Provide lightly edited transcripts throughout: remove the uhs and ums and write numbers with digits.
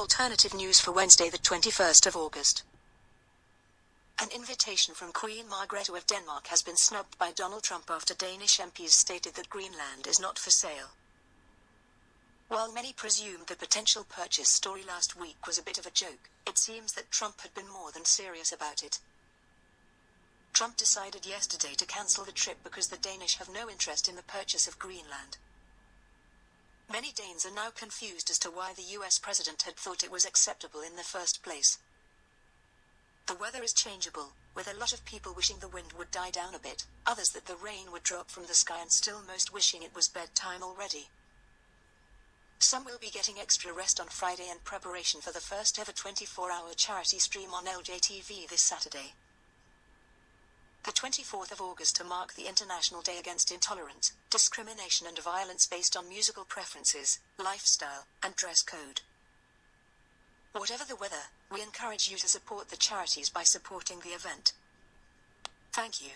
alternative news for Wednesday the 21st of August. An invitation from Queen Margrethe of Denmark has been snubbed by Donald Trump after Danish MPs stated that Greenland is not for sale. While many presumed the potential purchase story last week was a bit of a joke, it seems that Trump had been more than serious about it. Trump decided yesterday to cancel the trip because the Danish have no interest in the purchase of Greenland. Many Danes are now confused as to why the US president had thought it was acceptable in the first place. The weather is changeable, with a lot of people wishing the wind would die down a bit, others that the rain would drop from the sky, and still most wishing it was bedtime already. Some will be getting extra rest on Friday in preparation for the first ever 24-hour charity stream on LJTV this Saturday. The 24th of August to mark the International Day Against Intolerance, Discrimination and Violence based on musical preferences, lifestyle, and dress code. Whatever the weather, we encourage you to support the charities by supporting the event. Thank you.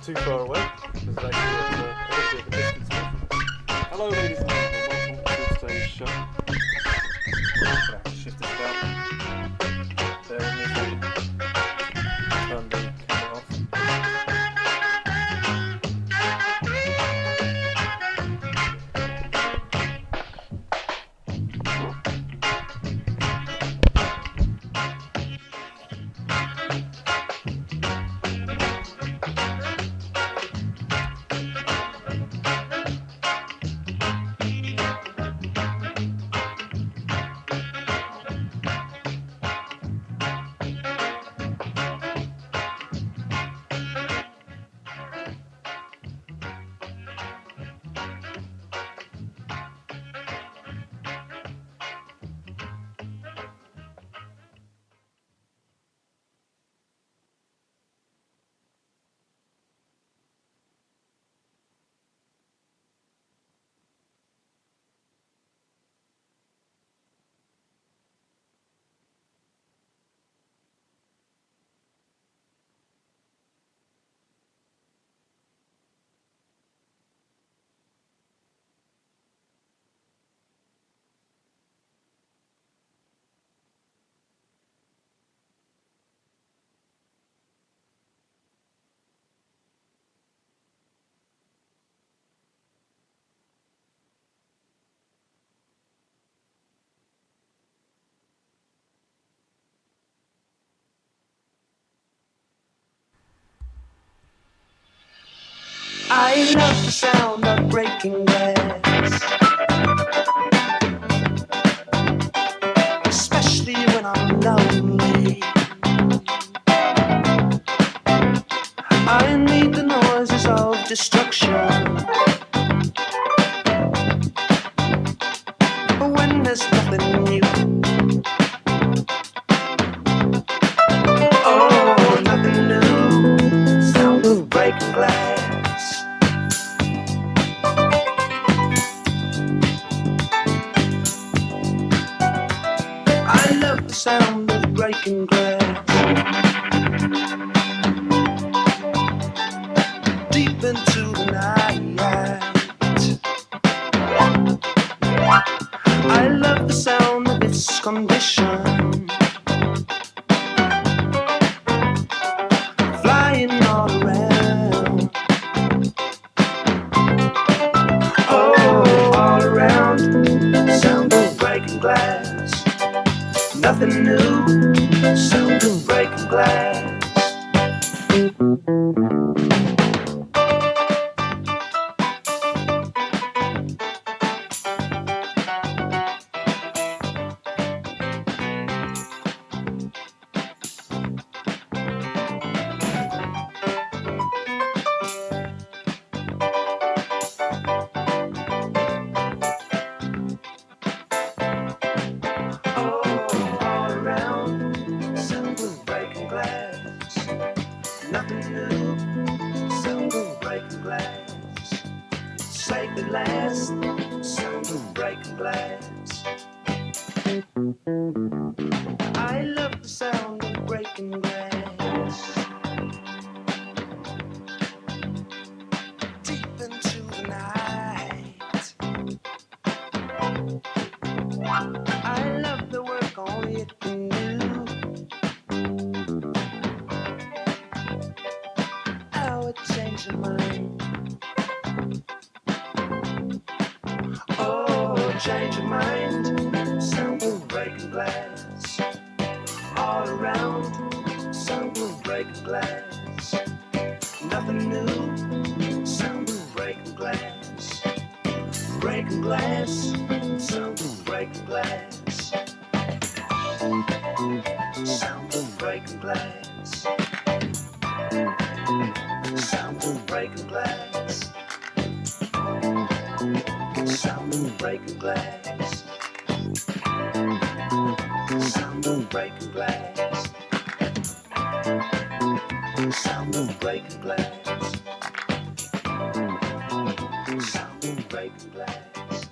Too far away. There's actually a bit of a distance here. Hello, ladies and gentlemen. Welcome to today's show. I'm gonna have to shift this down. There it is. Turn the camera off. I love the sound of breaking glass, especially when I'm lonely. destruction. When there's nothing new. Oh, nothing new. Sound of breaking glass. I love the sound of breaking glass. Deep into the night. I love the sound of its condition. Flying all around. Oh, all around. Sound of breaking glass. Nothing new. Sound of breaking glass. All around, sound of breaking glass. Nothing new, sound of breaking glass. Save the last, sound of breaking glass. I love the sound of breaking glass. Deep into the night. I love the work only it can do. How it changed your mind. Oh, change your mind. Sound of breaking glass. All around, sound of breaking glass. Nothing new, sound of breaking glass. Breaking glass, sound of breaking glass. Sound of breaking glass. Sound of breaking glass. Sound of breaking glass. Sound of breaking glass. Sound of breaking glass. Sound of breaking glass.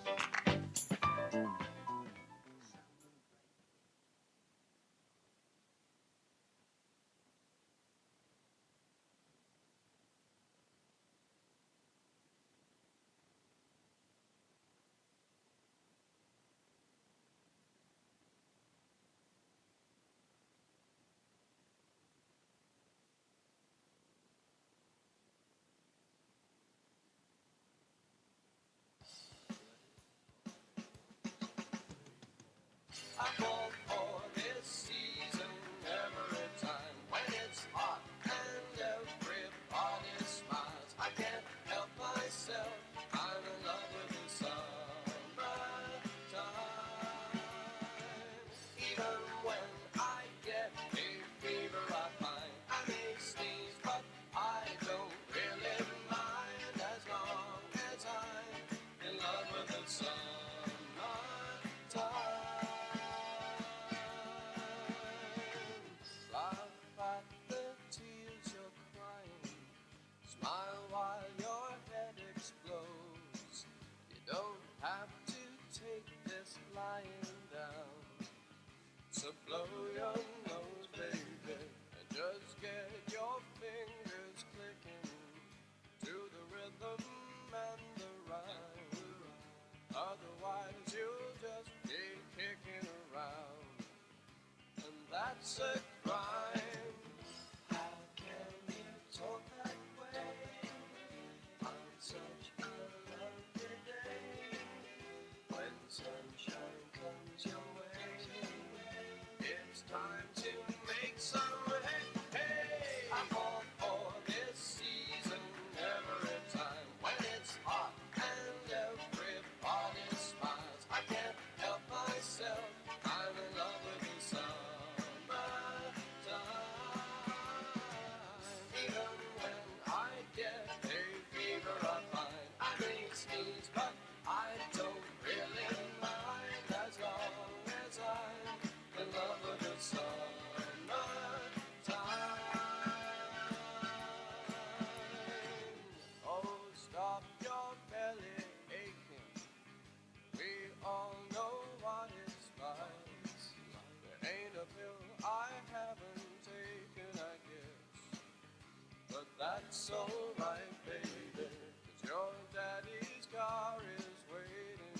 That's alright, baby, 'cause your daddy's car is waiting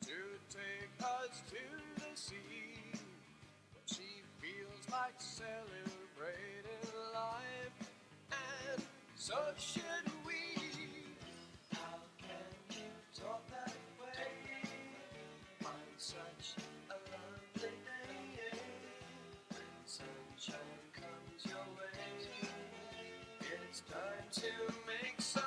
to take us to the sea. But she feels like celebrating life, and so should we. How can you talk that way on such a lovely day? When sunshine comes your way, it's time to make some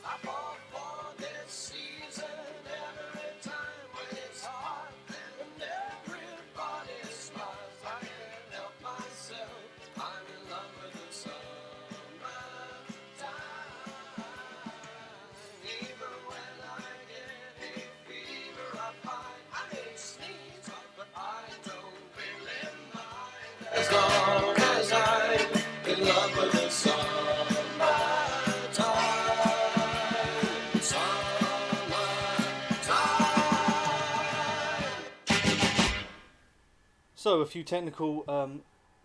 I fall for this season every time when it's hot and everybody smiles. I can't help myself. I'm in love with the summertime. Even when I get a fever, I find I may sneeze, but I don't really mind. As long as I'm in love with the summertime. So, a few technical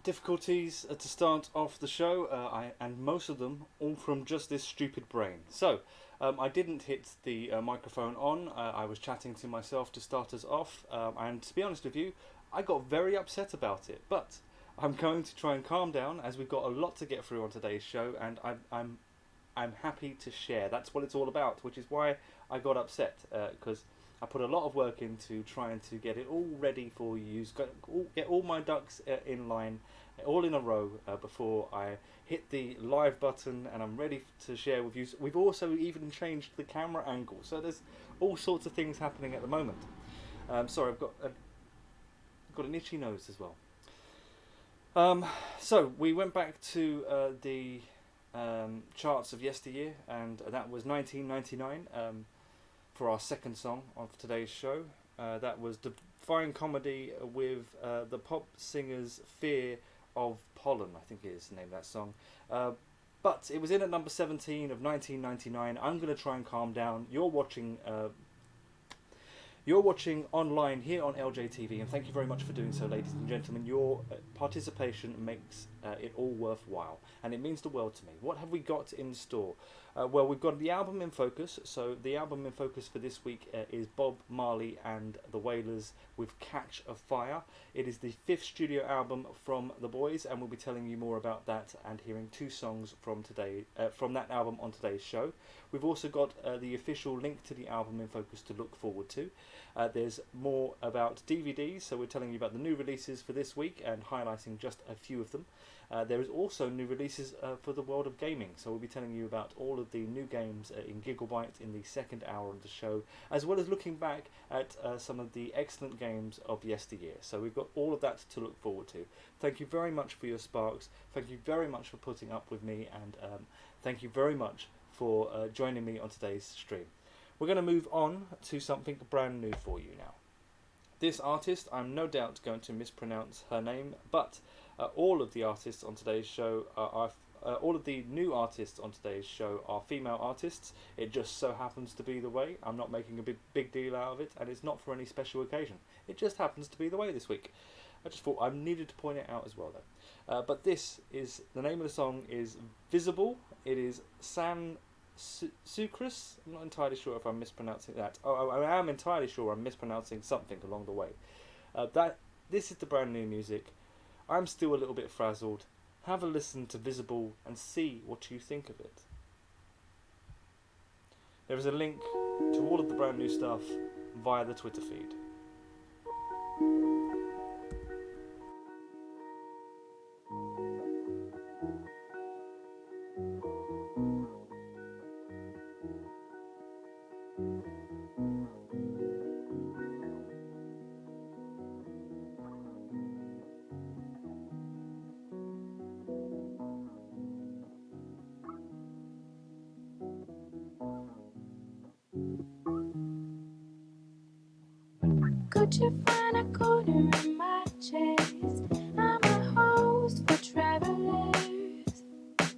difficulties to start off the show, and most of them all from just this stupid brain. So, I didn't hit the microphone on. I was chatting to myself to start us off, and to be honest with you, I got very upset about it. But I'm going to try and calm down, as we've got a lot to get through on today's show, and I'm happy to share. That's what it's all about, which is why I got upset, because I put a lot of work into trying to get it all ready for you, get all my ducks in line, all in a row before I hit the live button and I'm ready to share with you. We've also even changed the camera angle, so there's all sorts of things happening at the moment. Sorry, I've got an itchy nose as well. So we went back to the charts of yesteryear, and that was 1999. For our second song of today's show. That was Divine Comedy with the pop singer's Fear of Pollen, I think is the name of that song. But it was in at number 17 of 1999. I'm going to try and calm down. You're watching online here on LJTV, and thank you very much for doing so, ladies and gentlemen. Your participation makes it all worthwhile, and it means the world to me. What have we got in store? Well, we've got the album in focus. So the album in focus for this week is Bob Marley and the Wailers with Catch a Fire. It is the 5th studio album from the boys, and we'll be telling you more about that and hearing 2 songs from that album on today's show. We've also got the official link to the album in focus to look forward to. There's more about DVDs, so we're telling you about the new releases for this week and highlighting just a few of them. There is also new releases for the world of gaming, so we'll be telling you about all of the new games in Gigabyte in the second hour of the show, as well as looking back at some of the excellent games of yesteryear. So we've got all of that to look forward to. Thank you very much for your sparks. Thank you very much for putting up with me, and thank you very much for joining me on today's stream. We're going to move on to something brand new for you now. This artist, I'm no doubt going to mispronounce her name, but all of the artists on today's show all of the new artists on today's show are female artists. It just so happens to be the way. I'm not making a big deal out of it, and it's not for any special occasion. It just happens to be the way this week. I just thought I needed to point it out as well, though. But this is the name of the song is Visible. It is San Sucrus. I'm not entirely sure if I'm mispronouncing that. Oh, I am entirely sure I'm mispronouncing something along the way. This is the brand new music. I'm still a little bit frazzled. Have a listen to Visible and see what you think of it. There is a link to all of the brand new stuff via the Twitter feed. Won't you find a corner in my chest? I'm a host for travelers.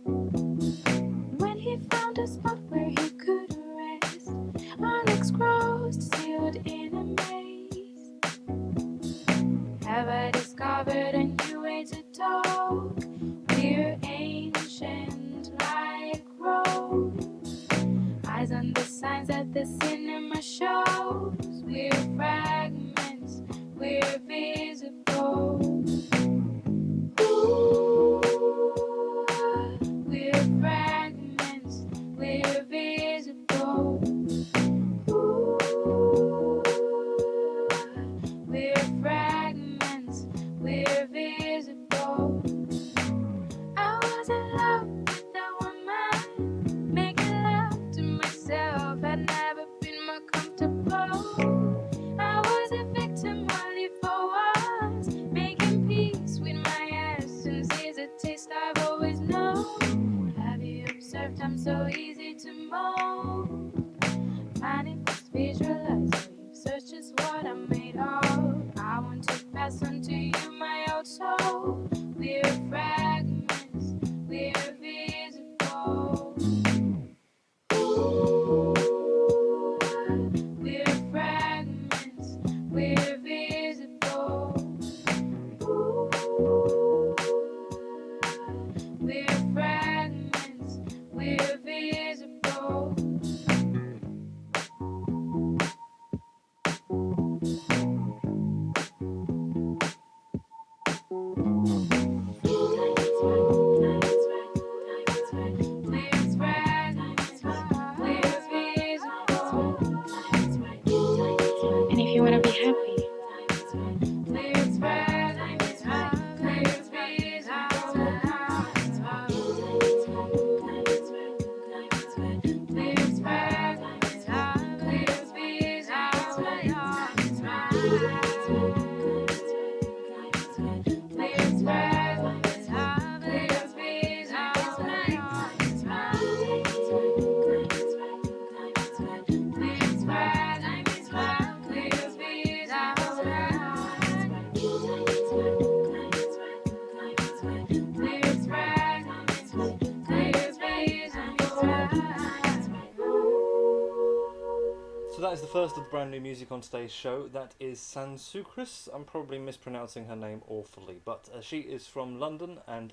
When he found a spot where he could rest, our legs crossed, sealed in a maze. Have I discovered a new way to talk? We're ancient like Rome. Eyes on the signs at the cinema shows. We're fragments, we're visible. Ooh, we're fragments, we're visible. Ooh, we're fragments, we're visible. I was in love with a woman, making love to myself had never been more comfortable. I was a victim only for once, making peace with my essence is a taste I've always known. Have you observed I'm so easy to mold? Manifest, visualize, search is what I'm made of. I want to pass on to you my old soul. We're fragments, we're visible. Ooh, we're fragments, we're visible. Ooh, we're fragments, we're visible. And if you want to be happy, So that is the first of the brand new music on today's show. That is Sansucris. I'm probably mispronouncing her name awfully, but she is from London, and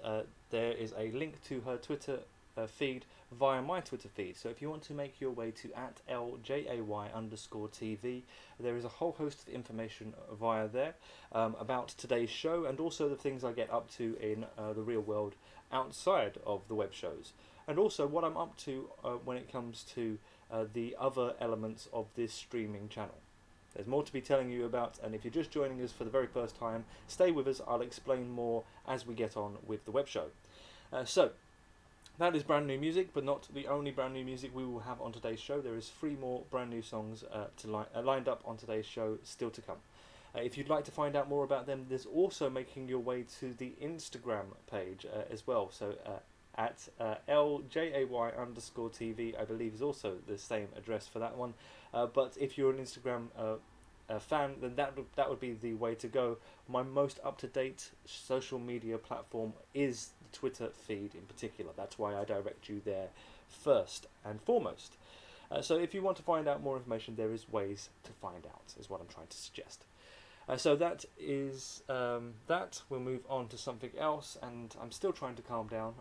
there is a link to her Twitter feed via my Twitter feed. So if you want to make your way to @LJAY_TV, there is a whole host of information via there about today's show, and also the things I get up to in the real world outside of the web shows, and also what I'm up to when it comes to the other elements of this streaming channel. There's more to be telling you about, and if you're just joining us for the very first time, stay with us. I'll explain more as we get on with the web show. So that is brand new music, but not the only brand new music we will have on today's show. There is 3 more brand new songs lined up on today's show still to come. If you'd like to find out more about them, there's also making your way to the Instagram page as well. So at LJAY_TV, I believe is also the same address for that one. But if you're an Instagram fan, then that would be the way to go. My most up-to-date social media platform is the Twitter feed in particular. That's why I direct you there first and foremost. So if you want to find out more information, there is ways to find out, is what I'm trying to suggest. So that is that. We'll move on to something else, and I'm still trying to calm down.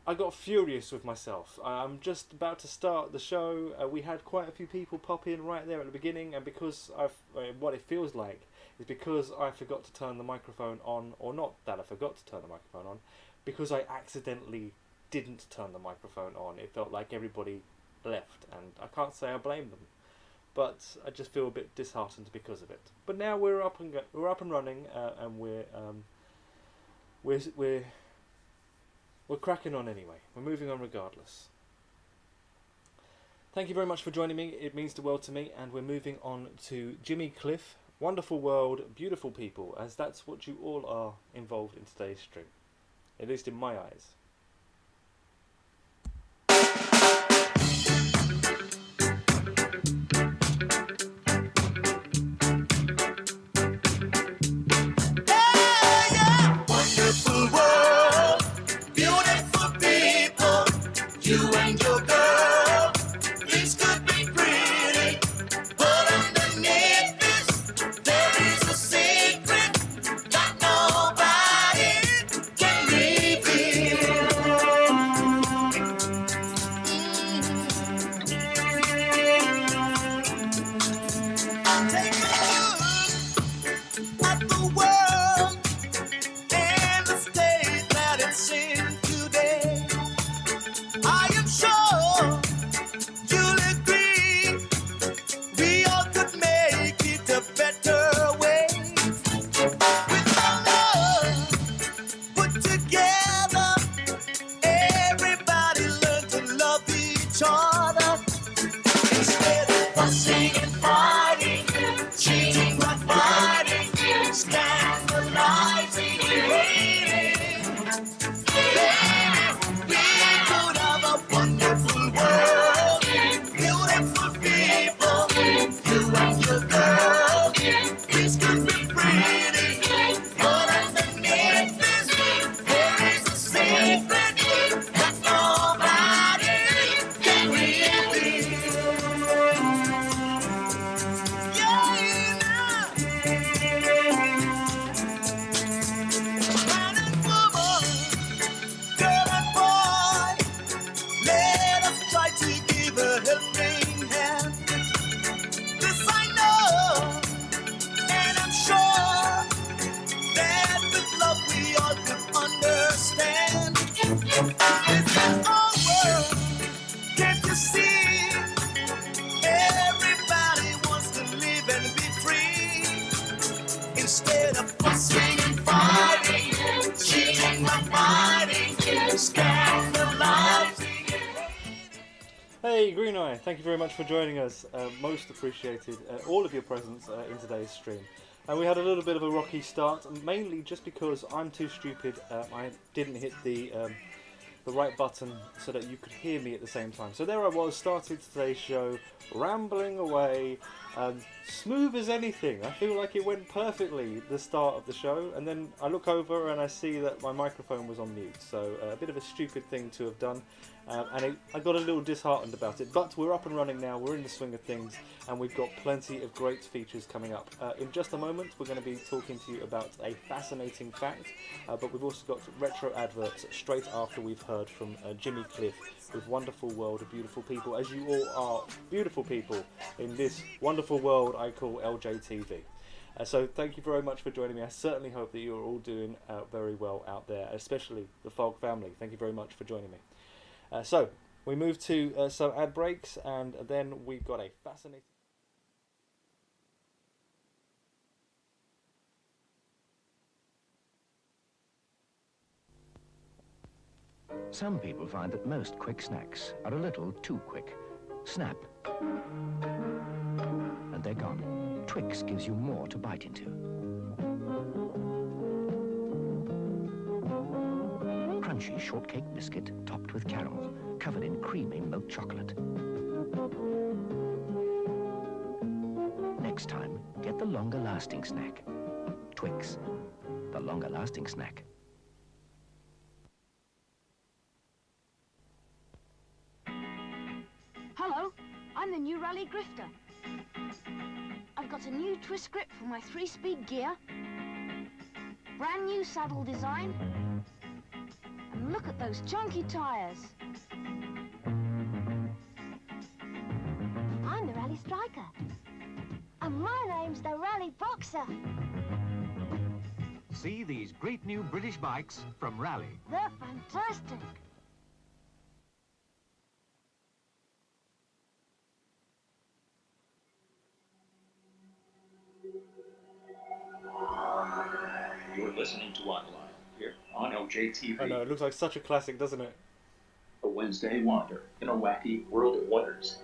I got furious with myself. I'm just about to start the show. We had quite a few people pop in right there at the beginning, and because what it feels like is because I forgot to turn the microphone on, or not that I forgot to turn the microphone on, because I accidentally didn't turn the microphone on. It felt like everybody left, and I can't say I blame them. But I just feel a bit disheartened because of it. But now we're up and running, and we're cracking on anyway. We're moving on regardless. Thank you very much for joining me. It means the world to me, and we're moving on to Jimmy Cliff. Wonderful world, beautiful people, as that's what you all are involved in today's stream, at least in my eyes. instead of fussing and fighting and cheating and fighting and scandalizing. Hey, Green Eye, thank you very much for joining us. Most appreciated all of your presence in today's stream. And we had a little bit of a rocky start, mainly just because I'm too stupid. I didn't hit the right button so that you could hear me at the same time. So there I was, started today's show, rambling away, smooth as anything. I feel like it went perfectly, the start of the show, and then I look over and I see that my microphone was on mute. So a bit of a stupid thing to have done, I got a little disheartened about it. But we're up and running now, we're in the swing of things, and we've got plenty of great features coming up. In just a moment, we're going to be talking to you about a fascinating fact, but we've also got retro adverts straight after we've heard from Jimmy Cliff with Wonderful World of Beautiful People, as you all are beautiful people in this wonderful world I call LJTV. So thank you very much for joining me. I certainly hope that you're all doing very well out there, especially the Fogg family. Thank you very much for joining me. So we move to some ad breaks, and then we've got a fascinating... Some people find that most quick snacks are a little too quick. Snap. And they're gone. Twix gives you more to bite into. Crunchy shortcake biscuit topped with caramel, covered in creamy milk chocolate. Next time, get the longer-lasting snack. Twix, the longer-lasting snack. Hello, I'm the new rally grifter. I've got a new twist grip for my 3-speed gear, brand new saddle design, and look at those chunky tires. I'm the rally striker. And my name's the rally boxer. See these great new British bikes from Rally. They're fantastic. You're listening to Online here on LJTV. I know, it looks like such a classic, doesn't it? A Wednesday wander in a wacky world of wonders.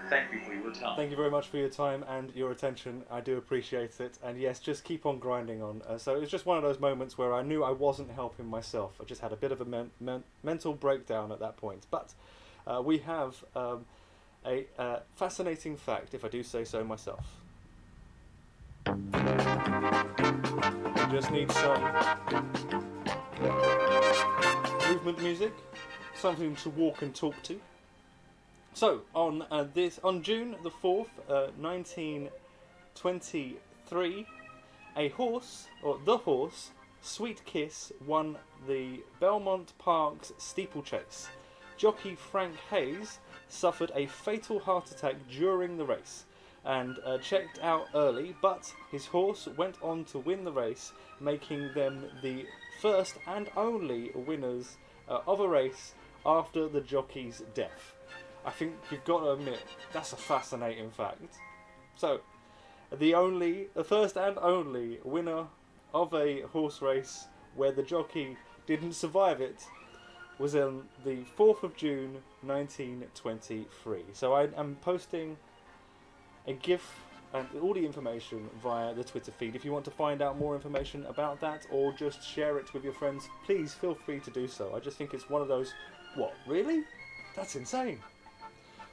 Thank you for your time. Thank you very much for your time and your attention. I do appreciate it. And yes, just keep on grinding on. So it was just one of those moments where I knew I wasn't helping myself. I just had a bit of a mental breakdown at that point. But we have a fascinating fact, if I do say so myself. We just need some movement music, something to walk and talk to. So on June the 4th, 1923, the horse Sweet Kiss won the Belmont Park's steeplechase. Jockey Frank Hayes suffered a fatal heart attack during the race and checked out early, but his horse went on to win the race, making them the first and only winners of a race after the jockey's death. I think you've got to admit, that's a fascinating fact. So, the first and only winner of a horse race where the jockey didn't survive it was on the 4th of June 1923. So I am posting a GIF and all the information via the Twitter feed. If you want to find out more information about that or just share it with your friends, please feel free to do so. I just think it's one of those, what, really? That's insane.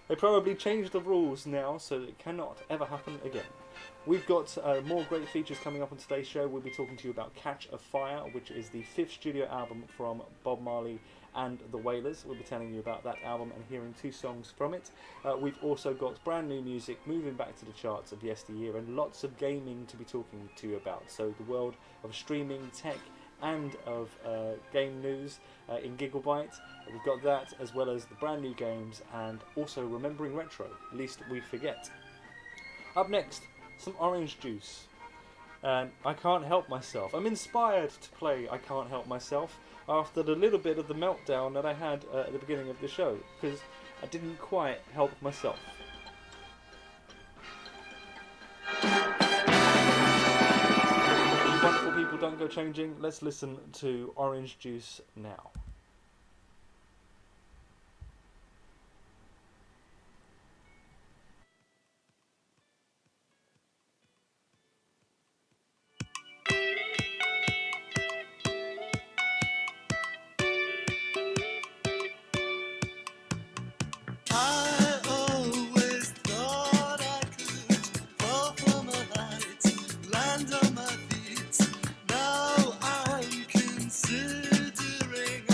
They probably changed the rules now so that it cannot ever happen again. We've got more great features coming up on today's show. We'll be talking to you about Catch a Fire, which is the 5th studio album from Bob Marley and the Wailers. We'll be telling you about that album and hearing 2 songs from it. We've also got brand new music moving back to the charts of yesteryear and lots of gaming to be talking to you about. So the world of streaming, tech and of game news in Gigabyte. We've got that as well as the brand new games and also remembering retro, lest we forget. Up next, some orange juice. And I can't help myself. I'm inspired to play I Can't Help Myself after the little bit of the meltdown that I had at the beginning of the show, because I didn't quite help myself. go changing. Let's listen to Orange Juice now. I always thought I could fall from a height, land on my feet. Now I'm considering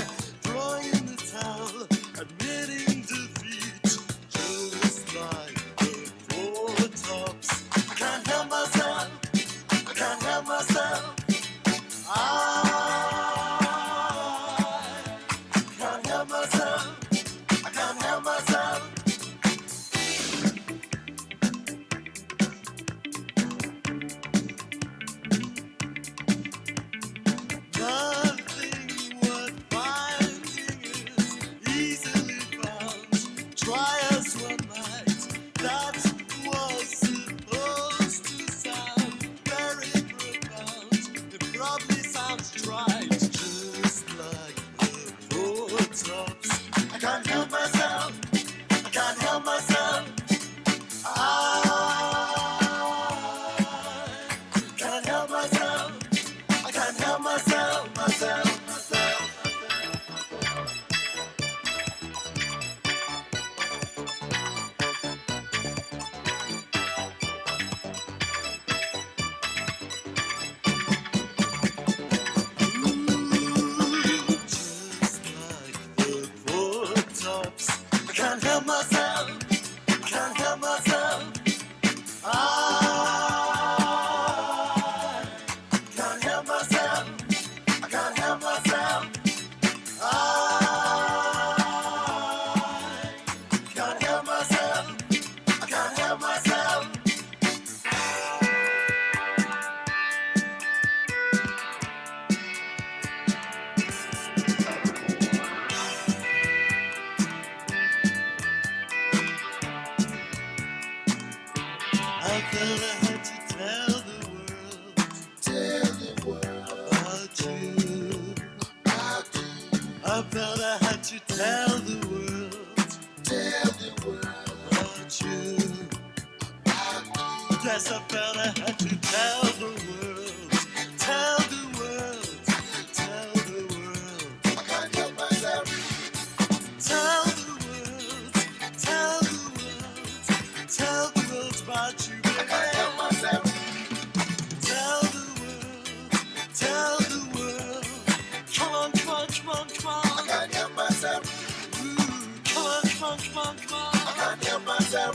throwing in the towel, admitting defeat. Just like the four tops, I can't help myself. I can't help myself. I can't help myself. I can't help myself. Nothing worth finding is easily found. Try as one might. That was supposed to sound very profound. It probably sounds trite, just like the four tops. I can't help myself. I can't help myself. I can't help myself. I can't help myself, myself. Just like the four tops. I can't help myself. I can't help myself. I can't help myself. I can't help myself. I can't help myself. I can't help myself. I felt I had to tell the world about you. I felt I had to tell the world about you. Yes, I felt I had to tell the world, tell the world, tell the world. I can't help myself. Tell the world, tell the world, tell the world about you, baby. I can't help myself. Tell the world, tell the world. Come on, come on, come on, come on. I can't help myself. Ooh, come on, come on, come on, come on. I can't help myself.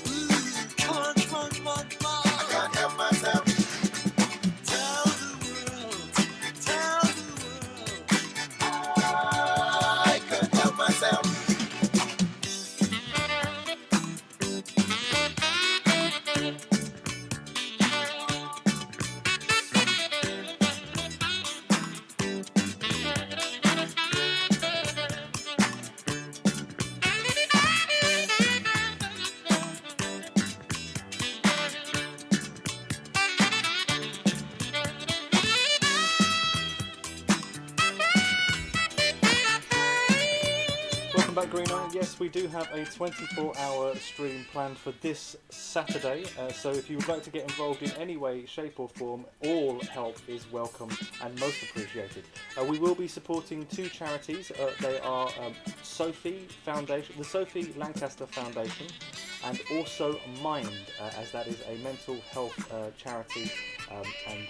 Ooh, come on, come on, come on, come on. I can't help myself. Tell the world, tell the world. I can't help myself. Welcome back, Green Eye. Yes, we do have a 24-hour stream planned for this Saturday, so if you would like to get involved in any way, shape or form, all help is welcome and most appreciated. We will be supporting two charities. They are Sophie Foundation, the Sophie Lancaster Foundation, and also Mind, as that is a mental health charity, and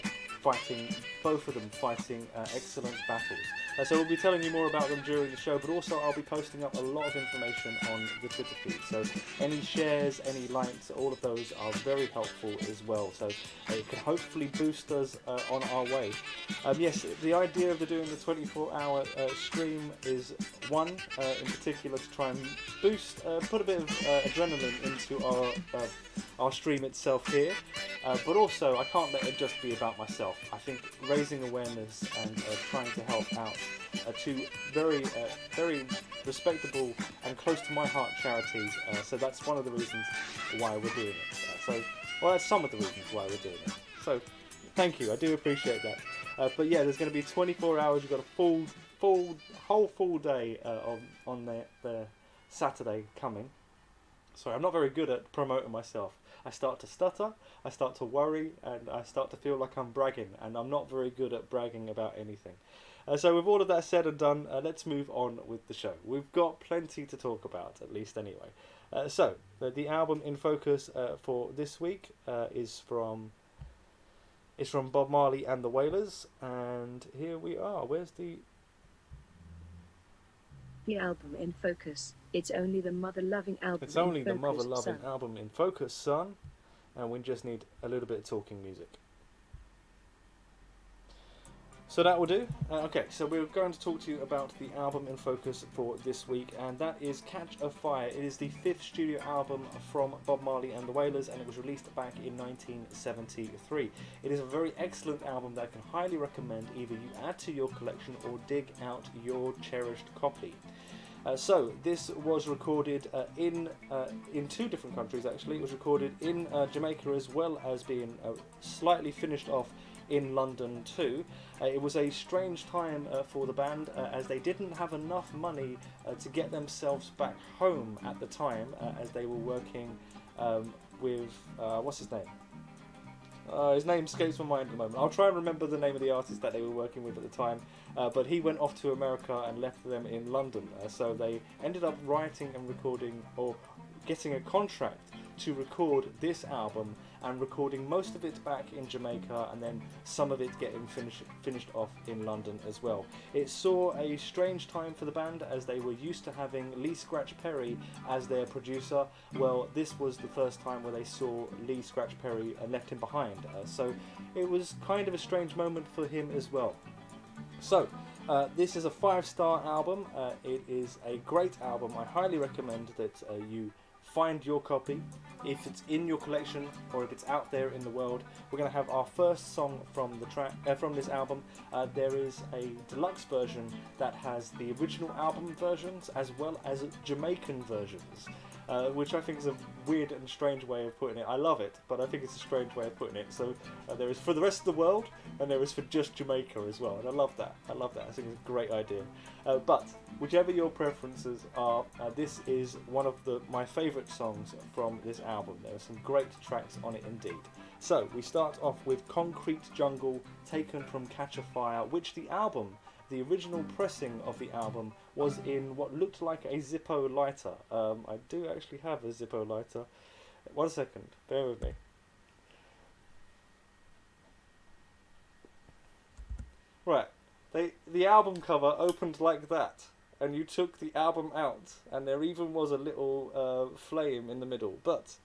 both of them fighting excellent battles. So we'll be telling you more about them during the show, but also I'll be posting up a lot of information on the Twitter feed. So any shares, any likes, all of those are very helpful as well. So it can hopefully boost us on our way. Yes, the idea of doing the 24-hour stream is one, in particular, to try and boost, put a bit of adrenaline into our stream itself here, but also I can't let it just be about myself. I think raising awareness and trying to help out two very respectable and close to my heart charities, so that's one of the reasons why we're doing it. Well, that's some of the reasons why we're doing it. So thank you, I do appreciate that. But yeah, there's going to be 24 hours. You've got a whole full day on the Saturday coming. Sorry, I'm not very good at promoting myself. I start to stutter, I start to worry, and I start to feel like I'm bragging, and I'm not very good at bragging about anything. So with all of that said and done, let's move on with the show. We've got plenty to talk about, at least anyway. So the album in focus for this week is from Bob Marley and the Wailers, and here we are. Where's the album in focus? It's only the mother-loving album. It's only the mother-loving album in focus, son. And we just need a little bit of talking music. So that will do. Okay, so we're going to talk to you about the album in focus for this week, and that is Catch a Fire. It is the 5th studio album from Bob Marley and the Wailers, and it was released back in 1973. It is a very excellent album that I can highly recommend either you add to your collection or dig out your cherished copy. So this was recorded in 2 different countries actually. It was recorded in Jamaica as well as being slightly finished off in London too. It was a strange time for the band as they didn't have enough money to get themselves back home at the time as they were working with, what's his name? His name escapes my mind at the moment. I'll try and remember the name of the artist that they were working with at the time, but he went off to America and left them in London. So they ended up writing and recording, or getting a contract to record this album and recording most of it back in Jamaica and then some of it getting finished off in London as well. It saw a strange time for the band as they were used to having Lee Scratch Perry as their producer. Well, this was the first time where they saw Lee Scratch Perry and left him behind. So it was kind of a strange moment for him as well. So this is a 5-star album. It is a great album. I highly recommend that you find your copy if it's in your collection or if it's out there in the world. We're going to have our first song from the track from this album. There is a deluxe version that has the original album versions as well as Jamaican versions, which I think is a weird and strange way of putting it. I love it, but I think it's a strange way of putting it. So there is for the rest of the world, and there is for just Jamaica as well, and I love that. I think it's a great idea. But whichever your preferences are, this is one of my favourite songs from this album. There are some great tracks on it indeed. So we start off with Concrete Jungle, taken from Catch a Fire, which the original pressing of the album was in what looked like a Zippo lighter. I do actually have a Zippo lighter. 1 second, bear with me. Right, the album cover opened like that, and you took the album out, and there even was a little flame in the middle, but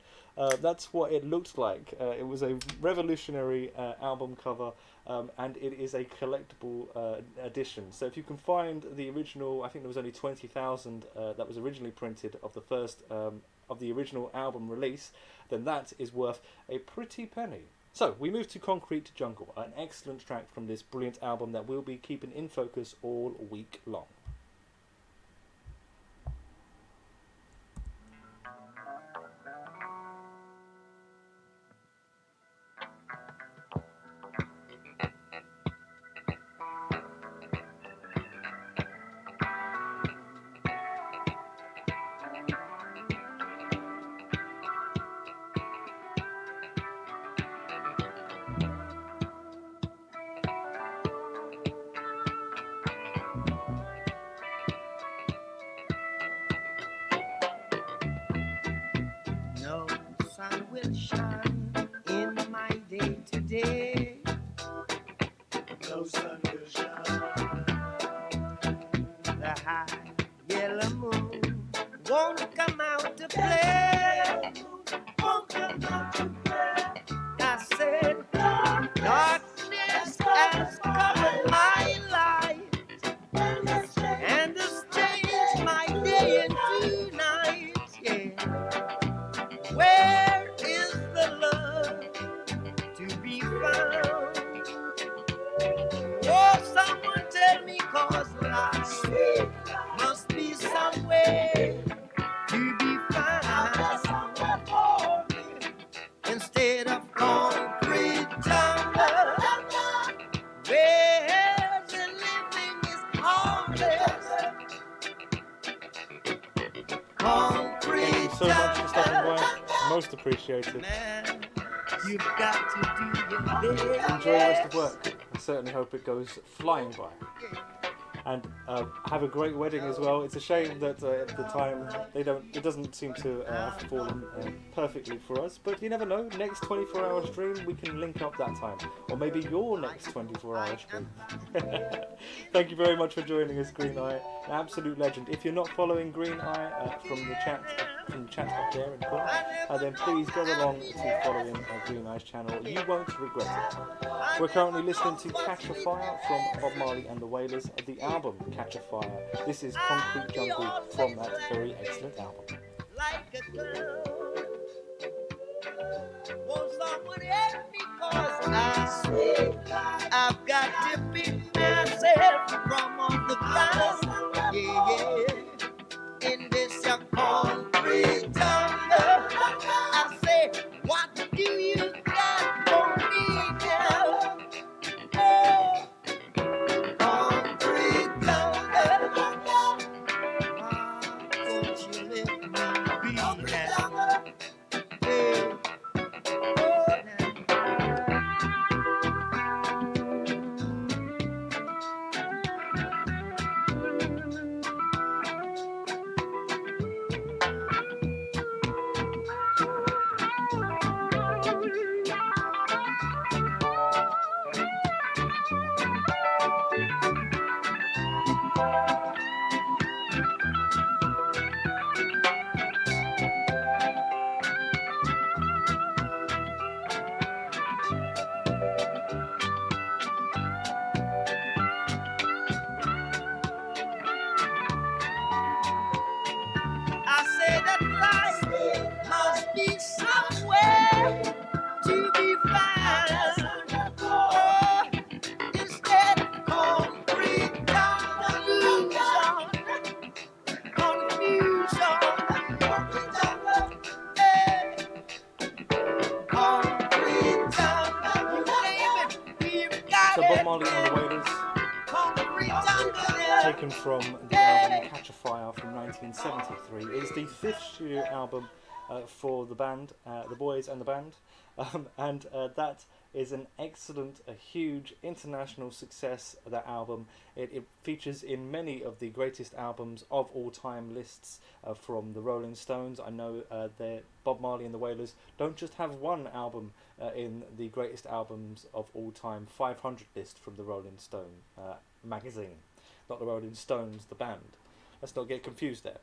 that's what it looked like. It was a revolutionary album cover, and it is a collectible edition. So if you can find the original, I think there was only 20,000 that was originally printed of the first of the original album release, then that is worth a pretty penny. So we move to Concrete Jungle, an excellent track from this brilliant album that we'll be keeping in focus all week long. No sun will shine in my day today. No sun will shine. The high yellow moon won't come out to play. Won't come out to play. I said, darkness has covered my life and has changed my day into night. Yeah. Where is the love to be found? Oh, Most appreciated. You've got to do your best. Enjoy the rest of work. I certainly hope it goes flying by. And have a great wedding as well. It's a shame that at the time it doesn't seem to have fallen perfectly for us, but you never know. Next 24-hour stream, we can link up that time, or maybe your next 24-hour stream. Thank you very much for joining us, Green Eye, an absolute legend. If you're not following Green Eye from the chat up there in the corner, then please get along to following Green Eye's channel. You won't regret it. We're currently listening to Catch a Fire from Bob Marley and the Wailers, the album Catch a Fire. This is Concrete Jungle from that very excellent album. Like a cloud. Won't someone help me, cause I've got to pick myself from on the ground. Yeah. In this concrete jungle, I say, what do you got for me now? Oh, concrete jungle, won't you let me be now? Hey, oh, now. I say that life must be somewhere to be found. Oh, instead of concrete confusion, hey, concrete jungle, you name it, we've got So Bob Marley and the Wailers, concrete jungle. taken from the album Catch a Fire from 1973. It's the 5th studio album for the band, the boys and the band, and that is an excellent, a huge international success, that album. It features in many of the greatest albums of all time lists from the Rolling Stones. I know Bob Marley and the Wailers don't just have one album in the greatest albums of all time 500 list from the Rolling Stone magazine. Not the Rolling Stones, the band. Let's not get confused there.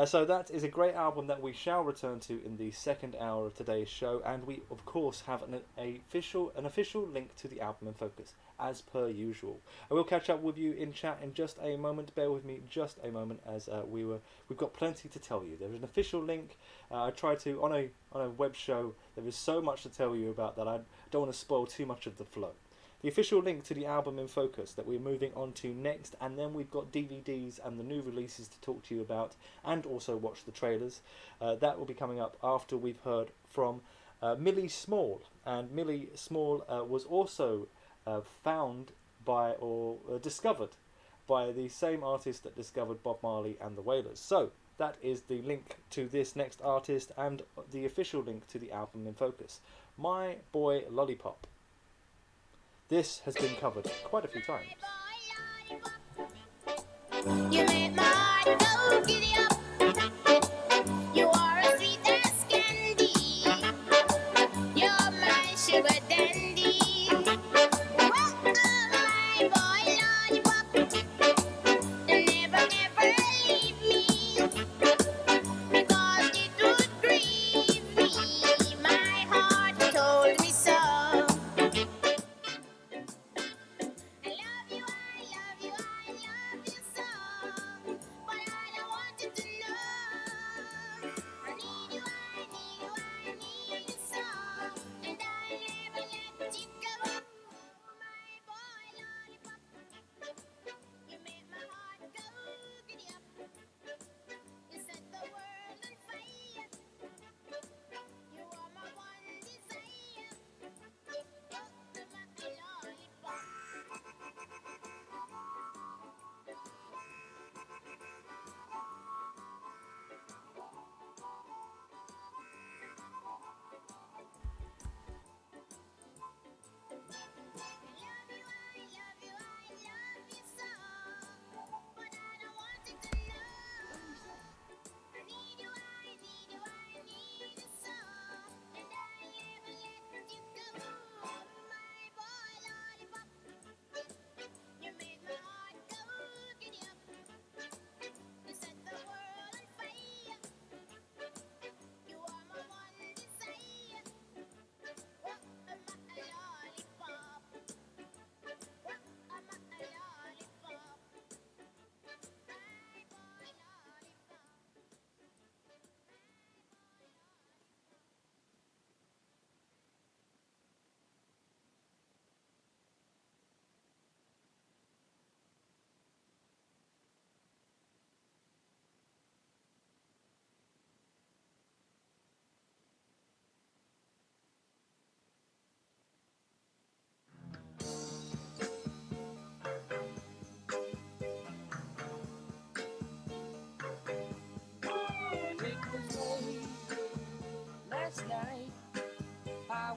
So that is a great album that we shall return to in the second hour of today's show, and we of course have an official link to the album in focus, as per usual. I will catch up with you in chat in just a moment. Bear with me just a moment, as we've got plenty to tell you. There is an official link. I try to on a web show. There is so much to tell you about that I don't want to spoil too much of the flow. The official link to the album in focus that we're moving on to next, and then we've got DVDs and the new releases to talk to you about, and also watch the trailers. That will be coming up after we've heard from Millie Small, and Millie Small was also found by or discovered by the same artist that discovered Bob Marley and the Wailers. So that is the link to this next artist and the official link to the album in focus. My Boy Lollipop. This has been covered quite a few times. You make my heart go giddy up. You are as sweet as candy. You're my sugar dandy. Oh, my boy lollipop. Never, never leave me, because it would grieve me. My heart told me so. I love you so, but I don't want you to know.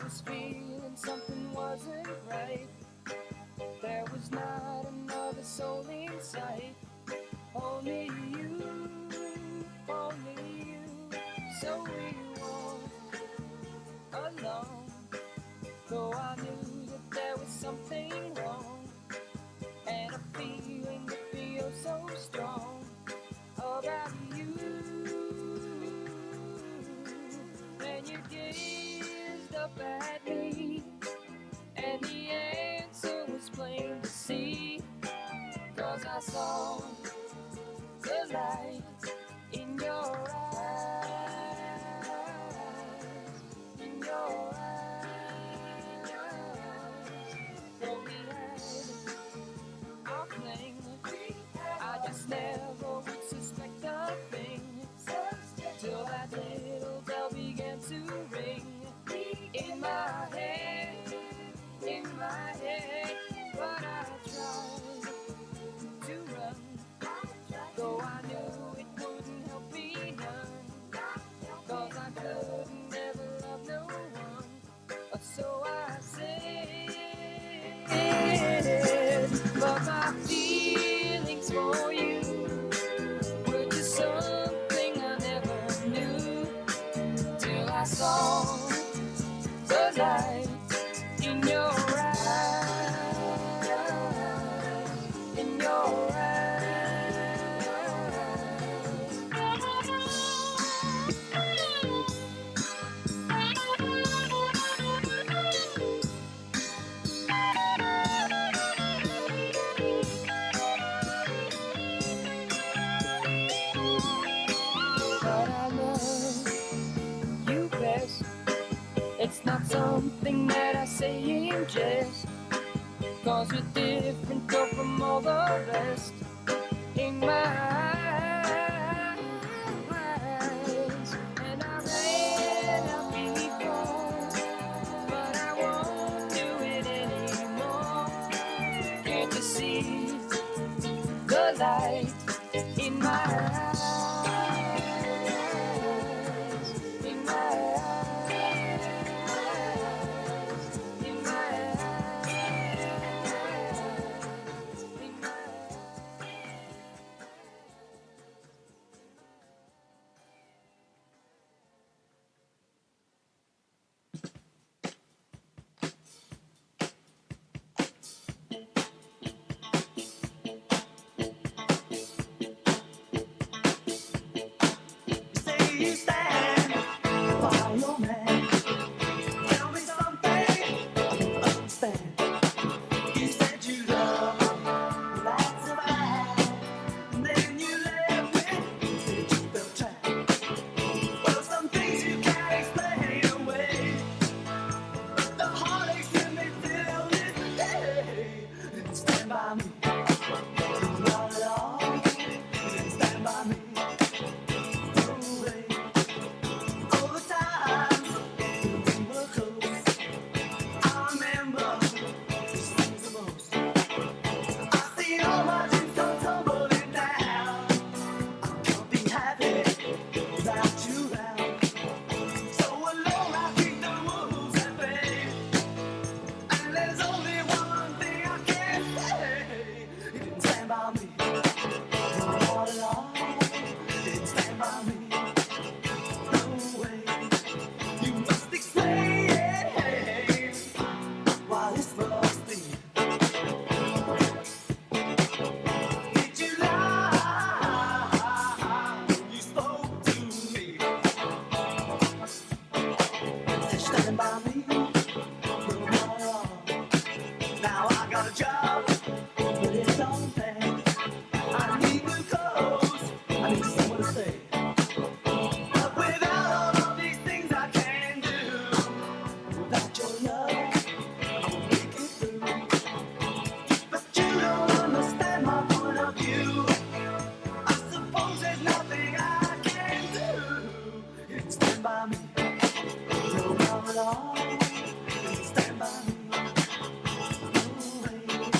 was feeling something wasn't right. There was not another soul in sight. Only you, only you. So we walked along, though I knew that there was something wrong, and a feeling that feels so strong about you. And you gazed up at me, and the answer was plain to see, 'cause I saw the light in your eyes, in your eyes. Though we had our fling, I just never would suspect a thing, till that little bell began to ring in my head, in my head. But I tried to run, though I knew it wouldn't help me none, 'cause I couldn't never love no one. So I said, but my feelings for you were just something I never knew, till I saw the light in your eyes, in your But I love you best. It's not something that I say in jest, 'cause you're different though from all the rest. In my eyes, and I ran out before, but I won't do it anymore. Can't you see the light in my eyes, in my eyes, in my eyes, in my You stand by your man. Tell me something I don't understand. You said you love me, that's a lie. And then you left me, you said you felt trapped. Well, some things you can't explain away. The heartaches in me till this day. Didn't stand by me, not at all. Didn't stand by me. No way. All the times we were close, I remember these things the most. I see all my dreams come tumbling down. I can't be happy without you around. So alone I keep the wolves at bay. And there's only one thing I can say. You didn't stand by me, not at all. You didn't stand by me. No way. You must explain why this must be. Did you lie when you spoke to me? Said stand by me, no not at all. Now I got a job, but it don't pay. I need new clothes, I need somewhere to stay. But without all of these things I can do, without your love, I won't make it through. But you don't understand my point of view. I suppose there's nothing I can do. You didn't stand by me, no not at all. You didn't stand by me, no way.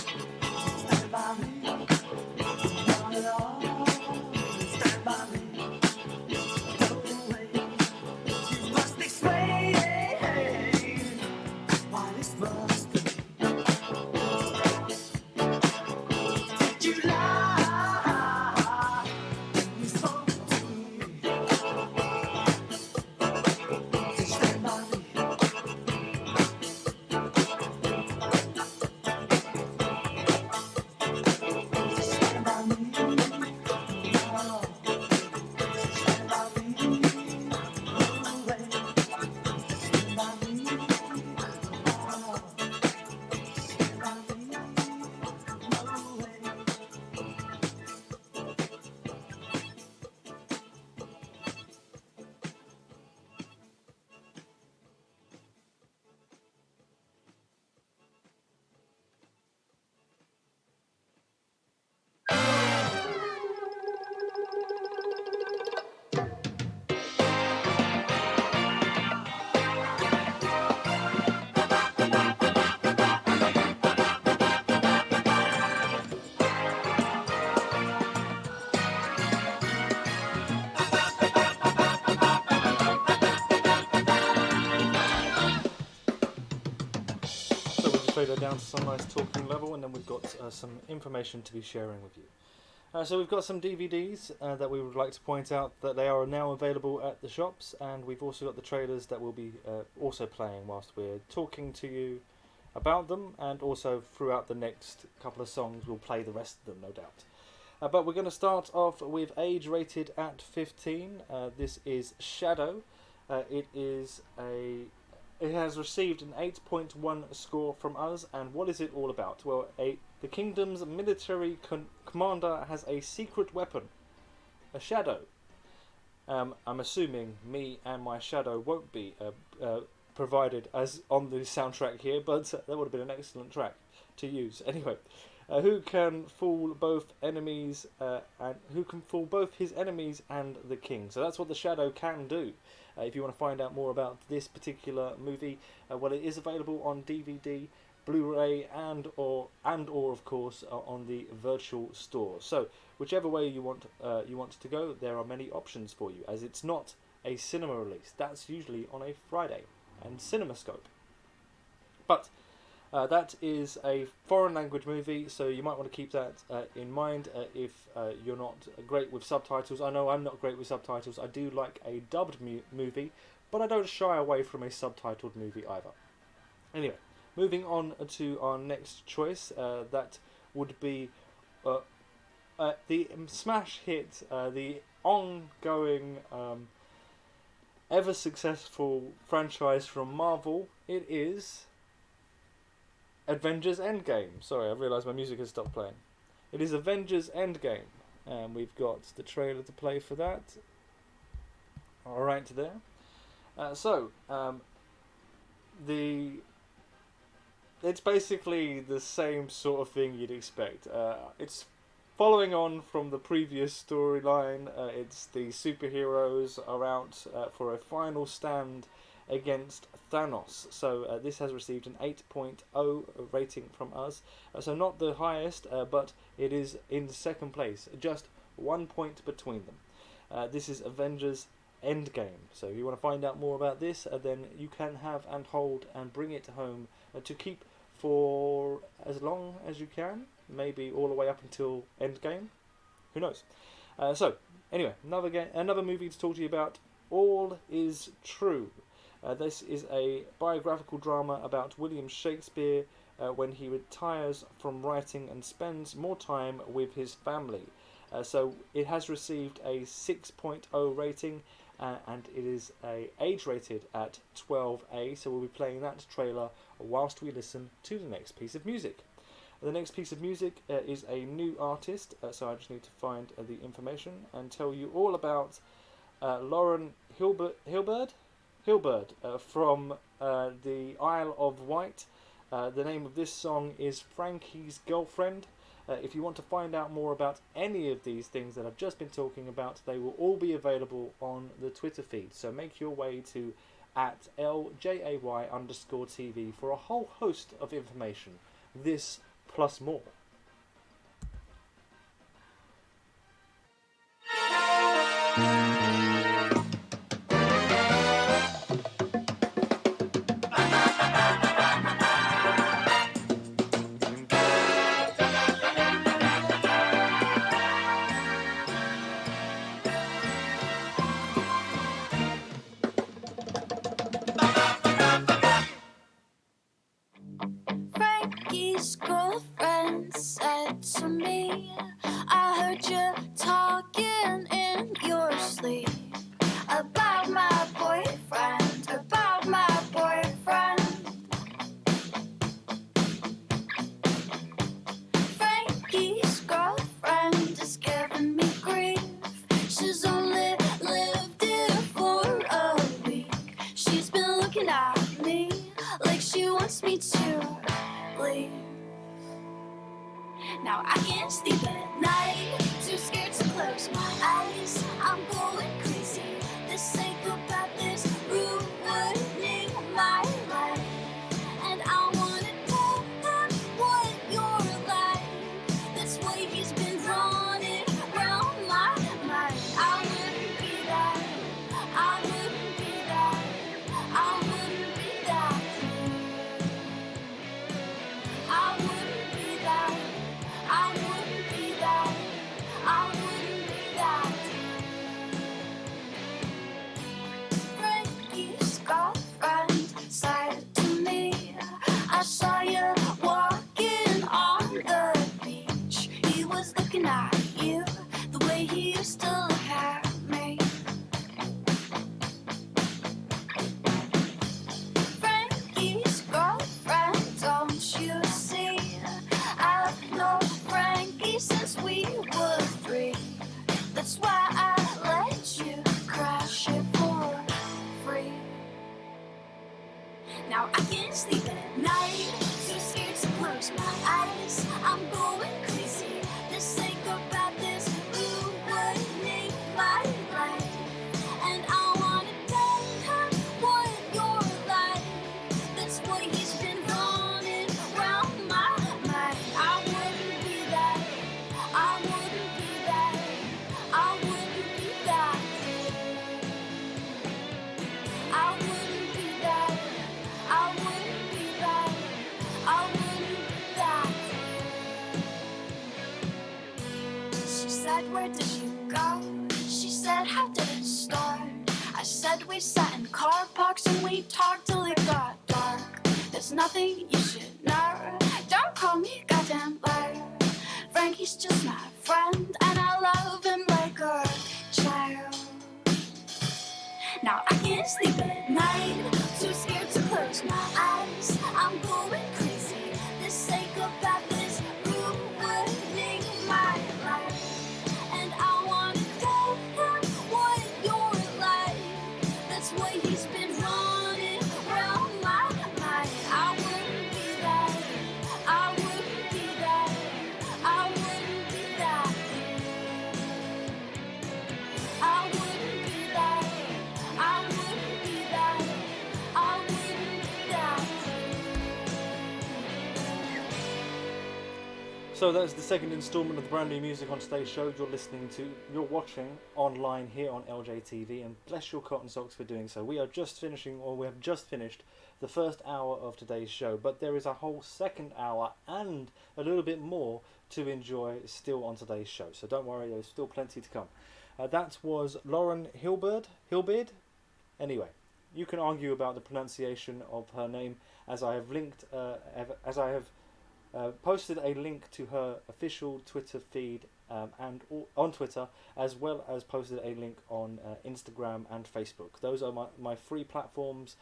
trailer down to some nice talking level, and then we've got some information to be sharing with you. So we've got some DVDs that we would like to point out that they are now available at the shops, and we've also got the trailers that will be also playing whilst we're talking to you about them, and also throughout the next couple of songs we'll play the rest of them, no doubt. But we're going to start off with age rated at 15. This is Shadow. It has received an 8.1 score from us, and what is it all about? Well, the kingdom's military commander has a secret weapon, a shadow. I'm assuming me and my shadow won't be provided as on the soundtrack here, but that would have been an excellent track to use. Anyway, who can fool both enemies and who can fool both his enemies and the king? So that's what the shadow can do. If you want to find out more about this particular movie, well, it is available on DVD, Blu-ray, and or of course on the virtual store. So whichever way you want to go, there are many options for you, as it's not a cinema release. That's usually on a Friday and CinemaScope. But that is a foreign language movie, so you might want to keep that in mind if you're not great with subtitles. I know I'm not great with subtitles. I do like a dubbed movie, but I don't shy away from a subtitled movie either. Anyway, moving on to our next choice, that would be the smash hit, the ongoing, ever successful franchise from Marvel. It is Avengers Endgame. Sorry, I realised my music has stopped playing. It is Avengers Endgame, and we've got the trailer to play for that. Alright there. It's basically the same sort of thing you'd expect. It's following on from the previous storyline. It's the superheroes are out for a final stand against Thanos. So this has received an 8.0 rating from us. So not the highest, but it is in second place, just 1 point between them. This is Avengers Endgame. So if you want to find out more about this, then you can have and hold and bring it home to keep for as long as you can, maybe all the way up until Endgame. Who knows? So anyway, another movie to talk to you about. All Is True. This is a biographical drama about William Shakespeare when he retires from writing and spends more time with his family. So it has received a 6.0 rating, and it is age rated at 12A. So we'll be playing that trailer whilst we listen to the next piece of music. The next piece of music is a new artist, so I just need to find the information and tell you all about Lauren Hilberd from the Isle of Wight. The name of this song is Frankie's Girlfriend. If you want to find out more about any of these things that I've just been talking about, they will all be available on the Twitter feed. So make your way to @LJAY_TV for a whole host of information. This plus more. Frankie's girlfriend said to me, I heard you talking in your sleep about my boyfriend, about my boyfriend. Frankie's girlfriend is giving me grief. She's only lived here for a week. She's been looking at me like she wants me to leave. Now I can't sleep at night, too scared to close my eyes. I'm going crazy. This psychopath is ruining my life, and I wanna tell him what you're like. That's why he's been running around my mind. I wouldn't be that. I wouldn't be that. I wouldn't be that. eyes. I'm going crazy. This ain't about this ruining my life. And I wanna tell her what you're like. That's what he's been running around my mind. I wouldn't be that. I wouldn't be that. I wouldn't be that. I wouldn't be that. I wouldn't be that. I wouldn't be that. She said, where did you go? She said, how did it start? I said, we sat in car parks and we talked till it got dark. There's nothing you should know. Don't call me goddamn liar. Frankie's just my friend and I love him like a child. Now I can't sleep at night, too scared to close my eyes. I'm going crazy, this ain't about this ruining my life. And I wanna tell him what you're like. That's what he's been running around my mind. I wouldn't be that. I wouldn't be that. I wouldn't be that. I wouldn't be that. I wouldn't be that. I wouldn't be that. So that's the second instalment of the brand new Music on Stage show you're watching online here on LJTV, and bless your cotton socks for doing so. We have just finished the first hour of today's show, but there is a whole second hour and a little bit more to enjoy still on today's show. So don't worry, there's still plenty to come. That was Lauren Hilbeard. Anyway, you can argue about the pronunciation of her name, as I have linked, posted a link to her official Twitter feed on Twitter, as well as posted a link on Instagram and Facebook. Those are my free platforms,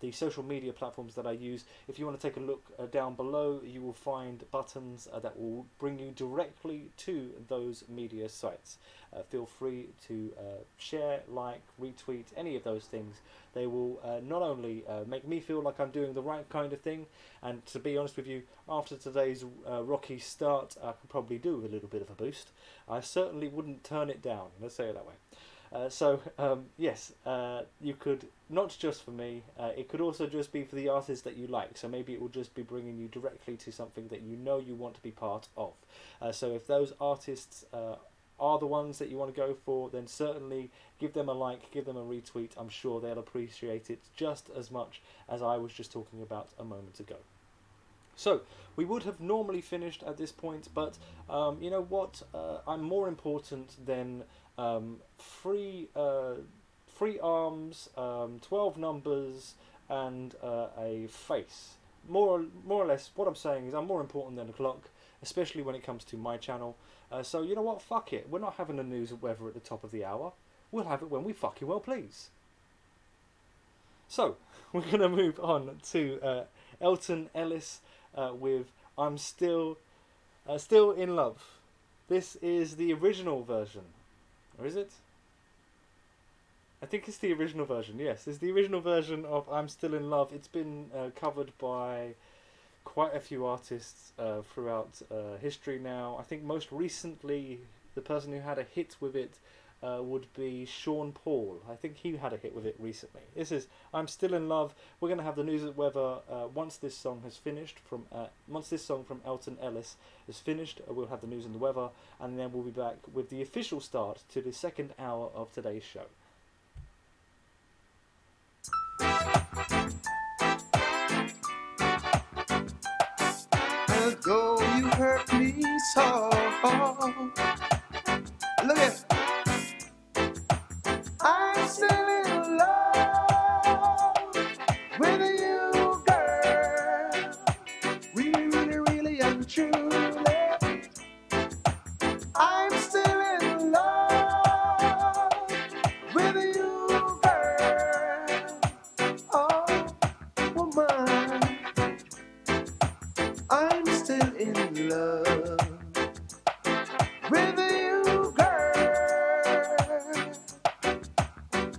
the social media platforms that I use. If you want to take a look down below, you will find buttons that will bring you directly to those media sites. Feel free to share, like, retweet, any of those things. They will not only make me feel like I'm doing the right kind of thing, and to be honest with you, after today's rocky start, I could probably do with a little bit of a boost. I certainly wouldn't turn it down, let's say it that way. Yes, you could, not just for me, it could also just be for the artists that you like. So maybe it will just be bringing you directly to something that you know you want to be part of. So if those artists are the ones that you want to go for, then certainly give them a like, give them a retweet. I'm sure they'll appreciate it just as much as I was just talking about a moment ago. So we would have normally finished at this point, but you know what? I'm more important than free arms, 12 numbers, and a face. More or less, what I'm saying is I'm more important than a clock, especially when it comes to my channel. So you know what? Fuck it. We're not having the news and weather at the top of the hour. We'll have it when we fucking well please. So we're gonna move on to Elton Ellis with "I'm Still in Love." This is the original version, or is it? I think it's the original version. Yes, it's the original version of "I'm Still in Love." It's been covered by quite a few artists throughout history now. I think most recently the person who had a hit with it would be Sean Paul. I think he had a hit with it recently. This is "I'm Still in Love." We're going to have the news and weather once this song has finished. Once this song from Elton Ellis is finished, we'll have the news and the weather, and then we'll be back with the official start to the second hour of today's show. Although you hurt me so, look at, I'm still in love with you, girl. Really, really, really and truly, I'm still in love with you, girl. Oh, woman, I'm still in love with you, girl.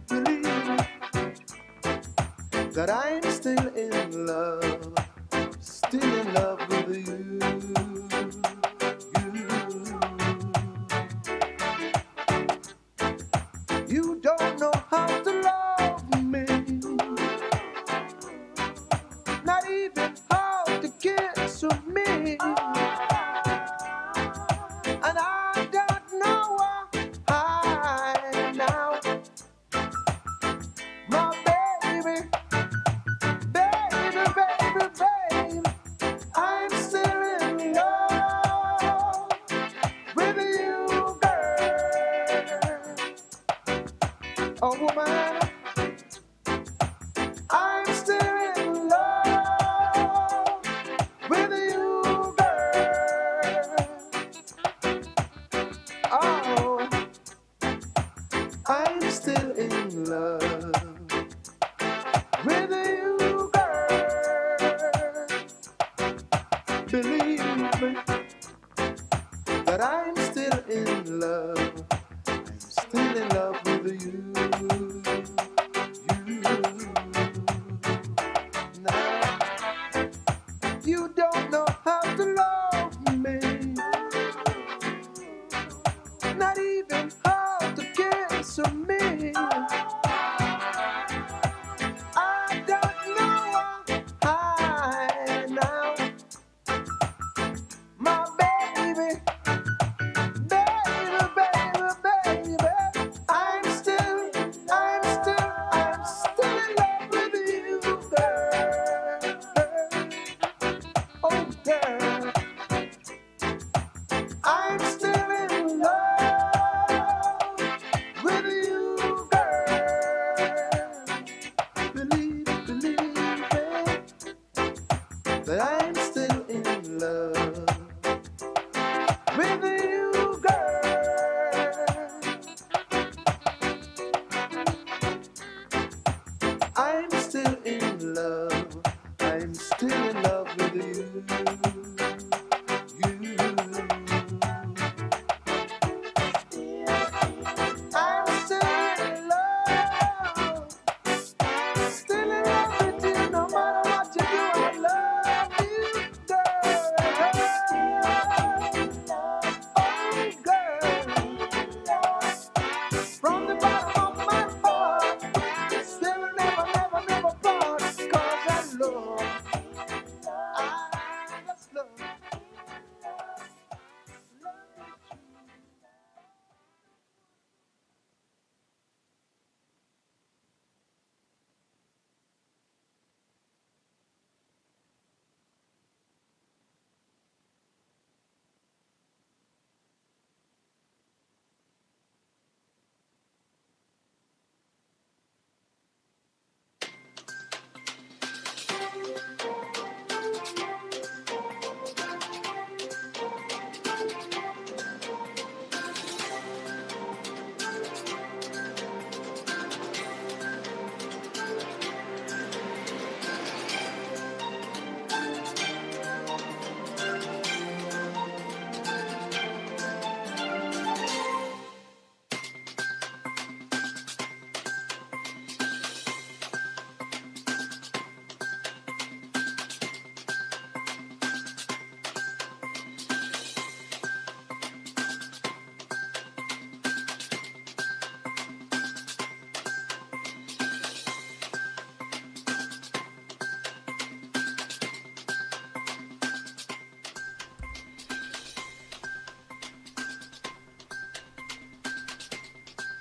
Believe that I'm still in love with you. in love. I'm still in love with you. Now, you don't know how to love me, not even how to kiss me. I don't know why now, my baby, baby, baby, baby. I'm still in love with you, girl. Oh, girl. I'm still in love with you, girl. Believe it, that I'm still in love with you, girl. I'm still in love. I'm still in love with you. I'm still in love. Still in love with you, no matter what you do. I love you, girl. Oh, girl. From the bottom of my heart, still never, never, never part. 'Cause I just love.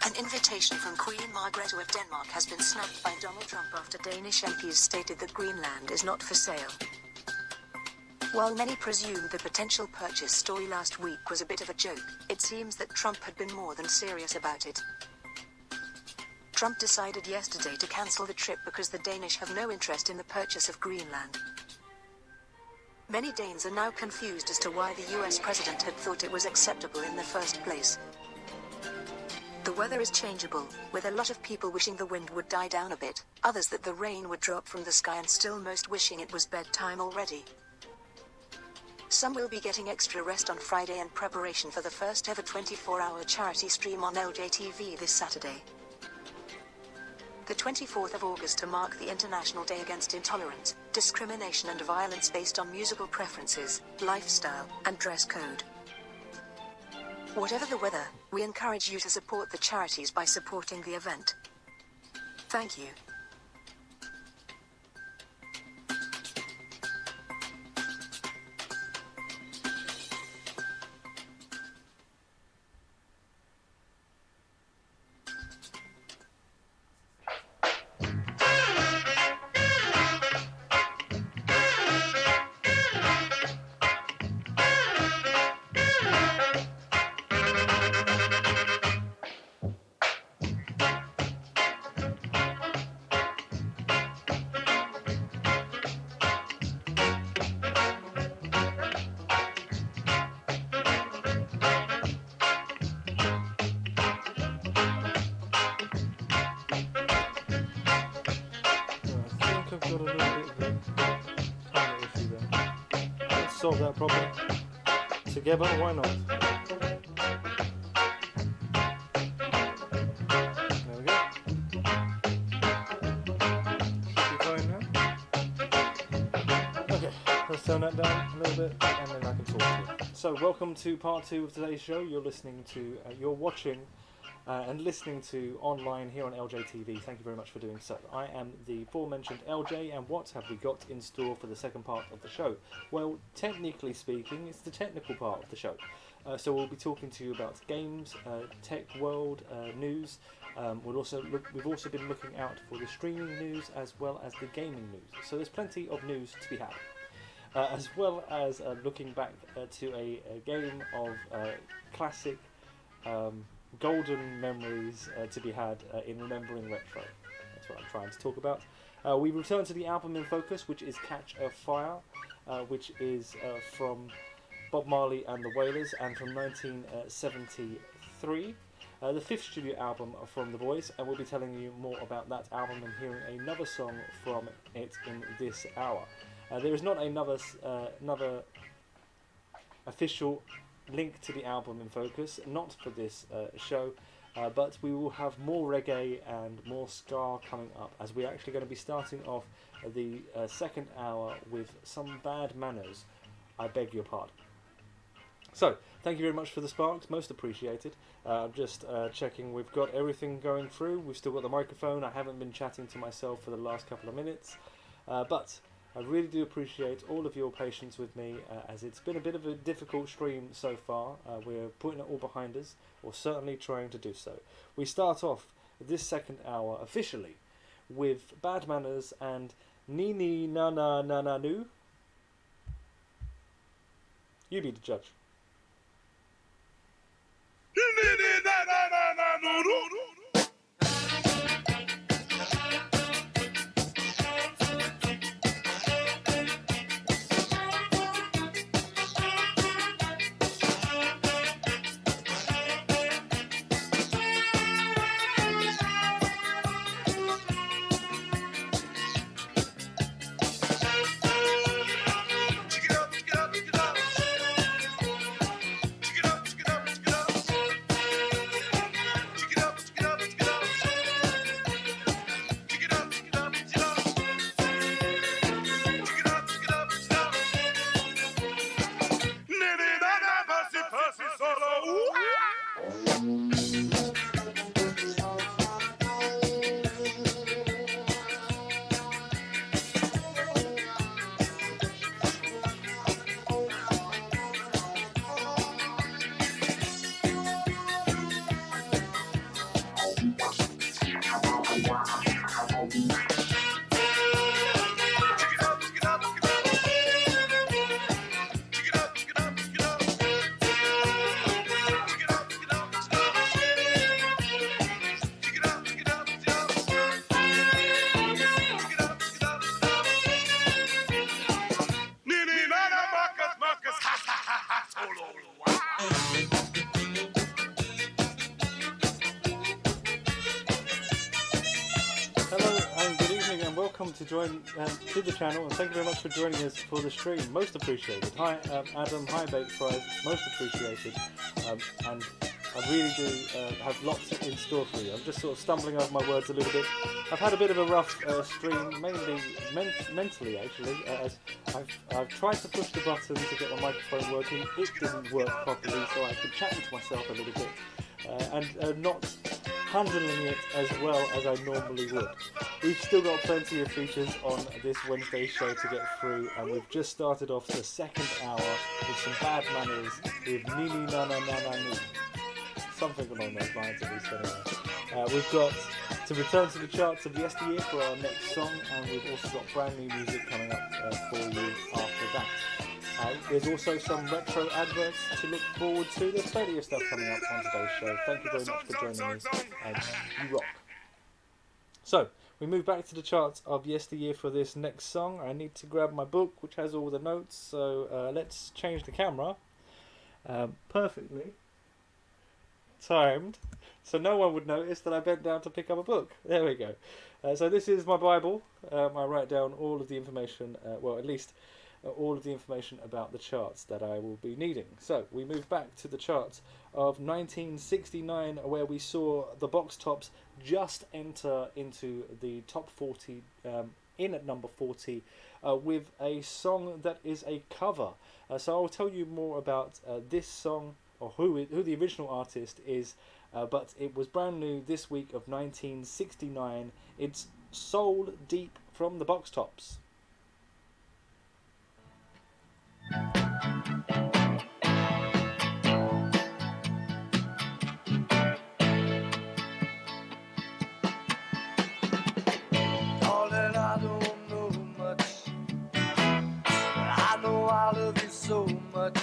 An invitation from Queen Margrethe of Denmark has been snubbed by Donald Trump after Danish MPs stated that Greenland is not for sale. While many presumed the potential purchase story last week was a bit of a joke, it seems that Trump had been more than serious about it. Trump decided yesterday to cancel the trip because the Danish have no interest in the purchase of Greenland. Many Danes are now confused as to why the US president had thought it was acceptable in the first place. The weather is changeable, with a lot of people wishing the wind would die down a bit, others that the rain would drop from the sky, and still most wishing it was bedtime already. Some will be getting extra rest on Friday in preparation for the first ever 24-hour charity stream on LJTV this Saturday. The 24th of August, to mark the International Day Against Intolerance, Discrimination and Violence based on musical preferences, lifestyle, and dress code. Whatever the weather, we encourage you to support the charities by supporting the event. Thank you. I've got a little bit of a camera issue there. Let's solve that problem together, why not? just turn that down a little bit and then I can talk to you. So welcome to part 2 of today's show. You're watching and listening to online here on LJTV. Thank you very much for doing so. I am the aforementioned LJ, and what have we got in store for the second part of the show? Well, technically speaking, it's the technical part of the show. So we'll be talking to you about games, tech world, news. We've also been looking out for the streaming news as well as the gaming news. So there's plenty of news to be had. As well as looking back to a game of classic golden memories to be had in remembering retro. That's what I'm trying to talk about. We return to the album in focus, which is Catch a Fire, which is from Bob Marley and the Wailers, and from 1973. The fifth studio album from the boys, and we'll be telling you more about that album and hearing another song from it in this hour. There is not another official link to the album in focus, not for this show, but we will have more reggae and more ska coming up, as we're actually going to be starting off the second hour with some bad manners. I beg your pardon. So, thank you very much for the sparks, most appreciated. I'm just checking we've got everything going through. We've still got the microphone. I haven't been chatting to myself for the last couple of minutes, but I really do appreciate all of your patience with me, as it's been a bit of a difficult stream so far. We're putting it all behind us, or certainly trying to do so. We start off this second hour officially with Bad Manners and Nini Nana Nana Nu. You be the judge. To join to the channel, and thank you very much for joining us for the stream, most appreciated. Hi Adam, hi ep35, most appreciated, and I really do have lots in store for you. I'm just sort of stumbling over my words a little bit. I've had a bit of a rough stream, mainly mentally actually, as I've tried to push the button to get my microphone working. It didn't work properly, so I've been chatting to myself a little bit and not handling it as well as I normally would. We've still got plenty of features on this Wednesday show to get through, and we've just started off the second hour with some Bad Manners with Nini Nana Nana Nu. Something along those lines at least anyway. We've got to return to the charts of yesteryear for our next song, and we've also got brand new music coming up for you after that. There's also some retro adverts to look forward to. There's plenty of stuff coming up on today's show. Thank you very much for joining me, and you rock. So, we move back to the charts of yesteryear for this next song. I need to grab my book, which has all the notes, so let's change the camera. Perfectly timed, so no one would notice that I bent down to pick up a book. There we go. So this is my Bible. I write down all of the information, well, at least all of the information about the charts that I will be needing. So we move back to the charts of 1969, where we saw the Box Tops just enter into the top 40 in at number 40 with a song that is a cover. So I'll tell you more about this song, or who the original artist is, but it was brand new this week of 1969. It's Soul Deep from the Box Tops. Darling, I don't know much, but I know I love you so much.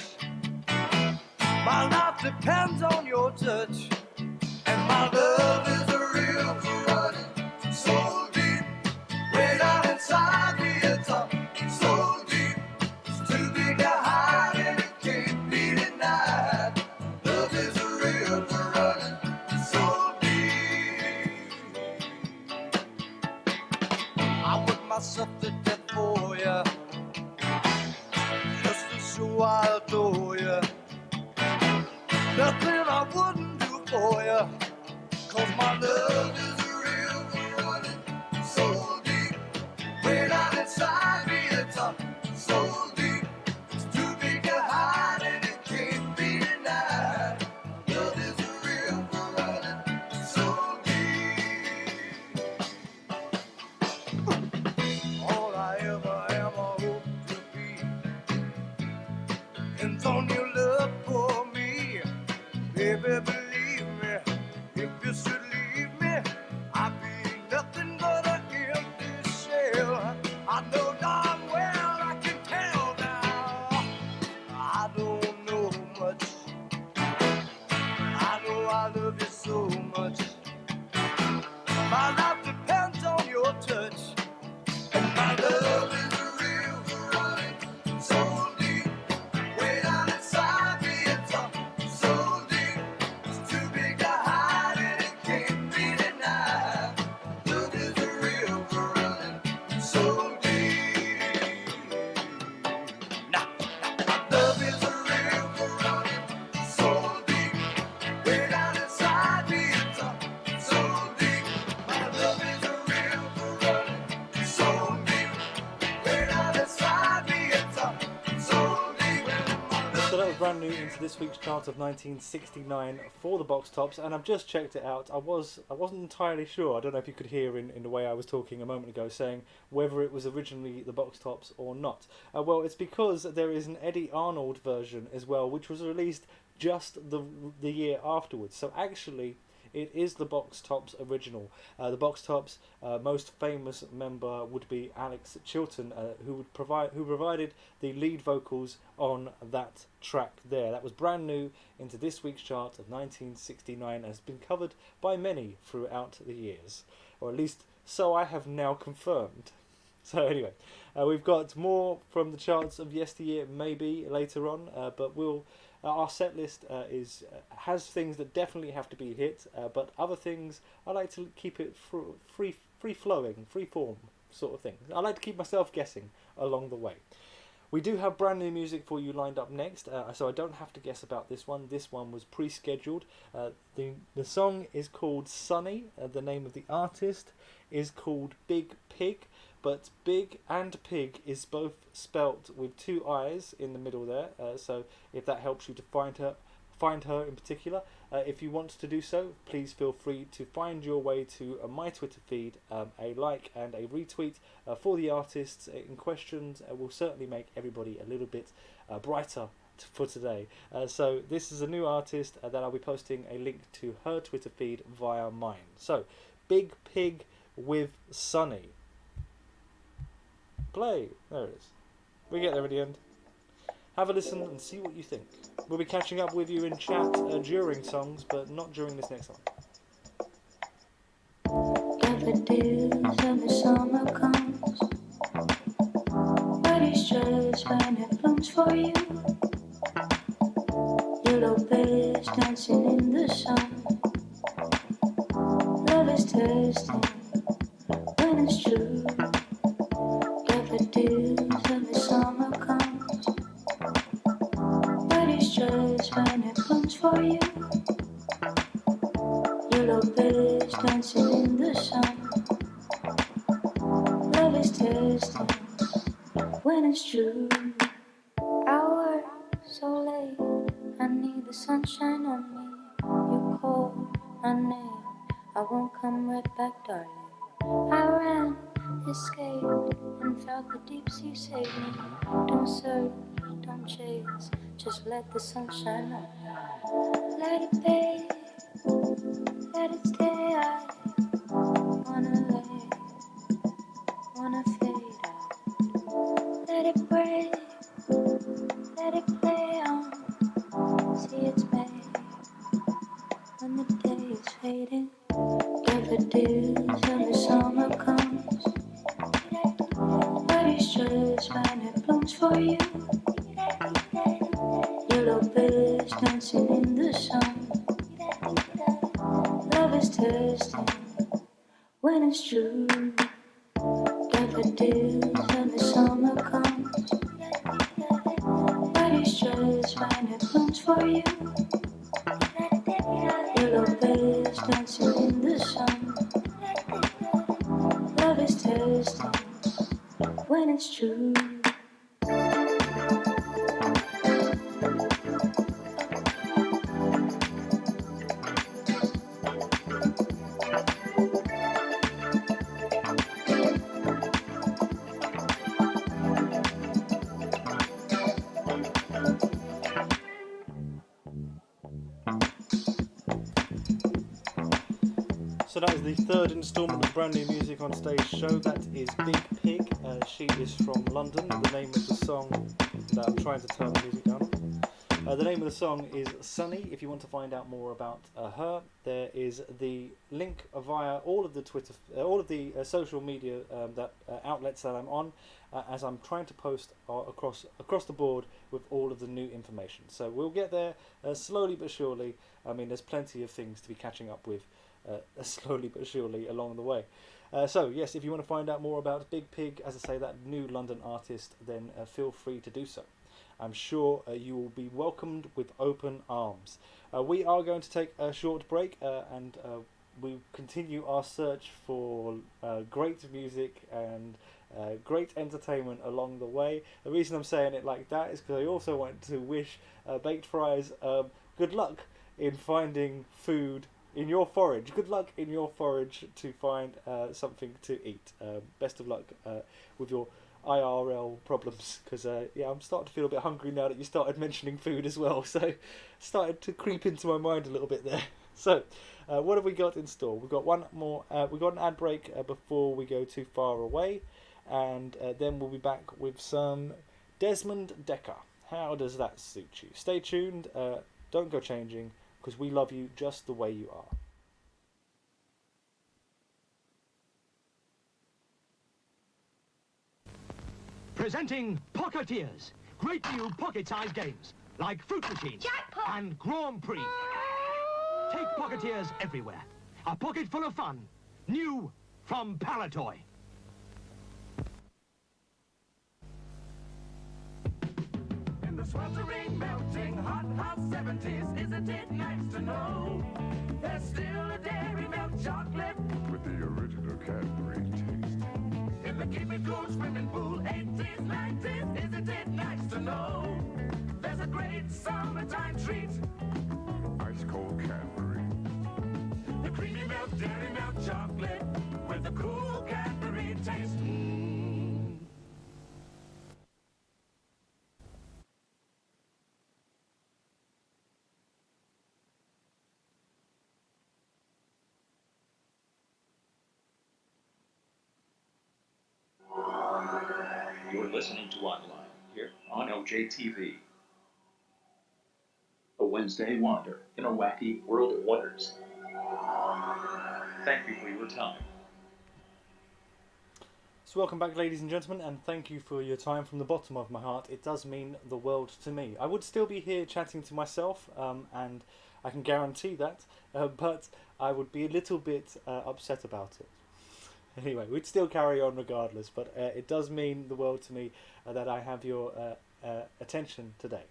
My life depends on your touch, and my love is a river running so deep, way down inside me. It's so deep, it's too big to hide, and it can't be denied. Love is a river running so deep. I work myself to death for you, just to show I adore you. Nothing I wouldn't do for you, 'cause my love is a river running so deep, way down inside me. It's so deep, it's too big to hide, and it can't be denied. Love is a river running so deep. All I ever am or hope to be depends on your love for me. Baby, believe me, if you should leave me, I'd be nothing but an empty shell. I know darn well I can tell now. I don't know much, I know I love you so much. My life depends on your touch, and my love is a river running so deep, way down inside me. It's so deep, it's too big to hide, and it can't be denied. Love is a river running so deep. Nah, love is a river running so deep, way down inside me. It's so deep. My love is a river running so deep, way down inside me. It's so deep. So that was brand new into this week's chart of 1969 for the Box Tops, and I've just checked it out. I wasn't entirely sure. I don't know if you could hear in the way I was talking a moment ago, saying whether it was originally the Box Tops or not. Well, it's because there is an Eddie Arnold version as well, which was released just the year afterwards. So actually, it is the Box Tops original. The Box Tops' most famous member would be Alex Chilton, who provided the lead vocals on that track there. That was brand new into this week's chart of 1969 and has been covered by many throughout the years, or at least so I have now confirmed. So anyway, we've got more from the charts of yesteryear maybe later on, but we'll. Our set list has things that definitely have to be hit, but other things I like to keep it free flowing, free form sort of thing. I like to keep myself guessing along the way. We do have brand new music for you lined up next, so I don't have to guess about this one. This one was pre-scheduled. The song is called Sunny. The name of the artist is called Big Pig. But Big and Pig is both spelt with two I's in the middle there, so if that helps you to find her in particular, if you want to do so, please feel free to find your way to my Twitter feed. A like and a retweet for the artists in question will certainly make everybody a little bit brighter for today. So this is a new artist that I'll be posting a link to her Twitter feed via mine. So Big Pig with Sunny. Play. There it is. We get there at the end. Have a listen and see what you think. We'll be catching up with you in chat during songs, but not during this next song. Daffodils and the summer comes, but it's just when it blooms for you. Yellow bears dancing in the sun. Love is testing when it's true. Daffodils and the summer comes, but it's just when it blooms for you. Yellow bears dancing in the sun. Love is testing when it's true. I work so late, I need the sunshine on me. You call my name, I won't come right back, darling. I ran, escaped, and felt the deep sea save me. Don't search, don't chase, just let the sunshine on me. Let it be, let it stay. I wanna lay, wanna fade out. Let it break, let it play on. See it's made when the day is fading. Daffodils and the summer comes. But it's just when it blooms for you. Yellow birds dancing in the sun. Love is testing when it's true. Daffodils and the summer comes. But it's just when it blooms for you. Yellow birds dancing in the sun. Love is testing when it's true. So that is the third instalment of brand new music on Stage Show. That is Big Pig. She is from London. The name of the song that I'm trying to turn the music down. The name of the song is Sunny. If you want to find out more about her, there is the link via all of the Twitter, all of the social media outlets that I'm on, as I'm trying to post across the board with all of the new information. So we'll get there slowly but surely. I mean, there's plenty of things to be catching up with. Slowly but surely along the way. So yes, if you want to find out more about Big Pig, as I say, that new London artist, then feel free to do so. I'm sure you will be welcomed with open arms. We are going to take a short break and we continue our search for great music and great entertainment along the way. The reason I'm saying it like that is because I also want to wish Baked Fries good luck in finding food in your forage. Good luck in your forage to find something to eat. Best of luck with your IRL problems, because I'm starting to feel a bit hungry now that you started mentioning food as well, so started to creep into my mind a little bit there. So what have we got in store? We've got one more, we've got an ad break before we go too far away, and then we'll be back with some Desmond Decker. How does that suit you? Stay tuned, don't go changing, because we love you just the way you are. Presenting Pocketeers, great new pocket-sized games like Fruit Machine and Grand Prix. Take Pocketeers everywhere. A pocket full of fun. New from Palatoy. In the sweltering, melting, hot, hot 70s, isn't it nice to know there's still a dairy milk chocolate with the original Cadbury taste? In the keep it cool swimming pool, 80s, 90s, isn't it nice to know there's a great summertime treat? Ice cold Cadbury. The creamy milk, dairy milk chocolate with the cool Cadbury taste. You're listening to Online here on OJTV. A Wednesday wander in a wacky world of wonders. Thank you for your time. So welcome back, ladies and gentlemen, and thank you for your time from the bottom of my heart. It does mean the world to me. I would still be here chatting to myself, and I can guarantee that, but I would be a little bit upset about it. Anyway, we'd still carry on regardless, but it does mean the world to me that I have your attention today.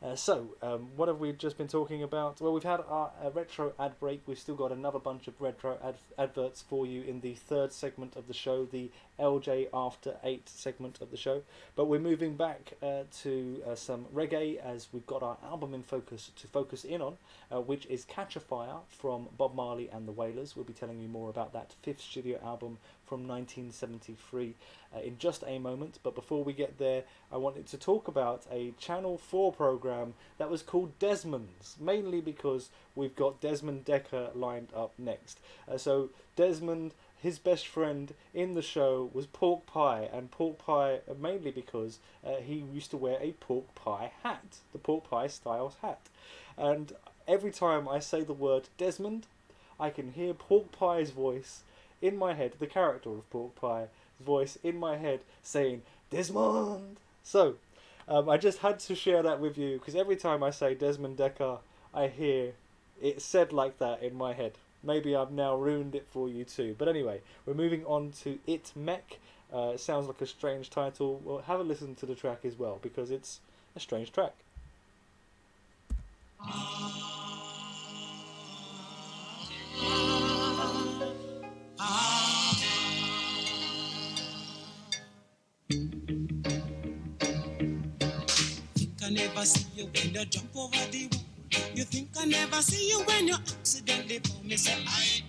What have we just been talking about? Well, we've had our retro ad break. We've still got another bunch of retro adverts for you in the third segment of the show, the LJ After 8 segment of the show. But we're moving back to some reggae, as we've got our album in focus to focus in on, which is Catch a Fire from Bob Marley and the Wailers. We'll be telling you more about that fifth studio album from 1973 in just a moment. But before we get there, I wanted to talk about a Channel 4 program that was called Desmond's, mainly because we've got Desmond Dekker lined up next. So Desmond, his best friend in the show was Pork Pie, and Pork Pie mainly because he used to wear a pork pie hat, the Pork Pie Styles hat. And every time I say the word Desmond, I can hear Pork Pie's voice in my head, the character of Pork Pie's voice in my head saying, Desmond! So, I just had to share that with you, because every time I say Desmond Dekker, I hear it said like that in my head. Maybe I've now ruined it for you too. But anyway, we're moving on to It Mek. It sounds like a strange title. Well, have a listen to the track as well, because it's a strange track. I never see you when you jump over the wall. You think I never see you when you accidentally fall. Me say I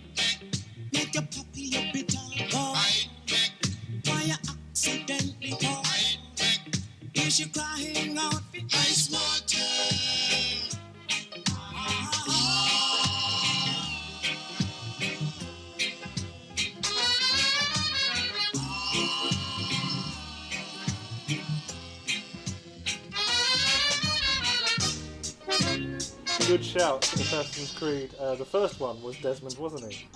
make your puppy your bitter go. Why you accidentally fall? Is she crying out for ice water? Good shout, Assassin's Creed. The first one was Desmond, wasn't he?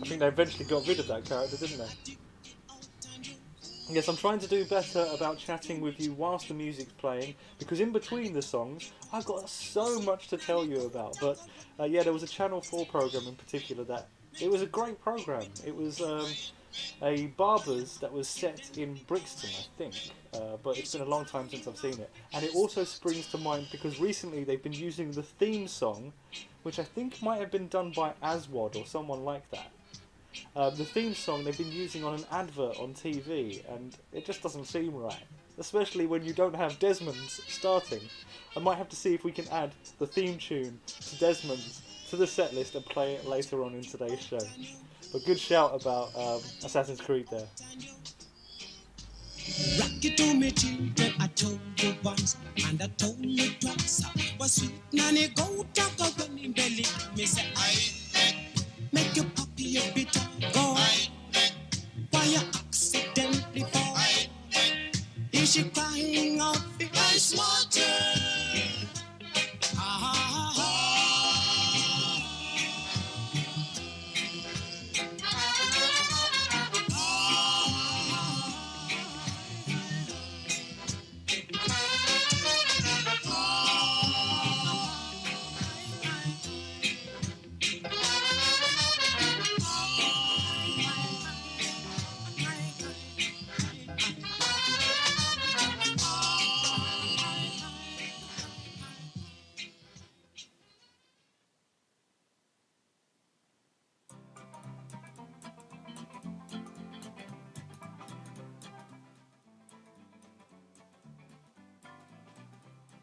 I think they eventually got rid of that character, didn't they? Yes, I'm trying to do better about chatting with you whilst the music's playing, because in between the songs, I've got so much to tell you about. But yeah, there was a Channel 4 program in particular that, it was a great program. It was a barber's that was set in Brixton, I think, but it's been a long time since I've seen it. And it also springs to mind because recently they've been using the theme song, which I think might have been done by Aswad or someone like that. The theme song they've been using on an advert on TV, and it just doesn't seem right. Especially when you don't have Desmond's starting. I might have to see if we can add the theme tune to Desmond's to the set list and play it later on in today's show. But good shout about Assassin's Creed there. Rock it to me, children, I told you once, and I told you twice. Was sweet nanny go talk when in belly. Me say I make your puppy your bitter go. Why you accidentally fall? Is she crying out for ice water?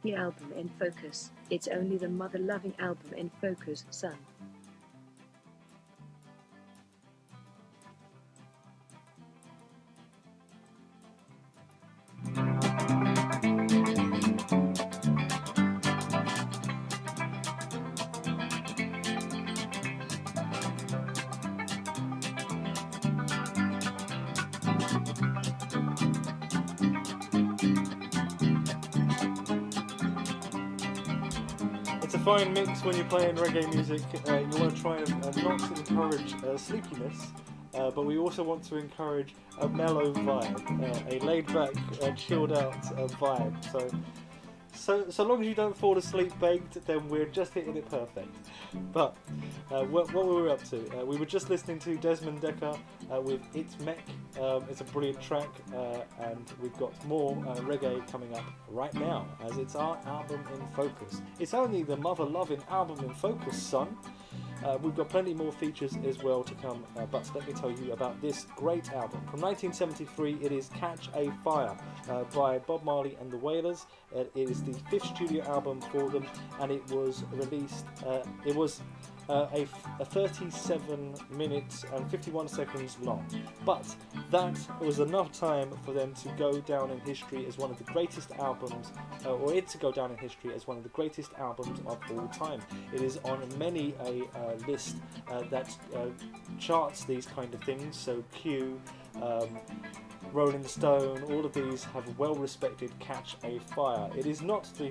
The album in focus. It's only the mother-loving album in focus, son. It's a fine mix when you're playing reggae music. You want to try and not encourage sleepiness, but we also want to encourage a mellow vibe, a laid-back, chilled-out vibe. So So long as you don't fall asleep baked, then we're just hitting it perfect. But what we were up to, we were just listening to Desmond Dekker with It's Mech. It's a brilliant track, and we've got more reggae coming up right now, as it's our album in focus. It's only the mother-loving album in focus, son. We've got plenty more features as well to come, but let me tell you about this great album. From 1973, it is Catch a Fire by Bob Marley and the Wailers. It is the 5th studio album for them, and it was released, it was a 37 minutes and 51 seconds long, but that was enough time for them to go down in history as one of the greatest albums, or it to go down in history as one of the greatest albums of all time. It is on many a list that charts these kind of things, so Q, Rolling Stone, all of these have well-respected Catch a Fire. It is not the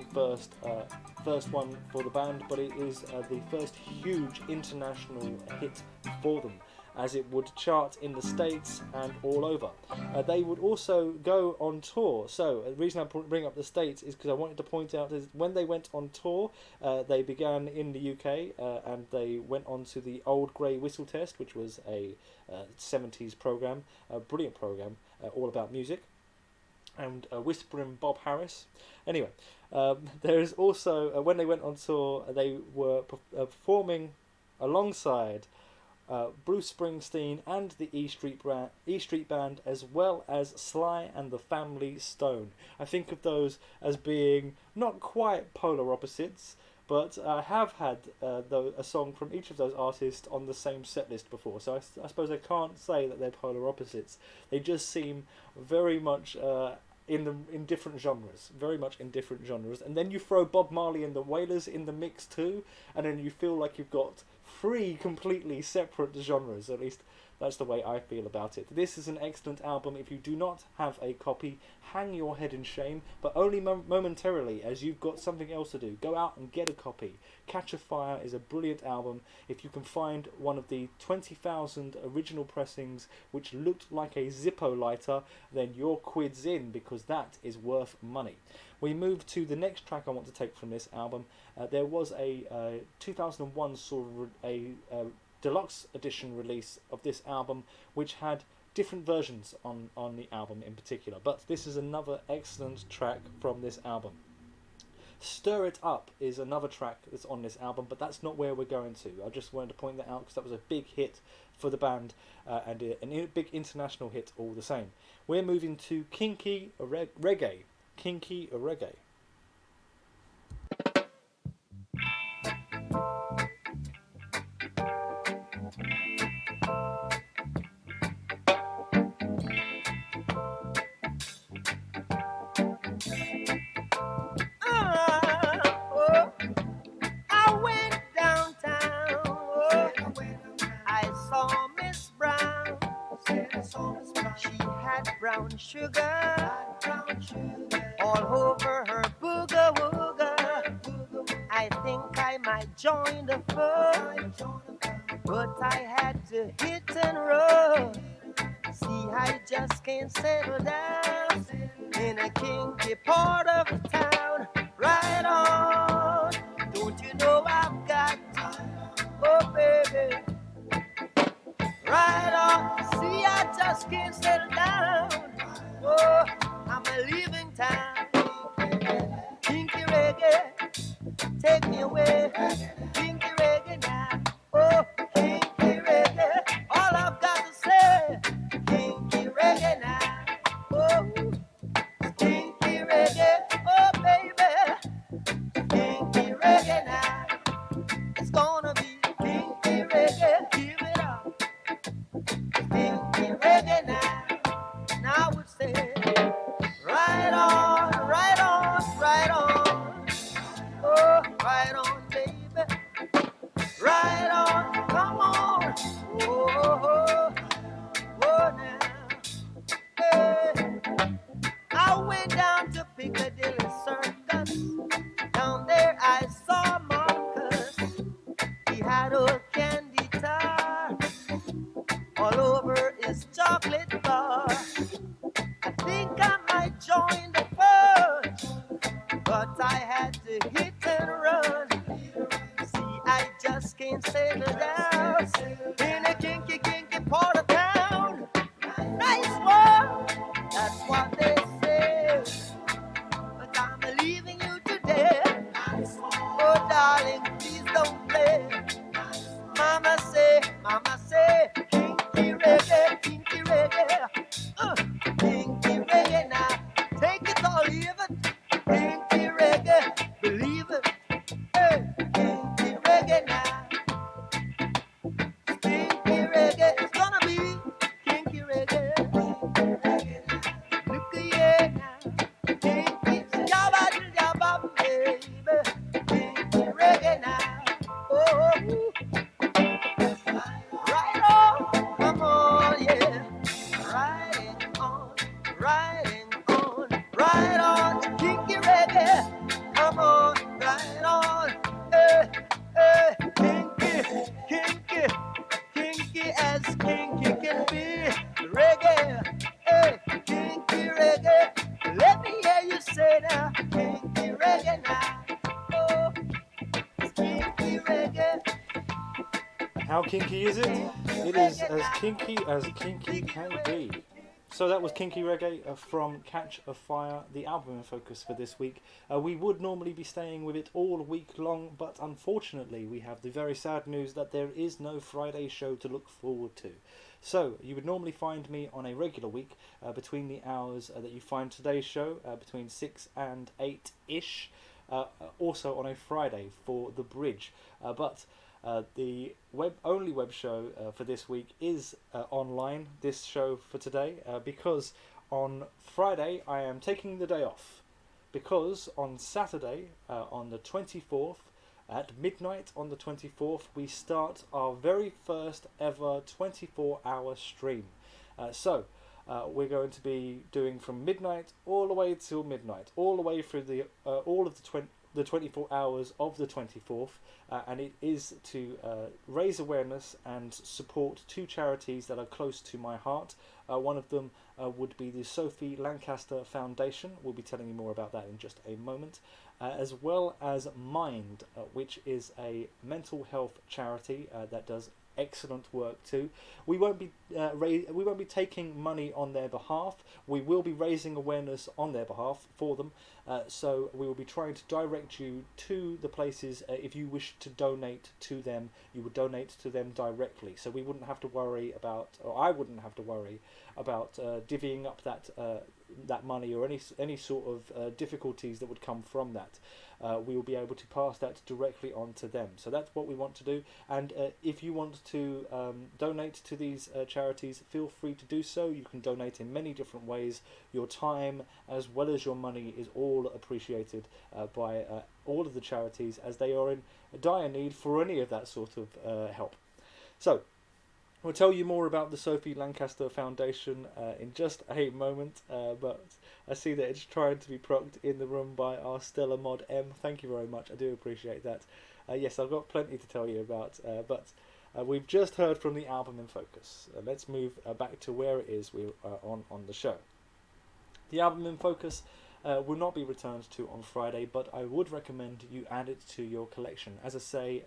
first one for the band, but it is the first huge international hit for them, as it would chart in the States and all over. They would also go on tour. So the reason I bring up the States is because I wanted to point out is when they went on tour, they began in the UK, and they went on to the Old Grey Whistle Test, which was a 70s program, a brilliant program, all about music, and Whispering Bob Harris. Anyway, there is also, when they went on tour, they were performing alongside Bruce Springsteen and the E Street Band, as well as Sly and the Family Stone. I think of those as being not quite polar opposites, but I have had a song from each of those artists on the same set list before, so I suppose I can't say that they're polar opposites. They just seem very much in different genres, very much in different genres. And then you throw Bob Marley and the Wailers in the mix too, and then you feel like you've got 3 completely separate genres. At least that's the way I feel about it. This is an excellent album. If you do not have a copy, hang your head in shame, but only momentarily, as you've got something else to do. Go out and get a copy. Catch a Fire is a brilliant album. If you can find one of the 20,000 original pressings which looked like a Zippo lighter, then your quid's in, because that is worth money. We move to the next track I want to take from this album. There was a 2001 sort of a deluxe edition release of this album, which had different versions on the album in particular, but this is another excellent track from this album. Stir It Up is another track that's on this album, but that's not where we're going to. I just wanted to point that out because that was a big hit for the band, and a big international hit all the same. We're moving to Kinky Reggae. Kinky Reggae. I went downtown. I saw Miss Brown. She had brown sugar all over her booga wooga. I think I might join the fun, but I had to hit and run. See, I just can't settle down in a kinky part of the town. Right on, don't you know I've got to, oh baby. Right on, see, I just can't settle down. Oh, I'm a leaving town. Kinky reggae, take me away. Kinky reggae now. Oh, kinky reggae, all I've got to say. Kinky reggae now. Oh, kinky reggae, oh baby. Kinky reggae now. It's gonna be kinky reggae. Give it up. Kinky reggae now. Now I would say, right on, right on, right on. Oh, right on, baby. Right on, come on. Oh, oh, now. Hey. I went down to Piccadilly Circus. Down there I saw Marcus. He had a candy tar all over his chocolate bar. I think I might join the fun, but I means saving down in a kinky, kinky part of town. Nice world, that's what they say. But I'm leaving you today. Oh, darling, please don't play. Mama say, kinky reggae, kinky reggae now. Take it or leave it, kinky reggae, believe it. Hey, kinky reggae now, kinky reggae, it's gonna be kinky reggae. Look at yeah now, kinky, jabba jabba baby, kinky reggae now. Oh. Right on, come on, yeah. Right on, kinky reggae. Come on, right on, kinky, kinky as kinky can be. Reggae, kinky reggae. Let me hear you say now, kinky reggae now. Oh, kinky reggae. How kinky is it? It is as kinky can be. So that was Kinky Reggae from Catch a Fire, the album in focus for this week. We would normally be staying with it all week long, but unfortunately we have the very sad news that there is no Friday show to look forward to. So you would normally find me on a regular week between the hours that you find today's show, between 6 and 8-ish, also on a Friday for The Bridge. But the only web show for this week is online, this show for today, because on Friday I am taking the day off, because on Saturday, on the 24th, at midnight on the 24th, we start our very first ever 24-hour stream. So we're going to be doing from midnight all the way till midnight, all the way through the all of the 24 hours of the 24th, and it is to raise awareness and support two charities that are close to my heart. One of them would be the Sophie Lancaster Foundation. We'll be telling you more about that in just a moment, as well as Mind, which is a mental health charity that does excellent work too. We won't be taking money on their behalf. We will be raising awareness on their behalf for them. So we will be trying to direct you to the places. If you wish to donate to them, you would donate to them directly. So we wouldn't have to worry about, or I wouldn't have to worry about divvying up that money or any sort of difficulties that would come from that. We will be able to pass that directly on to them. So that's what we want to do. And if you want to donate to these charities, feel free to do so. You can donate in many different ways. Your time as well as your money is all appreciated by all of the charities, as they are in dire need for any of that sort of help. So we'll tell you more about the Sophie Lancaster Foundation in just a moment, but I see that it's trying to be propped in the room by our Stella Mod M. Thank you very much, I do appreciate that. Yes, I've got plenty to tell you about, but we've just heard from the album in focus. Let's move back to where it is we are on the show. The album in focus will not be returned to on Friday, but I would recommend you add it to your collection. As I say,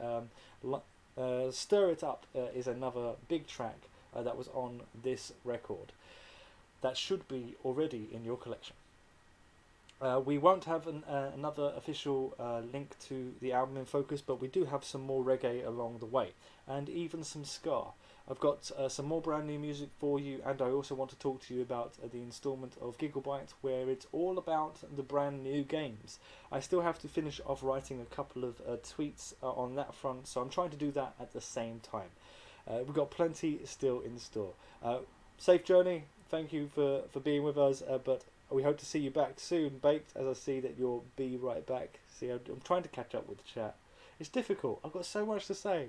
Stir It Up is another big track that was on this record that should be already in your collection. We won't have another official link to the album in focus, but we do have some more reggae along the way, and even some ska. I've got some more brand new music for you, and I also want to talk to you about the instalment of Gigabyte, where it's all about the brand new games. I still have to finish off writing a couple of tweets on that front, so I'm trying to do that at the same time. We've got plenty still in store. Safe journey, thank you for being with us, but we hope to see you back soon, Baked, as I see that you'll be right back. See, I'm trying to catch up with the chat. It's difficult, I've got so much to say.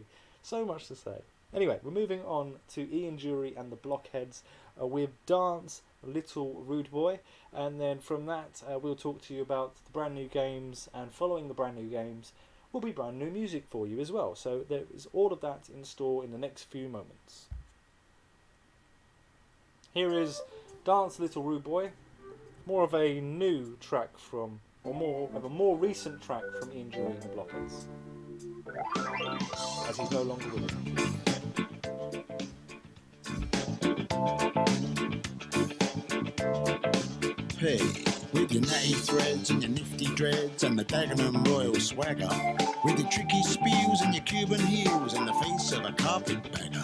Anyway, we're moving on to Ian Jury and the Blockheads with Dance Little Rude Boy, and then from that we'll talk to you about the brand new games, and following the brand new games will be brand new music for you as well. So there is all of that in store in the next few moments. Here is Dance Little Rude Boy, more of a new track from, or more of a more recent track from Ian Jury and the Blockheads. as he's no longer with us. Hey, with your natty threads and your nifty dreads and the Dagenham Royal swagger, with your tricky spiels and your Cuban heels and the face of a carpetbagger,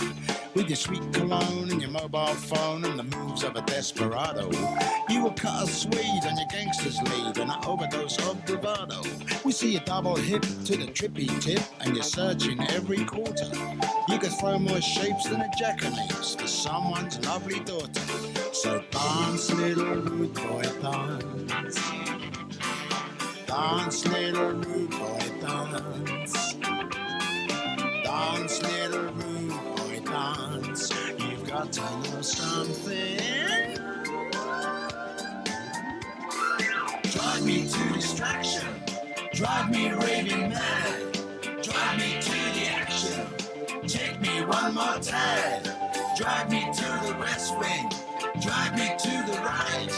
with your sweet cologne and your mobile phone and the moves of a desperado, you will cut a Swede on your gangster's lead and an overdose of bravado. We see you double hip to the trippy tip and you're searching every quarter. You could throw more shapes than a jackanapes for someone's lovely daughter. So dance, little rude boy, dance. Dance, little rude boy, dance. Dance, little rude boy, dance. You've got to know something. Drive me to distraction. Drive me raving mad. Drive me to the action. Take me one more time. Drive me to the west wing. Drive me to the right.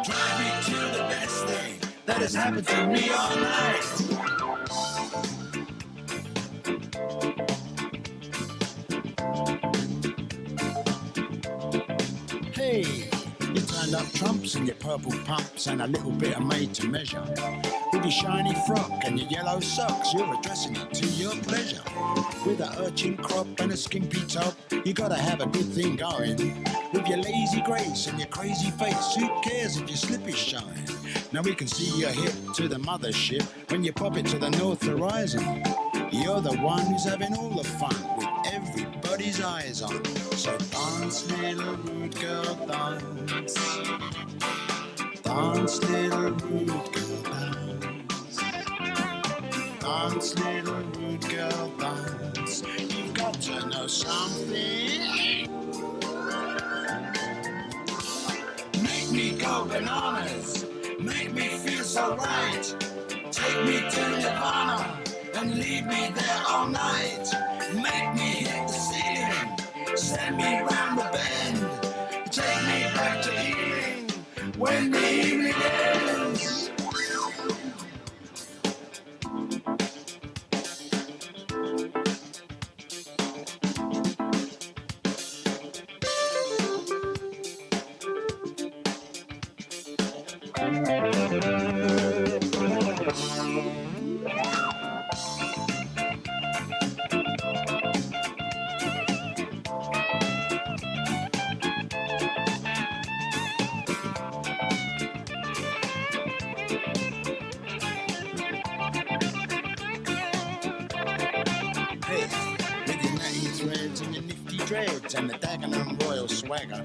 Drive me to the best thing that has happened to me all night. Hey, you turned up trumps and your purple pumps and a little bit of made to measure. With your shiny frock and your yellow socks, you're addressing it to your pleasure. With an urchin crop and a skimpy top, you gotta have a good thing going. With your lazy grace and your crazy face, who cares if your slip is shine? Now we can see your hip to the mothership when you pop it to the north horizon. You're the one who's having all the fun with everybody's eyes on. So dance, little rude girl, dance. Dance, little rude girl, dance. Dance, little rude girl, dance. You've got to know something. Make me go bananas. Make me feel so right. Take me to Nirvana and leave me there all night. Make me hit the ceiling. Send me round the bend. Take me back to Ealing when the evening ends. And the Dagenham Royal swagger,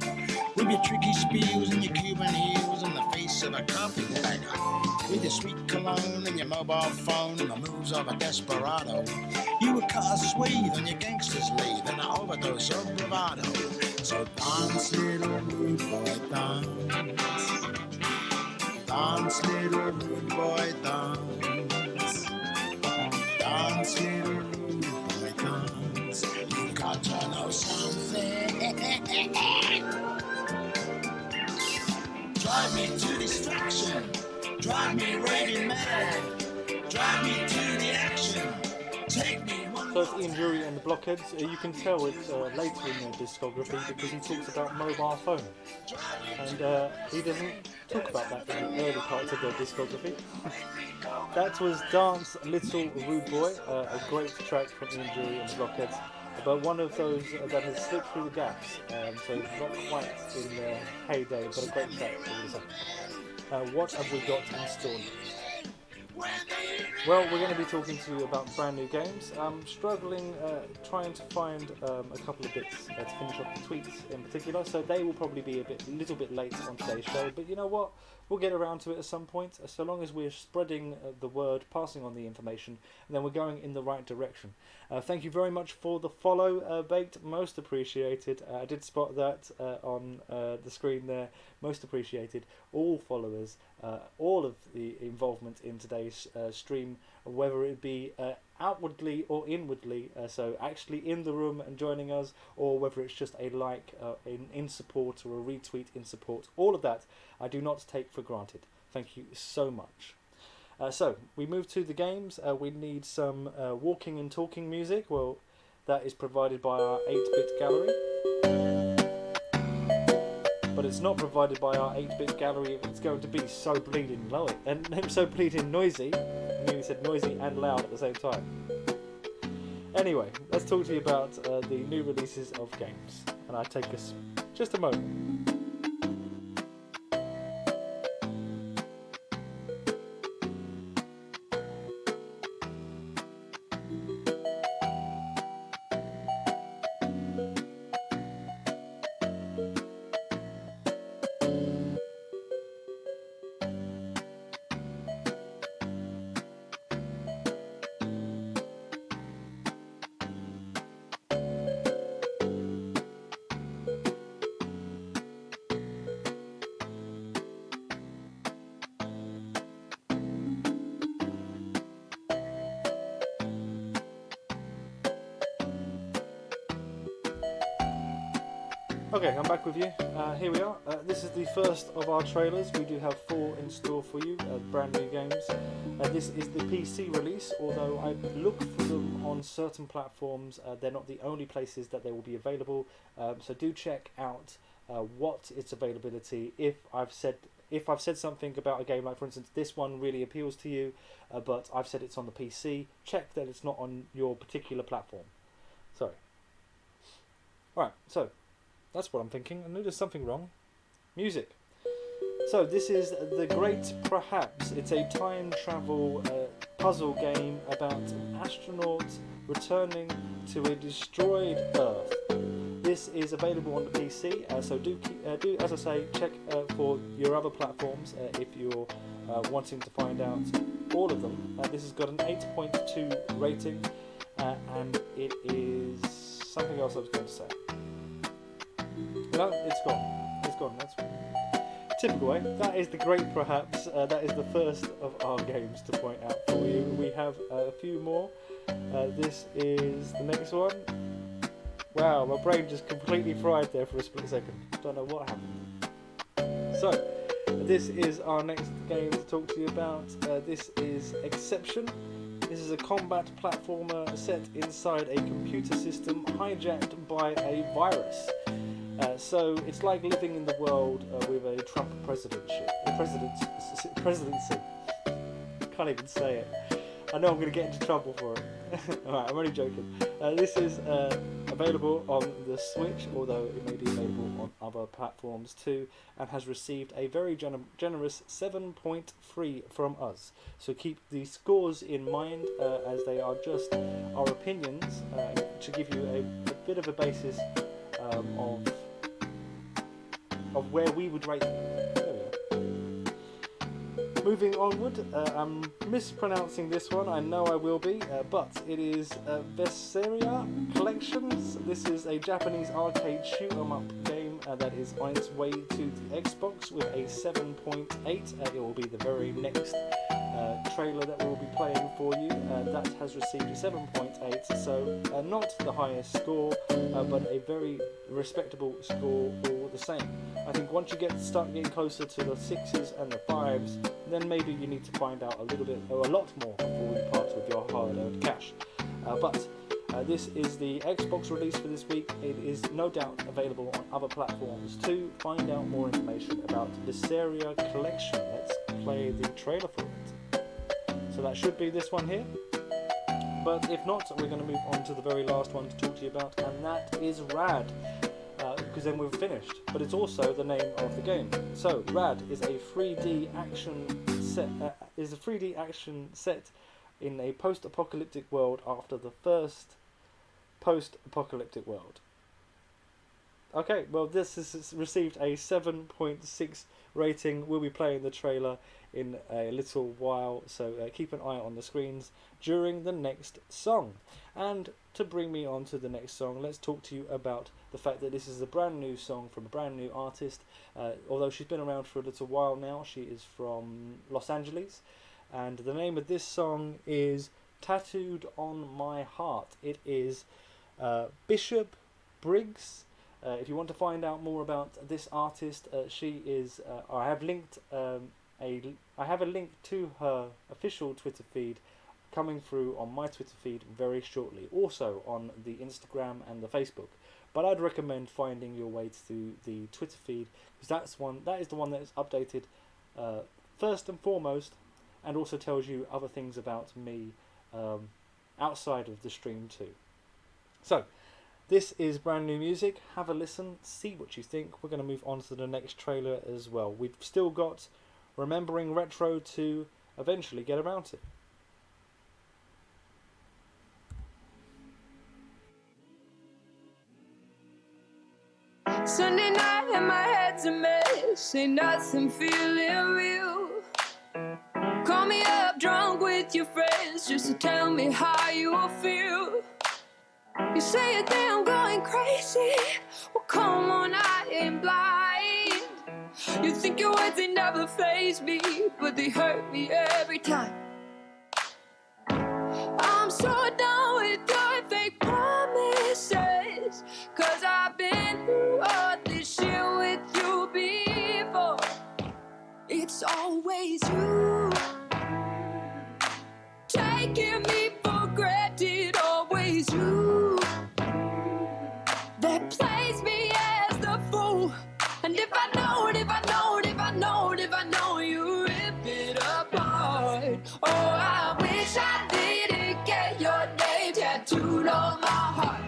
with your tricky spiels and your Cuban heels and the face of a carpetbagger, with your sweet cologne and your mobile phone and the moves of a desperado, you would cut a Swede on your gangster's lead and an overdose of bravado. So dance, little rude boy, dance. Dance, little rude boy, dance. Dance, little rude boy, dance. You've got to know something. Drive me to distraction. Drive me raving mad. Drive me to the action. Take me one. So it's Ian Jury and the Blockheads. You can tell it's later in their discography because he talks about mobile phone. And he doesn't talk about that in the early parts of their discography. That was Dance Little Rude Boy, a great track from Ian Jury and the Blockheads. But one of those that has slipped through the gaps, so not quite in their heyday, but a great track. What have we got in store? Well, we're going to be talking to you about brand new games. I'm struggling trying to find a couple of bits to finish off the tweets in particular, so they will probably be a little bit late on today's show, but you know what? We'll get around to it at some point, so long as we're spreading the word, passing on the information, and then we're going in the right direction. Thank you very much for the follow, Baked, most appreciated. I did spot that on the screen there, most appreciated. All followers, all of the involvement in today's stream, whether it be outwardly or inwardly, so actually in the room and joining us, or whether it's just a like in support or a retweet in support, all of that I do not take for granted. Thank you so much. So we move to the games. We need some walking and talking music. Well, that is provided by our 8-bit gallery. But it's not provided by our 8-bit gallery if it's going to be so bleeding low and so bleeding noisy. I nearly said noisy and loud at the same time. Anyway, let's talk to you about the new releases of games. And I take us just a moment. Okay, I'm back with you. Here we are. This is the first of our trailers. We do have 4 in store for you, brand new games. This is the PC release, although I look for them on certain platforms. They're not the only places that they will be available. So do check out what its availability. If I've said something about a game, like for instance this one really appeals to you, but I've said it's on the PC, check that it's not on your particular platform. Sorry. Alright, so that's what I'm thinking. I knew there's something wrong. Music. So this is The Great Perhaps. It's a time travel puzzle game about an astronaut returning to a destroyed Earth. This is available on the PC, so do as I say, check for your other platforms if you're wanting to find out all of them. This has got an 8.2 rating, and it is something else I was going to say. No, it's gone. It's gone. That's typical, eh? That is The Great Perhaps. That is the first of our games to point out for you. We have a few more. This is the next one. Wow, my brain just completely fried there for a split second. Don't know what happened. So, this is our next game to talk to you about. This is Exception. This is a combat platformer set inside a computer system hijacked by a virus. So it's like living in the world with a Trump presidency. Can't even say it. I know I'm going to get into trouble for it. Alright, I'm only joking. This is available on the Switch, although it may be available on other platforms too, and has received a very generous 7.3 from us. So keep the scores in mind, as they are just our opinions, to give you a bit of a basis of where we would rate them. There we are. Moving onward, I'm mispronouncing this one, I know I will be, but it is Vesseria Collections. This is a Japanese arcade shoot-'em-up game that is on its way to the Xbox with a 7.8. It will be the very next trailer that we'll be playing for you. That has received a 7.8, so not the highest score, but a very respectable score all the same. I think once you start getting closer to the 6s and the 5s, then maybe you need to find out a little bit or a lot more before you part with your hard-earned cash. But this is the Xbox release for this week. It is no doubt available on other platforms too. Find out more information about Vesseria Collection. Let's play the trailer for it. So that should be this one here. But if not, we're going to move on to the very last one to talk to you about, and that is Rad. Because then we're finished. But it's also the name of the game. So Rad is a 3D action set in a post-apocalyptic world after the first post-apocalyptic world. Okay, well this has received a 7.6 rating. We'll be playing the trailer in a little while, so keep an eye on the screens during the next song. And to bring me on to the next song, let's talk to you about the fact that this is a brand new song from a brand new artist. Although she's been around for a little while now, she is from Los Angeles, and the name of this song is Tattooed on My Heart. It is Bishop Briggs. If you want to find out more about this artist, she is. I have linked I have a link to her official Twitter feed coming through on my Twitter feed very shortly. Also on the Instagram and the Facebook. But I'd recommend finding your way to the Twitter feed, because that is the one that is updated first and foremost, and also tells you other things about me outside of the stream too. So, this is brand new music. Have a listen, see what you think. We're going to move on to the next trailer as well. We've still got Remembering Retro to eventually get around to. Sunday night and my head's a mess, ain't nothing feeling real. Call me up drunk with your friends just to tell me how you feel. You say you think I'm going crazy, well come on, I ain't blind. You think your words they never faze me, but they hurt me every time. I'm so done with your fake promises, 'cause I've been through all this shit with you before. It's always you, taking me for granted. Always you, that plays me as the fool. And if I know it, if I know it, if I know it, if I know you rip it apart. Oh, I wish I didn't get your name tattooed on my heart.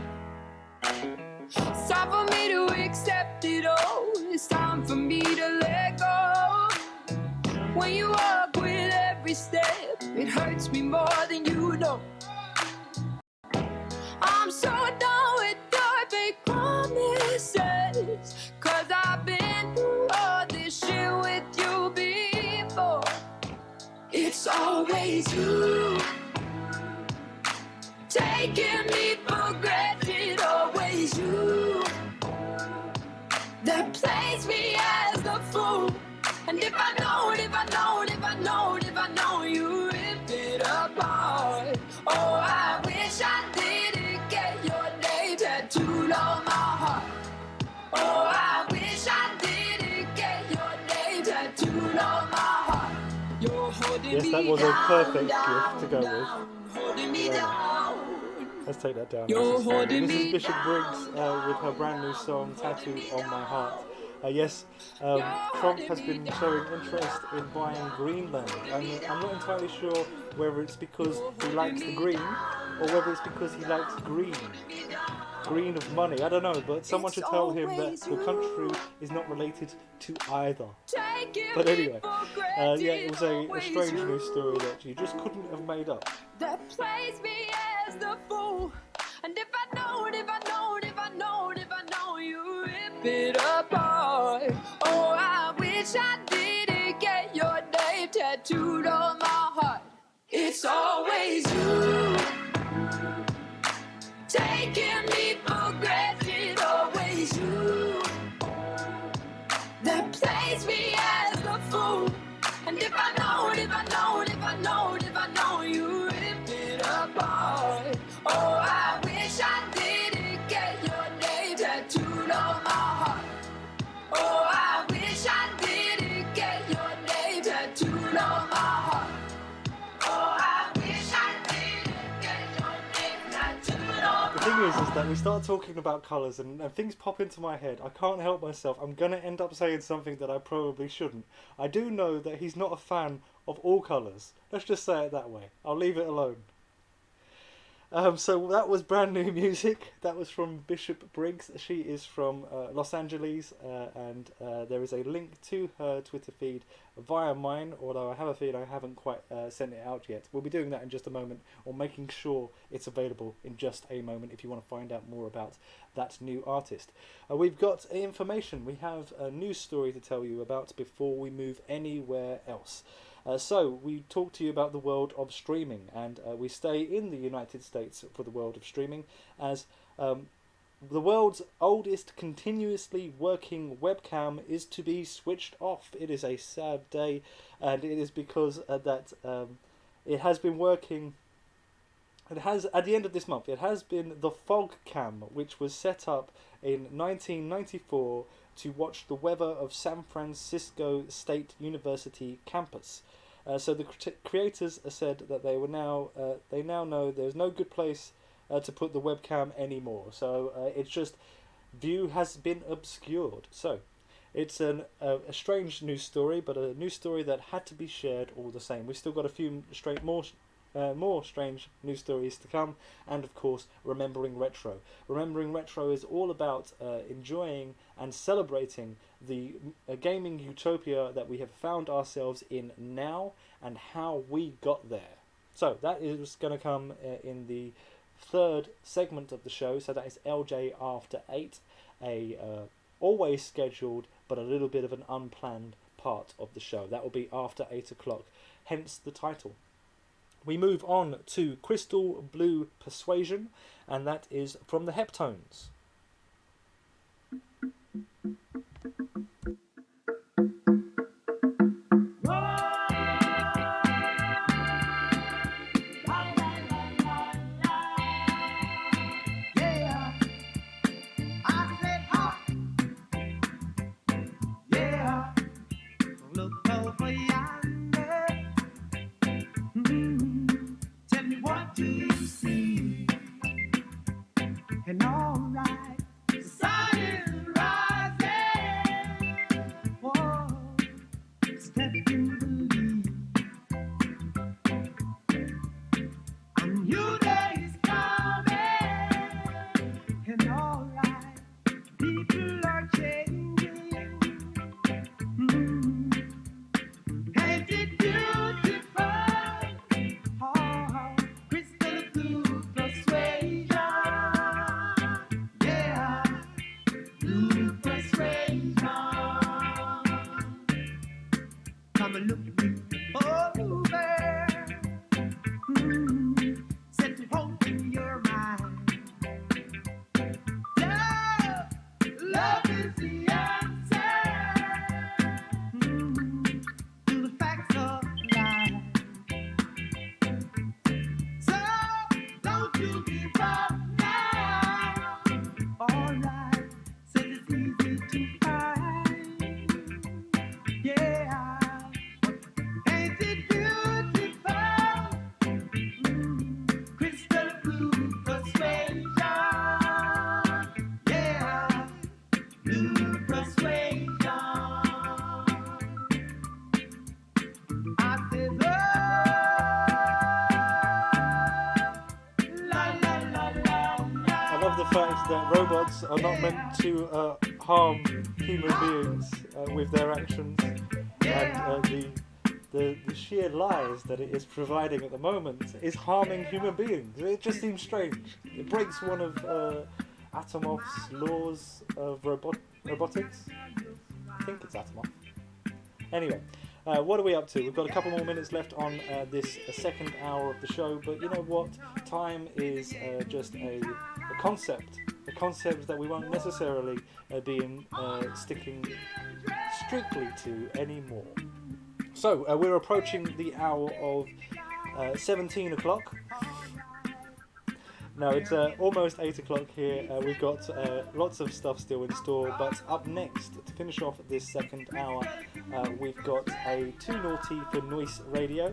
It's time for me to accept it all. It's time for me to let go. When you walk with every step, it hurts me more than you know. I'm so done with your fake promises, 'cause I've been through all this shit with you before. It's always you, taking me for granted. Always you, that plays me as the fool. And if I know it, if I know it, if I know it, if I know you ripped it apart. Oh, I wish I didn't get your name tattooed on my heart. Oh, I wish I didn't get your name tattooed on my heart. You're holding Yes, that me was a down, perfect down, gift to go down, holding me with. down. Let's take that down. You're This is fine. holding This is me Bishop Briggs down, with her brand new song Tattooed on My Heart. Yes, Trump has been showing interest in buying Greenland, and I'm not entirely sure whether it's because he likes the green or whether it's because he likes green of money. I don't know, but someone should tell him that the country is not related to either. But anyway, yeah, it was a strange news story that you just couldn't have made up. That plays me as the fool. And if I know it, if I know it, if I know it, if I know you rip it apart. Oh, I wish I didn't get your name tattooed on my heart. It's always you, taking me for granted. Always you, that plays me as the fool. And if I know it, if I know it, if I know it, if I know you ripped it apart. Oh, I wish I didn't get your name tattooed on my heart. Oh, I wish I didn't get your name tattooed on my heart. Oh, I wish I didn't get your name tattooed on The thing is that we start talking about colours and things pop into my head. I can't help myself. I'm going to end up saying something that I probably shouldn't. I do know that he's not a fan of all colours. Let's just say it that way. I'll leave it alone. So that was brand new music. That was from Bishop Briggs. She is from Los Angeles, and there is a link to her Twitter feed via mine, although I have a feed I haven't quite sent it out yet. We'll be doing that in just a moment, or making sure it's available in just a moment if you want to find out more about that new artist. We've got information. We have a news story to tell you about before we move anywhere else. So we talk to you about the world of streaming, and we stay in the United States for the world of streaming, as the world's oldest continuously working webcam is to be switched off. It is a sad day, and it is because that it has been working. It has, at the end of this month, it has been the Fog Cam, which was set up in 1994 to watch the weather of San Francisco State University campus. So the creators said that they now know there's no good place to put the webcam anymore. So it's just view has been obscured. So it's a strange news story, but a news story that had to be shared all the same. We've still got a few more strange news stories to come, and of course Remembering Retro. Remembering Retro is all about enjoying and celebrating the gaming utopia that we have found ourselves in now and how we got there. So that is going to come in the third segment of the show, so that is LJ After 8, a always scheduled but a little bit of an unplanned part of the show. That will be after 8 o'clock, hence the title. We move on to Crystal Blue Persuasion, and that is from the Heptones. And alright, the sun is rising. Whoa, step in the lead. A new day is coming. And alright, people are changing. Ain't it beautiful? Oh, crystal blue persuasion. Yeah, blue persuasion. Come and look at me over. Set me hope in your mind. Love is the answer to the facts of life. So don't you give up now. Alright, said it's easy to find. Yeah, ain't it beautiful? Crystal blue persuasion. Yeah, blue persuasion. I said, oh, la la la la la. I love the fact that robots are not meant to harm human beings with their actions, and the sheer lies that it is providing at the moment is harming human beings. It just seems strange. It breaks one of Atomov's laws of robotics. I think it's Atomov. Anyway, what are we up to? We've got a couple more minutes left on this second hour of the show, but you know what? Time is just a concept that we won't necessarily be sticking strictly to anymore. So we're approaching the hour of 17 o'clock. No, it's almost 8 o'clock here. We've got lots of stuff still in store, but up next, to finish off this second hour, we've got a Too Naughty for Noise Radio,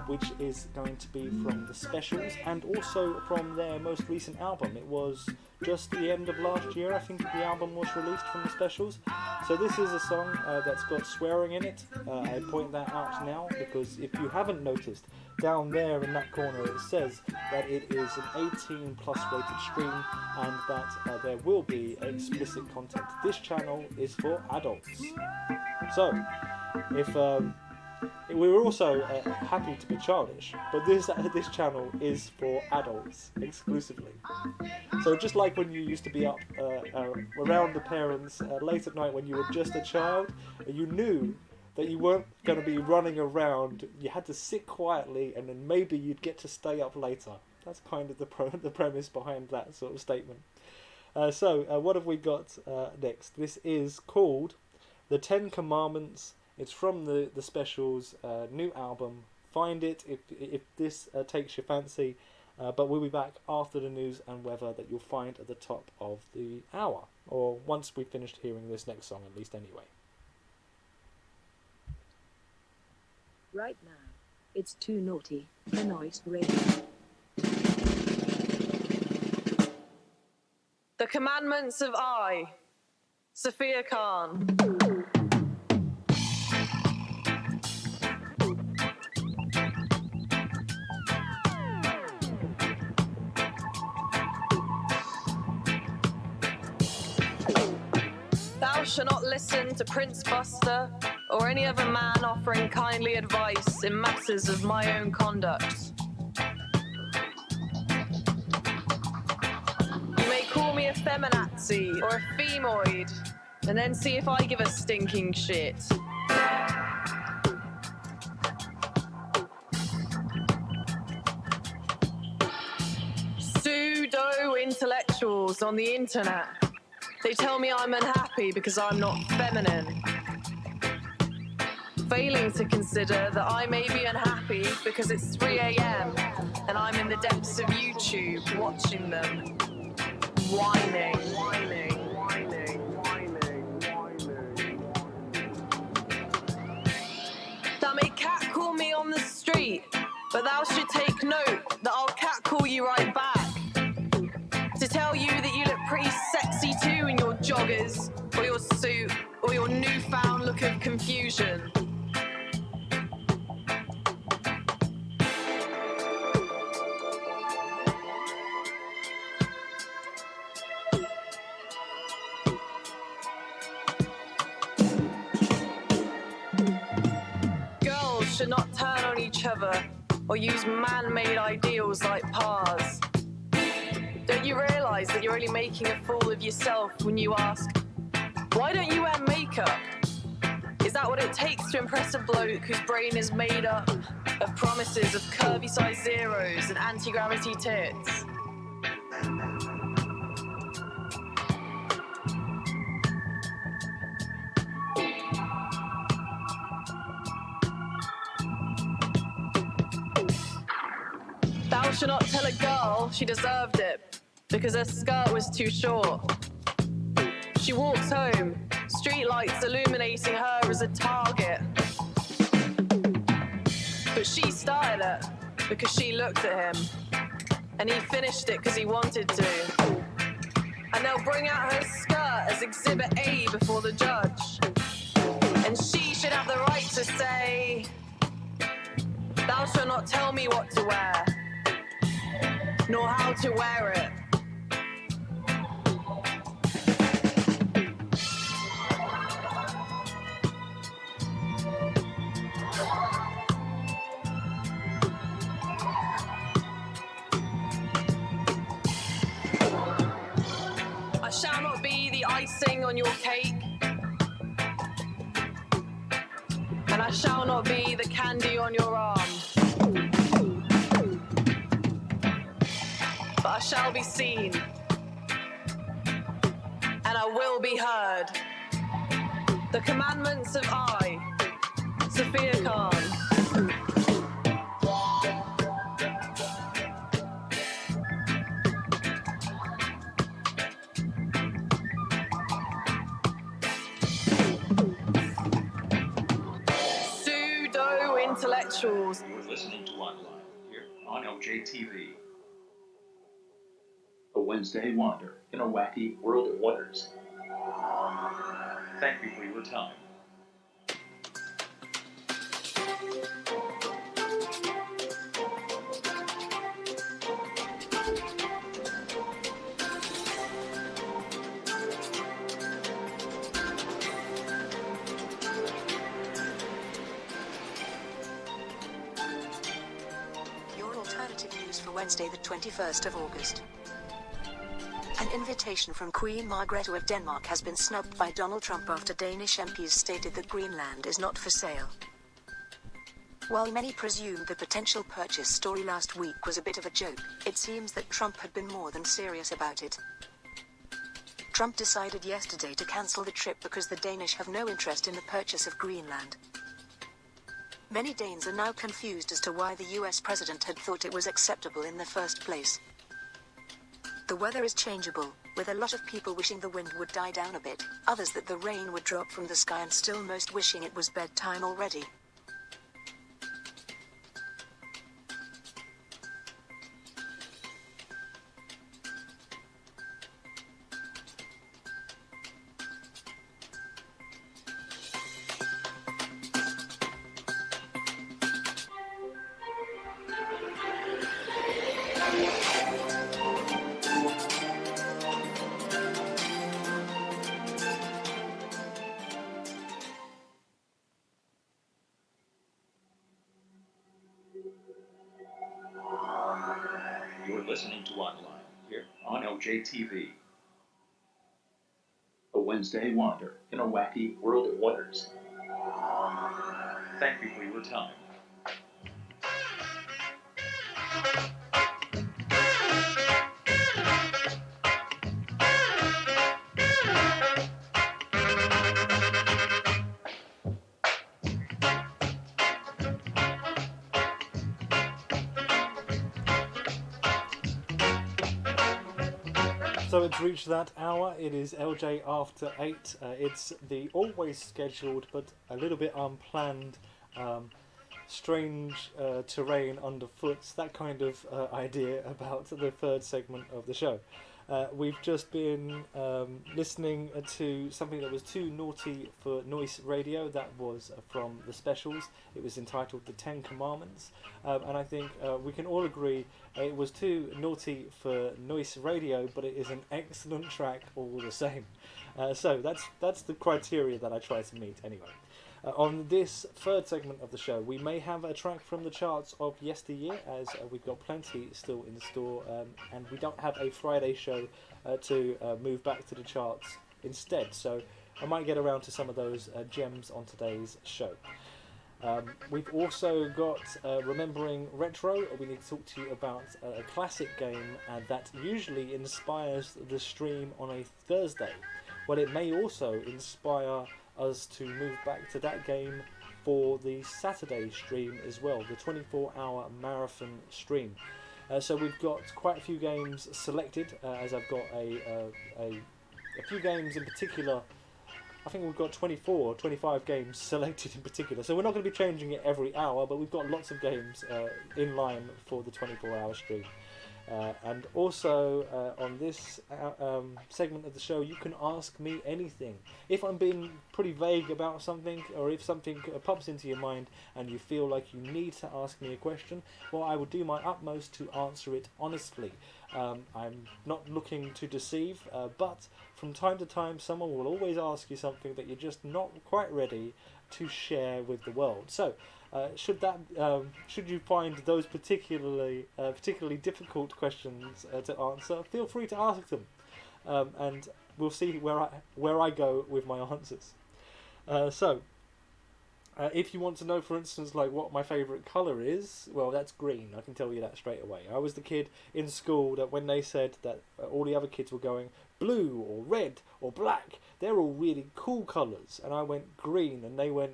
which is going to be from the Specials and also from their most recent album. It was just the end of last year, I think, the album was released from the Specials. So this is a song that's got swearing in it. I point that out now because if you haven't noticed, down there in that corner it says that it is an 18 plus rated stream and that there will be explicit content. This channel is for adults. So, if we were also happy to be childish, but this channel is for adults exclusively. So just like when you used to be up around the parents late at night when you were just a child, you knew that you weren't going to be running around, you had to sit quietly and then maybe you'd get to stay up later. That's kind of the premise behind that sort of statement. So what have we got next? This is called The 10 Commandments. It's from the Specials' new album. Find it if this takes your fancy, But we'll be back after the news and weather that you'll find at the top of the hour, or once we've finished hearing this next song, at least anyway. Right now, it's too naughty for noise radio. The Commandments of I, Sophia Khan. Thou shalt not listen to Prince Buster or any other man offering kindly advice in matters of my own conduct. You may call me a feminazi or a femoid, and then see if I give a stinking shit. Pseudo-intellectuals on the internet. They tell me I'm unhappy because I'm not feminine. Failing to consider that I may be unhappy because it's 3 a.m. and I'm in the depths of YouTube watching them. Whining. Thou may catcall me on the street, but thou should take note that I'll catcall you right back. To tell you that you look pretty sexy too in your joggers, or your suit, or your newfound look of confusion. Girls should not turn on each other or use man-made ideals like pars. Don't you realise that you're only making a fool of yourself when you ask, why don't you wear makeup? Is that what it takes to impress a bloke whose brain is made up of promises of curvy size zeros and anti-gravity tits? Thou shalt not tell a girl she deserved it because her skirt was too short. She walks home, streetlights illuminating her as a target. But she started it because she looked at him, and he finished it because he wanted to. And they'll bring out her skirt as Exhibit A before the judge. And she should have the right to say, thou shalt not tell me what to wear, nor how to wear it. I shall not be the icing on your cake, and I shall not be the candy on your arm. But I shall be seen, and I will be heard. The Commandments of I, Sophia Khan. Pseudo-intellectuals. You're listening to Online here on LJTV. A Wednesday wander in a wacky world of wonders. Thank you for your time. Your alternative news for Wednesday the 21st of August. An invitation from Queen Margrethe of Denmark has been snubbed by Donald Trump after Danish MPs stated that Greenland is not for sale. While many presumed the potential purchase story last week was a bit of a joke, it seems that Trump had been more than serious about it. Trump decided yesterday to cancel the trip because the Danish have no interest in the purchase of Greenland. Many Danes are now confused as to why the US president had thought it was acceptable in the first place. The weather is changeable, with a lot of people wishing the wind would die down a bit, others that the rain would drop from the sky, and still most wishing it was bedtime already. You're listening to Online here on LJTV. A Wednesday wander in a wacky world of wonders. Thank you for your time. So it's reached that hour. It is LJ After 8. It's the always scheduled but a little bit unplanned, strange terrain underfoot, that kind of idea about the third segment of the show. We've just been listening to something that was too naughty for Noise Radio. That was from the Specials. It was entitled The 10 Commandments. And I think we can all agree it was too naughty for Noise Radio, but it is an excellent track all the same. So that's the criteria that I try to meet anyway. On this third segment of the show, we may have a track from the charts of yesteryear, as we've got plenty still in store, and we don't have a Friday show to move back to the charts instead, so I might get around to some of those gems on today's show. We've also got Remembering Retro. We need to talk to you about a classic game that usually inspires the stream on a Thursday. Well, it may also inspire us to move back to that game for the Saturday stream as well, the 24-hour marathon stream. So we've got quite a few games selected, as I've got a few games in particular. I think we've got 24 or 25 games selected in particular, so we're not going to be changing it every hour, but we've got lots of games in line for the 24-hour stream. And also on this segment of the show, you can ask me anything. If I'm being pretty vague about something, or if something pops into your mind and you feel like you need to ask me a question, well, I will do my utmost to answer it honestly. I'm not looking to deceive, but from time to time someone will always ask you something that you're just not quite ready to share with the world. So should you find those particularly difficult questions to answer, feel free to ask them, and we'll see where I go with my answers. If you want to know, for instance, like what my favourite colour is, well, that's green. I can tell you that straight away. I was the kid in school that when they said that all the other kids were going blue or red or black, they're all really cool colours, and I went green, and they went,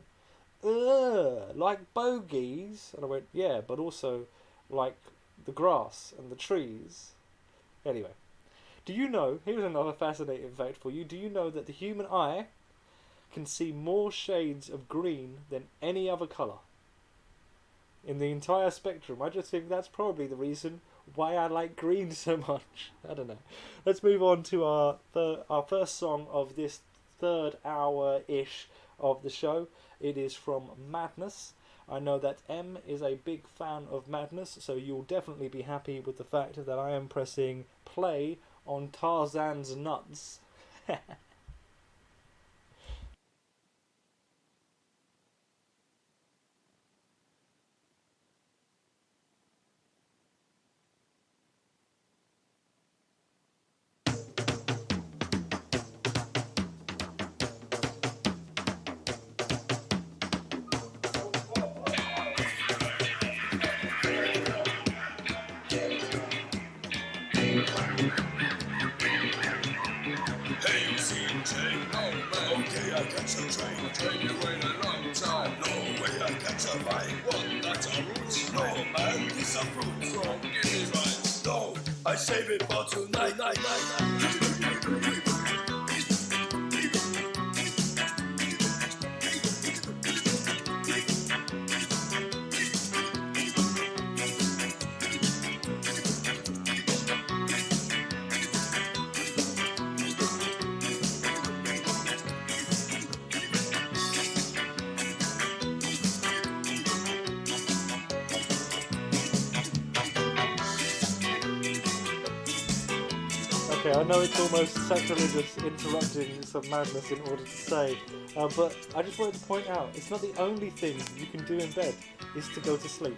ugh, like bogies, and I went, yeah, but also like the grass and the trees. Anyway, do you know, here's another fascinating fact for you, do you know that the human eye can see more shades of green than any other colour in the entire spectrum? I just think that's probably the reason why I like green so much. I don't know. Let's move on to our first song of this third hour-ish of the show. It is from Madness. I know that M is a big fan of Madness, so you'll definitely be happy with the fact that I am pressing play on Tarzan's Nuts. Hey, CJ, okay, I catch a train. Train you wait a long time. No way, I catch a survive. What? That's a root? No, man, it's a fruit. Wrong, get it right. No, I save it for tonight. Okay, I know it's almost sacrilegious interrupting some madness in order to say, but I just wanted to point out, it's not the only thing you can do in bed is to go to sleep.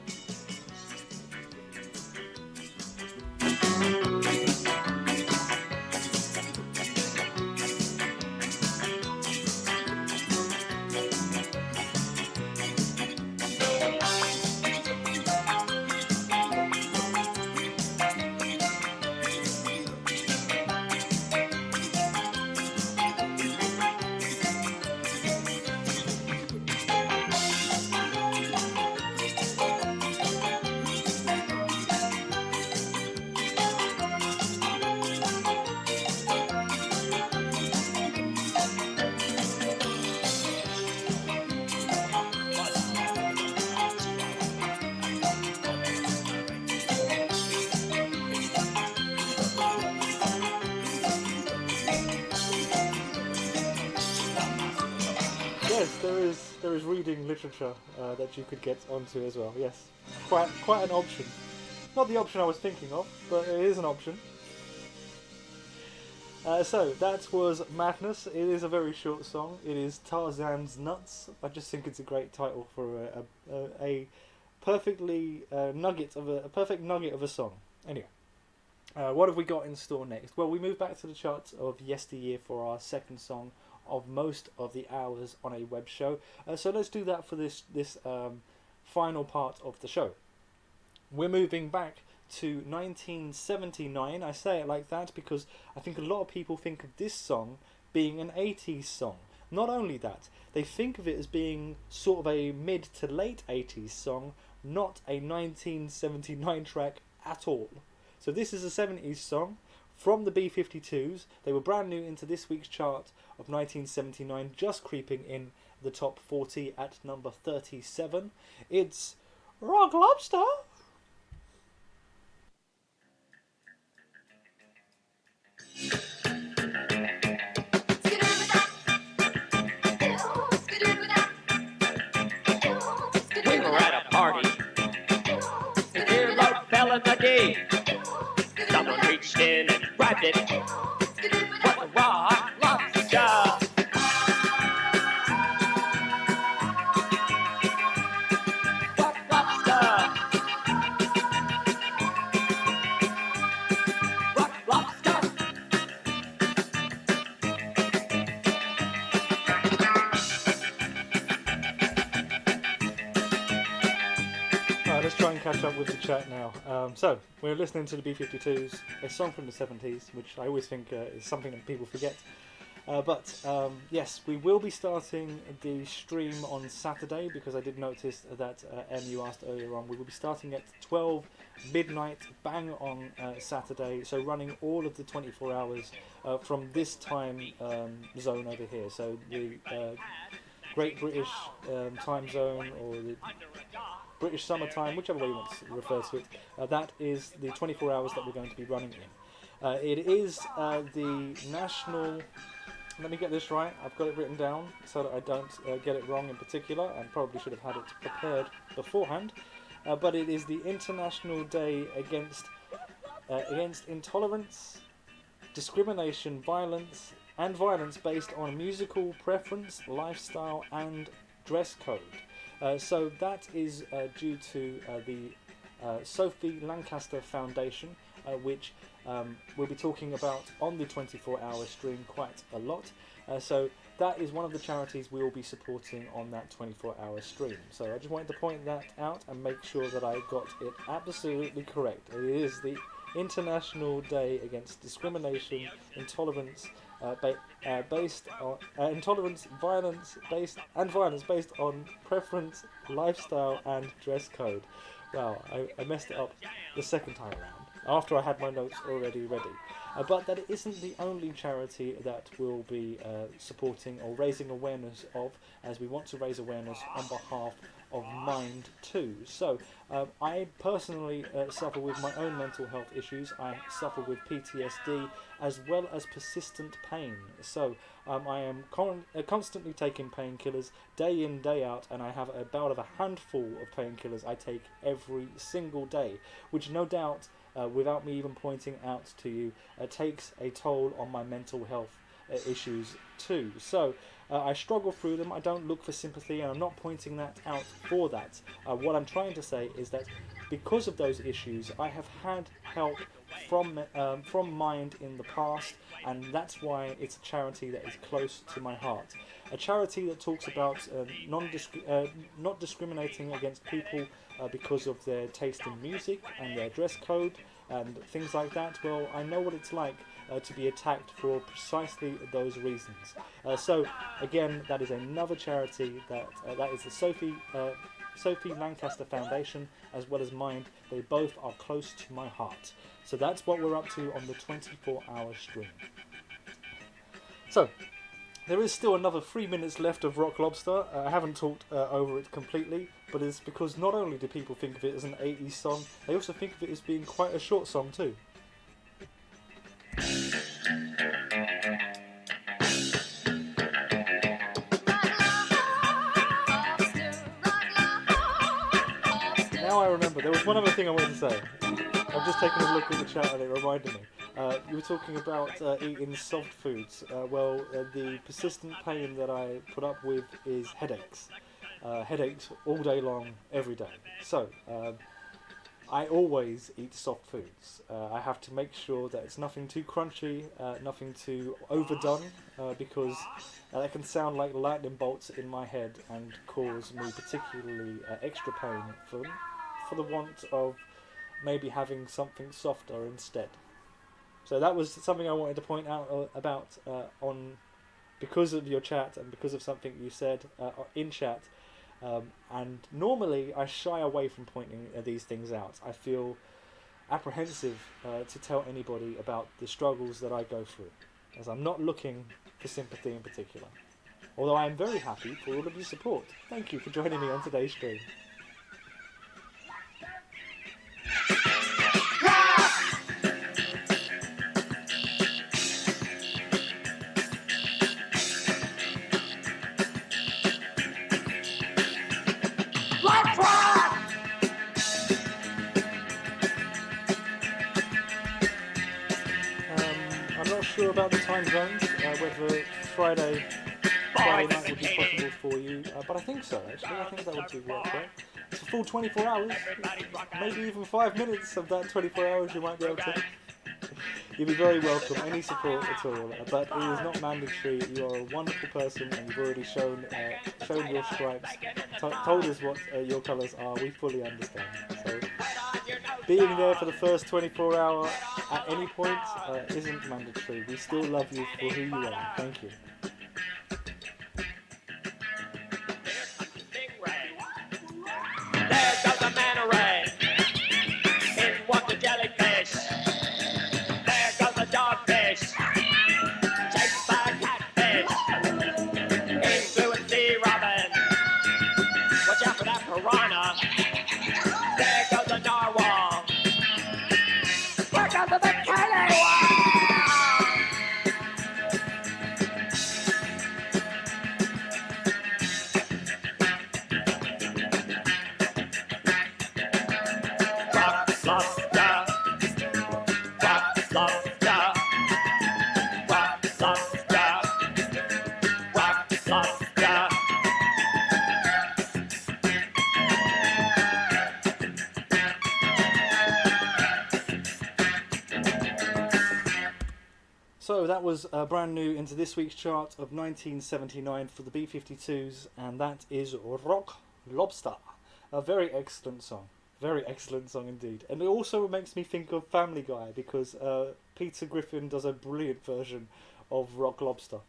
Yes, there is reading literature that you could get onto as well. Yes, quite an option. Not the option I was thinking of, but it is an option. So that was Madness. It is a very short song. It is Tarzan's Nuts. I just think it's a great title for a perfectly a perfect nugget of a song. Anyway, what have we got in store next? Well, we move back to the charts of yesteryear for our second song of most of the hours on a web show. So let's do that for this final part of the show. We're moving back to 1979. I say it like that because I think a lot of people think of this song being an 80s song. Not only that, they think of it as being sort of a mid to late 80s song, not a 1979 track at all. So this is a 70s song from the B-52s. They were brand new into this week's chart of 1979, just creeping in the top 40 at number 37. It's Rock Lobster. We were at a party. The dear Lord fell in the day. Someone reached in and grabbed it. What a rock lobster! Rock lobster! Rock lobster! Right, let's try and catch up with the chat now. So, we're listening to the B-52s, a song from the 70s, which I always think is something that people forget. But yes, we will be starting the stream on Saturday, because I did notice that you asked earlier on. We will be starting at 12 midnight, bang on Saturday, so running all of the 24 hours from this time zone over here. So the Great British time zone, or the British summertime, whichever way you want to refer to it, that is the 24 hours that we're going to be running in. It is the national... Let me get this right. I've got it written down so that I don't get it wrong in particular. I probably should have had it prepared beforehand. But it is the International Day against intolerance, discrimination, violence, and violence based on musical preference, lifestyle, and dress code. So that is due to the Sophie Lancaster Foundation, which we'll be talking about on the 24-hour stream quite a lot. So that is one of the charities we will be supporting on that 24-hour stream. So I just wanted to point that out and make sure that I got it absolutely correct. It is the International Day Against Discrimination, Intolerance, based on intolerance, violence based on preference, lifestyle, and dress code. Wow, I messed it up the second time around after I had my notes already ready. But that isn't the only charity that we'll be supporting or raising awareness of, as we want to raise awareness on behalf of Mind too. So I personally suffer with my own mental health issues. I suffer with PTSD as well as persistent pain. So I am constantly taking painkillers day in, day out, and I have about a handful of painkillers I take every single day, which no doubt, without me even pointing out to you, takes a toll on my mental health issues too. So I struggle through them. I don't look for sympathy, and I'm not pointing that out for that. What I'm trying to say is that because of those issues, I have had help from Mind in the past, and that's why it's a charity that is close to my heart. A charity that talks about not discriminating against people because of their taste in music and their dress code and things like that. Well, I know what it's like to be attacked for precisely those reasons. So again, that is another charity that is the Sophie Lancaster Foundation, as well as Mind. They both are close to my heart. So that's what we're up to on the 24-hour stream. So there is still another 3 minutes left of Rock Lobster. I haven't talked over it completely, but it's because not only do people think of it as an 80s song, they also think of it as being quite a short song too. Now I remember, there was one other thing I wanted to say. I've just taken a look at the chat and it reminded me. You were talking about eating soft foods. The persistent pain that I put up with is headaches. Headaches all day long, every day. So, I always eat soft foods. I have to make sure that it's nothing too crunchy, nothing too overdone, because that can sound like lightning bolts in my head and cause me particularly extra pain for the want of maybe having something softer instead. So that was something I wanted to point out about because of your chat and because of something you said in chat. And normally I shy away from pointing these things out. I feel apprehensive to tell anybody about the struggles that I go through, as I'm not looking for sympathy in particular. Although I am very happy for all of your support. Thank you for joining me on today's stream. I'm not sure about the time zones, whether Friday night would be possible for you, but I think so actually. I think that would be work well. It's a full 24 hours, maybe even 5 minutes of that 24 hours you might be able to. You'd be very welcome, any support at all, but it is not mandatory. You are a wonderful person and you've already shown your stripes, told us what your colours are. We fully understand. So being there for the first 24 hour at any point isn't mandatory. We still love you for who you are. Thank you. There goes the manta ray. In walks the jellyfish. There goes the dogfish. Chased by a catfish. In flew a sea robin. Watch out for that piranha. There goes the narwhal. Where goes the bikini whale? So that was brand new into this week's chart of 1979 for the B-52s, and that is Rock Lobster. A very excellent song. Very excellent song indeed. And it also makes me think of Family Guy because Peter Griffin does a brilliant version of Rock Lobster.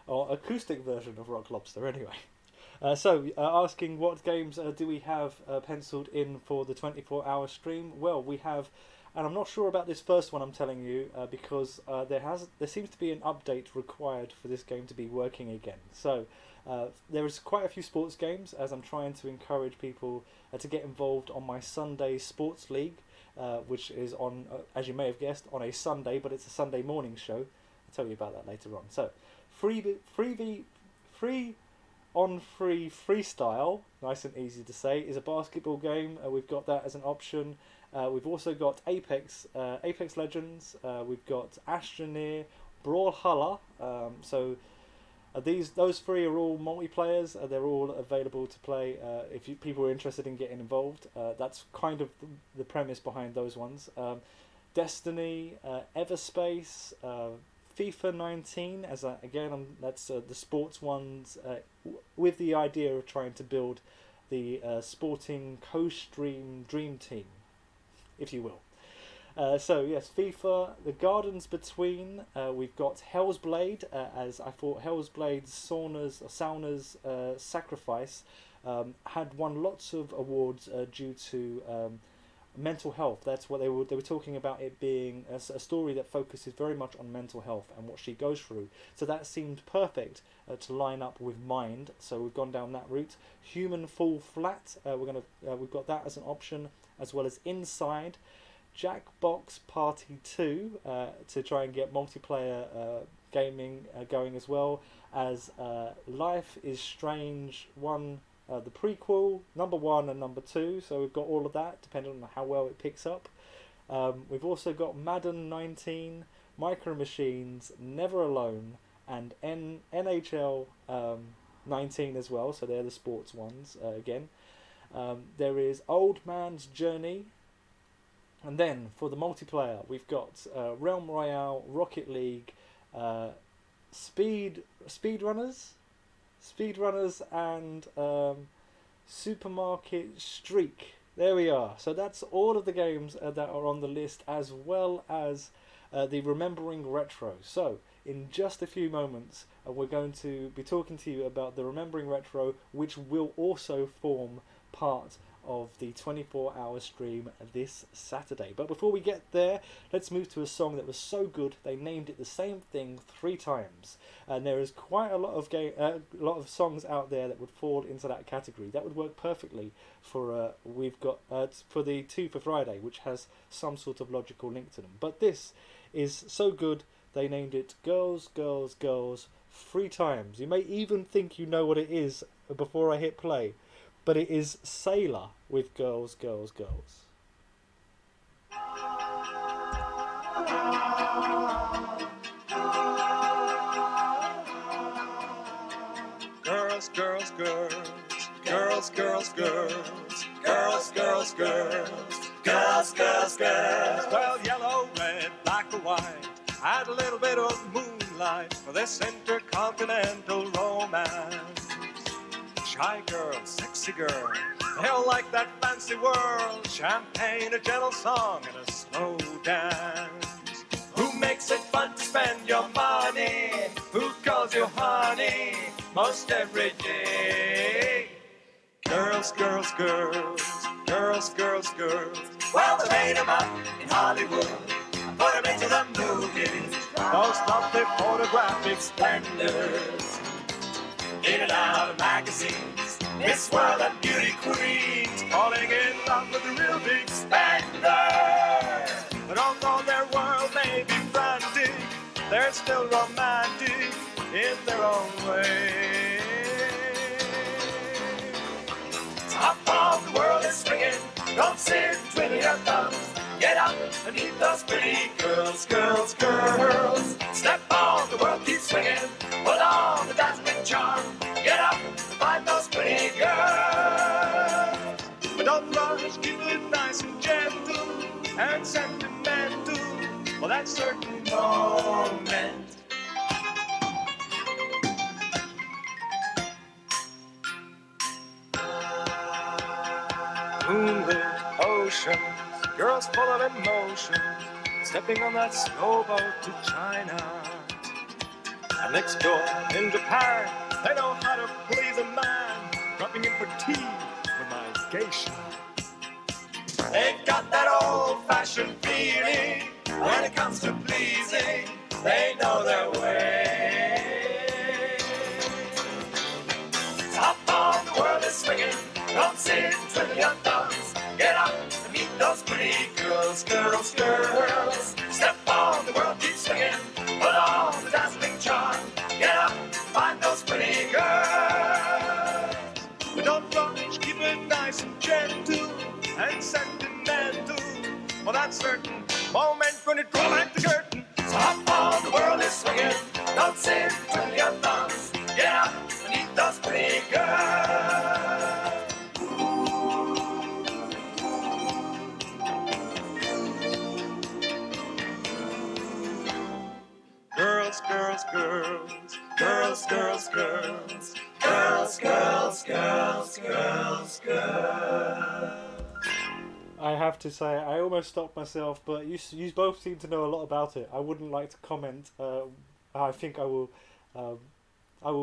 Or acoustic version of Rock Lobster, anyway. Asking what games do we have penciled in for the 24-hour stream? Well, we have, and I'm not sure about this first one I'm telling you because there seems to be an update required for this game to be working again. So there is quite a few sports games as I'm trying to encourage people to get involved on my Sunday Sports League, which is on, as you may have guessed, on a Sunday, but it's a Sunday morning show. I'll tell you about that later on. So, free freestyle, nice and easy to say, is a basketball game. We've got that as an option. We've also got Apex Legends. We've got Astroneer, Brawlhalla. Those three are all multiplayers. They're all available to play if people are interested in getting involved. That's kind of the premise behind those ones. Destiny, Everspace, FIFA 19. That's the sports ones with the idea of trying to build the sporting co-stream dream team, if you will. Yes, FIFA, The Gardens Between, we've got Hell's Blade, as I thought Hell's Blade's Sauna's Sacrifice had won lots of awards due to mental health. That's what they were talking about, it being a story that focuses very much on mental health and what she goes through. So that seemed perfect to line up with Mind. So we've gone down that route. Human Fall Flat, we've got that as an option, as well as Inside. Jackbox Party 2 to try and get multiplayer gaming going, as well as Life is Strange 1, the prequel, number 1 and number 2. So we've got all of that depending on how well it picks up. We've also got Madden 19, Micro Machines, Never Alone, and NHL 19 as well. So they're the sports ones again. There is Old Man's Journey. And then for the multiplayer, we've got Realm Royale, Rocket League, Speedrunners, and Supermarket Streak. There we are. So that's all of the games that are on the list, as well as the Remembering Retro. So in just a few moments, we're going to be talking to you about the Remembering Retro, which will also form part of the 24-hour stream this Saturday. But before we get there, let's move to a song that was so good they named it the same thing 3 times. And there is quite a lot of songs out there that would fall into that category. That would work perfectly for for the 2 for Friday, which has some sort of logical link to them. But this is so good they named it Girls, Girls, Girls 3 times. You may even think you know what it is before I hit play. But it is Sailor with Girls, Girls, Girls. Girls, girls, girls, girls, girls, girls, girls, girls, girls, girls, girls, girls. Well, yellow, red, black or white, add a little bit of moonlight for this intercontinental romance. Shy girl, sexy girl, they'll like that fancy world. Champagne, a gentle song, and a slow dance. Who makes it fun to spend your money? Who calls you honey most every day? Girls, girls, girls, girls, girls, girls. Well, they made them up in Hollywood and put them into the movies. Those lovely photographic splendors. In and out of magazines, Miss World and Beauty Queens, falling in love with the real big spender. But although their world may be frantic, they're still romantic in their own way. Top of the world is swinging, don't sit and twiddle your thumbs. Get up and meet those pretty girls, girls, girls. Step on, the world keeps swinging. Put on the dazzling charm. Get up and find those pretty girls. But don't rush, keep it nice and gentle and sentimental for that certain moment. Moonlit oceans, girls full of emotion, stepping on that snowboat to China. And next door in Japan, they know how to please a man, dropping in for tea with my geisha. They've got that old-fashioned feeling when it comes to pleasing. They know their way. Top of the world is swinging. Don't sit twiddling your thumbs. Get up and meet those pretty girls, girls, girls. Step on, the world keeps swinging. Put on the dazzling charm. Get up, find those pretty girls. But don't rush, keep it nice and gentle and sentimental. For that certain moment when you draw back the curtain. So hop on, the world is swinging. Don't sit twiddling your thumbs. Get up and meet those pretty girls. Girls, girls, girls, girls, girls, girls, girls, girls, girls, girls, girls. I have to say, I almost stopped myself, but you both seem to know a lot about it. I wouldn't like to comment. I think I will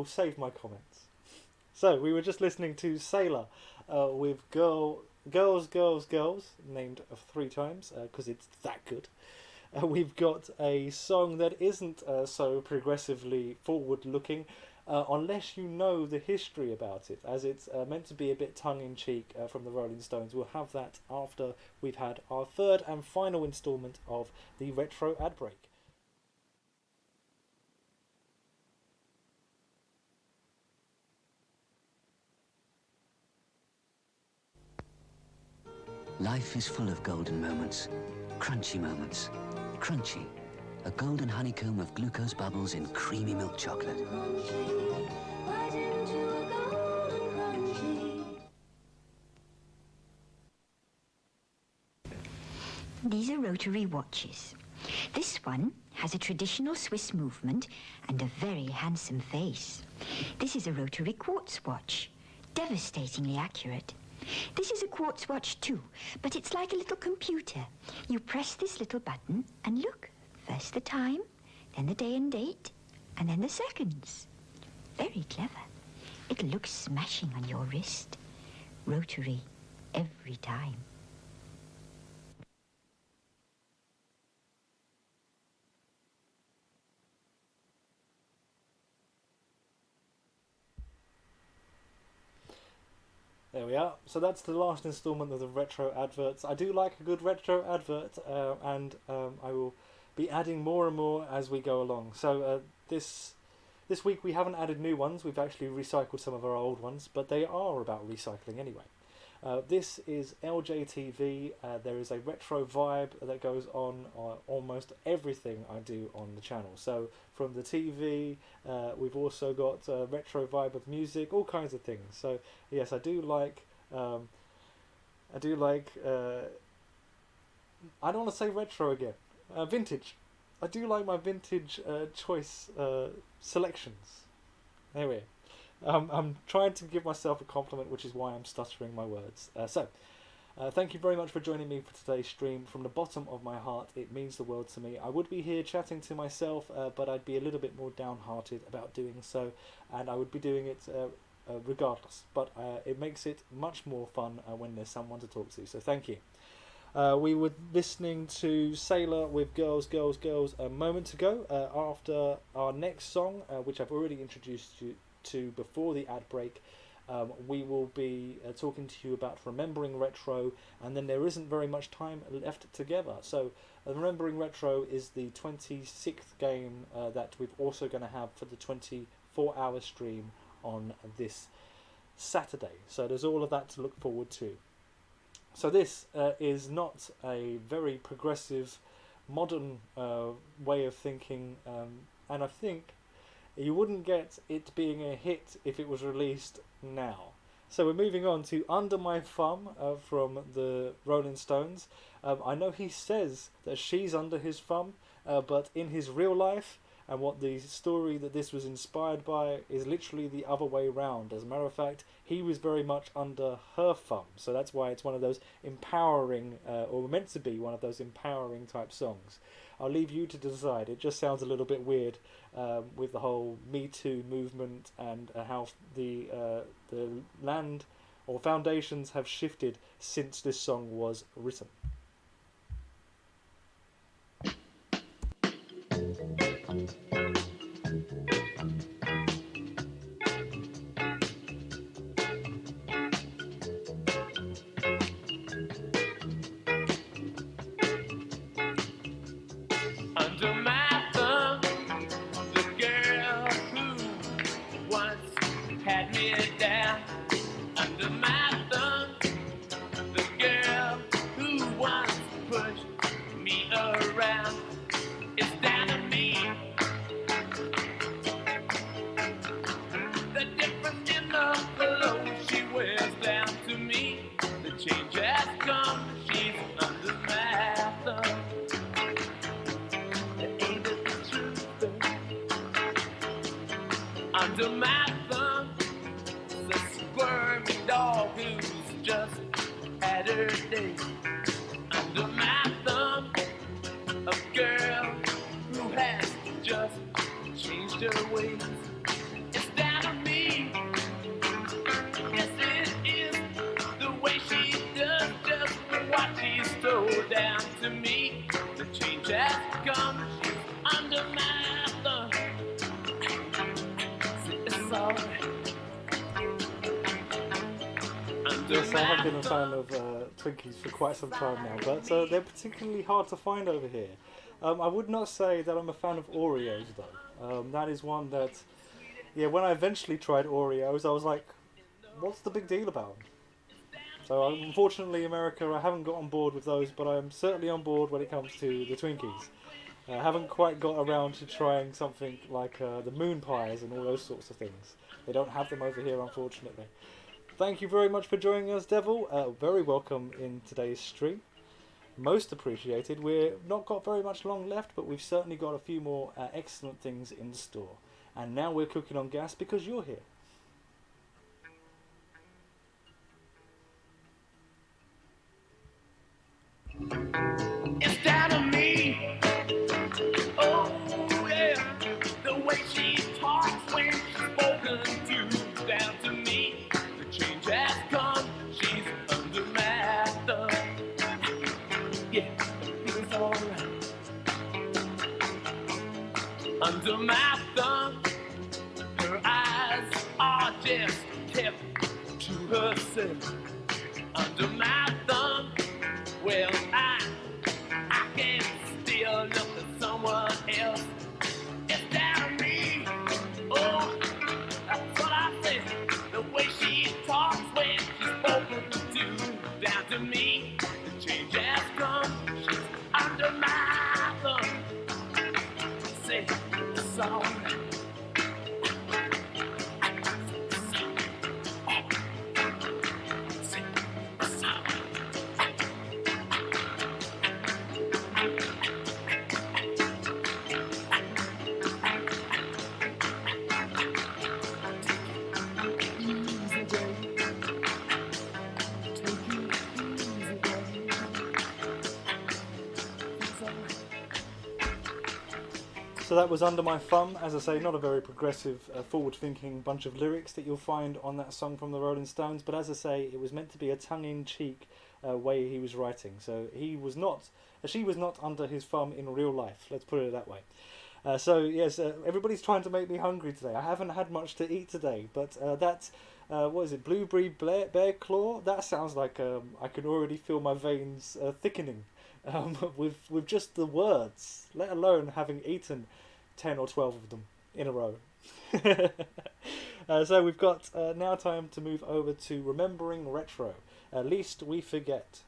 save my comments. So we were just listening to Sailor with Girls, Girls, Girls, named 3 times because it's that good. We've got a song that isn't so progressively forward-looking, unless you know the history about it, as it's meant to be a bit tongue-in-cheek from the Rolling Stones. We'll have that after we've had our third and final instalment of the Retro Ad Break. Life is full of golden moments, crunchy moments. Crunchy, a golden honeycomb of glucose bubbles in creamy milk chocolate. These are rotary watches. This one has a traditional Swiss movement and a very handsome face. This is a rotary quartz watch, devastatingly accurate. This is a quartz watch too, but it's like a little computer. You press this little button and look, first the time, then the day and date, and then the seconds. Very clever. It looks smashing on your wrist. Rotary every time. There we are. So that's the last instalment of the retro adverts. I do like a good retro advert, and I will be adding more and more as we go along. So this week we haven't added new ones. We've actually recycled some of our old ones, but they are about recycling anyway. This is LJTV. There is a retro vibe that goes on almost everything I do on the channel. So from the TV, we've also got a retro vibe of music, all kinds of things. So yes, I do like. I don't want to say retro again. Vintage. I do like my vintage choice selections. Anyway. I'm trying to give myself a compliment, which is why I'm stuttering my words. Thank you very much for joining me for today's stream. From the bottom of my heart, it means the world to me. I would be here chatting to myself, but I'd be a little bit more downhearted about doing so, and I would be doing it regardless. But it makes it much more fun when there's someone to talk to, so thank you. We were listening to Sailor with Girls, Girls, Girls a moment ago. After our next song, which I've already introduced you to before the ad break, we will be talking to you about Remembering Retro, and then there isn't very much time left together. So Remembering Retro is the 26th game that we're also going to have for the 24-hour stream on this Saturday. So there's all of that to look forward to. So this is not a very progressive, modern way of thinking, and I think you wouldn't get it being a hit if it was released now. So we're moving on to Under My Thumb from the Rolling Stones. I know he says that she's under his thumb, but in his real life, and what the story that this was inspired by is literally the other way round. As a matter of fact, he was very much under her thumb, so that's why it's one of those empowering, or meant to be one of those empowering type songs. I'll leave you to decide. It just sounds a little bit weird with the whole Me Too movement and how the land or foundations have shifted since this song was written. Under my thumb, the girl who once had me down. Under my thumb, the girl who once pushed me around. It's down to me. The difference in the clothes she wears down to me. The change has come. She's under my thumb. Ain't it the truth? Under my thumb, the squirmy dog who's just had her day. Under my thumb, a girl who has just changed her ways. It's down to me. Yes, it is the way she does just what she's told down to me. The change has come. She's under my thumb. It's alright. Yes, I have been a fan of Twinkies for quite some time now, but they're particularly hard to find over here. I would not say that I'm a fan of Oreos, though. That is one that, yeah, when I eventually tried Oreos, I was like, what's the big deal about them? So unfortunately, America, I haven't got on board with those, but I'm certainly on board when it comes to the Twinkies. I haven't quite got around to trying something like the moon pies and all those sorts of things. They don't have them over here, unfortunately. Thank you very much for joining us, Devil. Very welcome in today's stream. Most appreciated. We've not got very much long left, but we've certainly got a few more excellent things in store. And now we're cooking on gas because you're here. It's down to me. Oh, yeah. The way she talks when she's spoken to, down to me. The change has come. She's under my thumb. Yeah, it's alright. Under my thumb, her eyes are just kept to herself. Under my thumb, well, I can still look at someone else. It's down to me. Oh, that's what I said. The way she talks when she's spoken to, down to me. The change has come. She's under my thumb. Say it's alright. So that was Under My Thumb. As I say, not a very progressive, forward-thinking bunch of lyrics that you'll find on that song from the Rolling Stones. But as I say, it was meant to be a tongue-in-cheek way he was writing. So she was not under his thumb in real life. Let's put it that way. So yes, everybody's trying to make me hungry today. I haven't had much to eat today, but that what is it? Blueberry bear claw. That sounds like I can already feel my veins thickening. With just the words, let alone having eaten 10 or 12 of them in a row. So we've got now time to move over to Remembering Retro. At least we forget.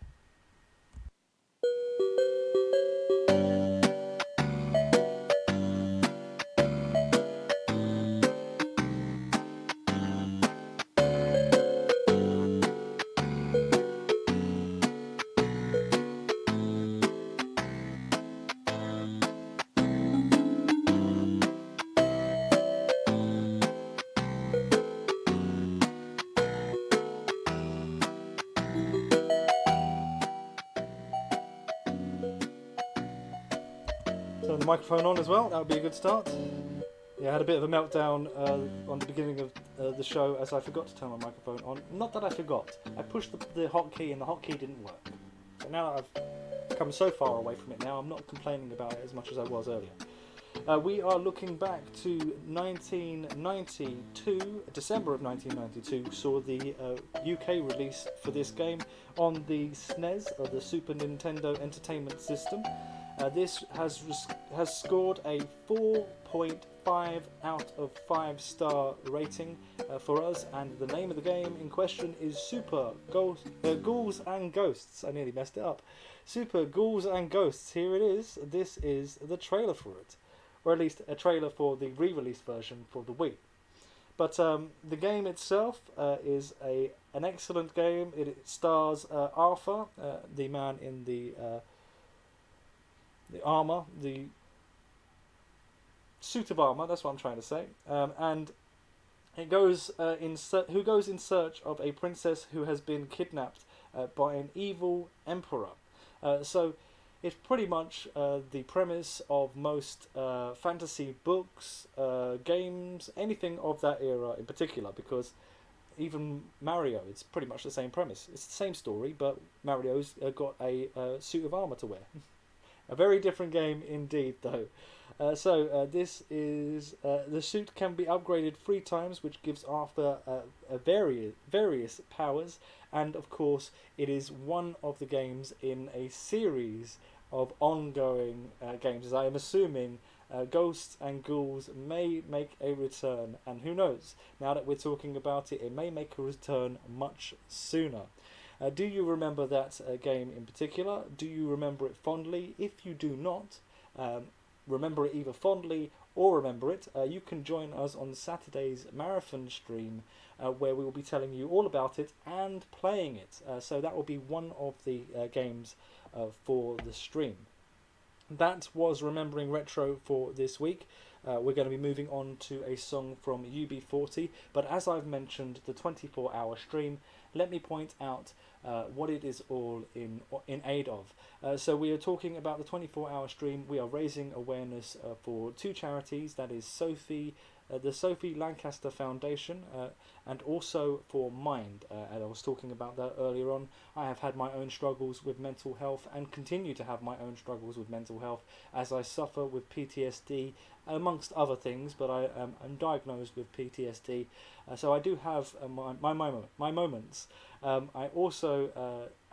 microphone on as well. That would be a good start. Yeah, I had a bit of a meltdown on the beginning of the show as I forgot to turn my microphone on. Not that I forgot. I pushed the hotkey and the hotkey didn't work. So now that I've come so far away from it now, I'm not complaining about it as much as I was earlier. We are looking back to 1992. December of 1992 saw the UK release for this game on the SNES, or the Super Nintendo Entertainment System. This has scored a 4.5 out of 5 star rating for us, and the name of the game in question is Super Ghouls and Ghosts. I nearly messed it up. Super Ghouls and Ghosts. Here it is. This is the trailer for it, or at least a trailer for the re-release version for the Wii. But the game itself is an excellent game. It stars Arthur, the man in the armor, the suit of armor. That's what I'm trying to say. And it goes who goes in search of a princess who has been kidnapped by an evil emperor. So it's pretty much the premise of most fantasy books, games, anything of that era in particular, because even Mario, it's pretty much the same premise. It's the same story, but Mario's got a suit of armor to wear. A very different game indeed, though. This is the suit can be upgraded 3 times, which gives Arthur various powers, and of course it is one of the games in a series of ongoing games, as I am assuming Ghosts and Ghouls may make a return, and who knows, now that we're talking about it, it may make a return much sooner. Do you remember that game in particular? Do you remember it fondly? If you do not remember it either fondly or remember it, you can join us on Saturday's marathon stream where we will be telling you all about it and playing it. So that will be one of the games for the stream. That was Remembering Retro for this week. We're going to be moving on to a song from UB40, but as I've mentioned, the 24-hour stream, let me point out what it is all in aid of. So we are talking about the 24-hour stream. We are raising awareness for 2 charities, that is the Sophie Lancaster Foundation, and also for Mind. And I was talking about that earlier on. I have had my own struggles with mental health and continue to have my own struggles with mental health as I suffer with PTSD, amongst other things, but I'm diagnosed with PTSD. So I do have my moments. I also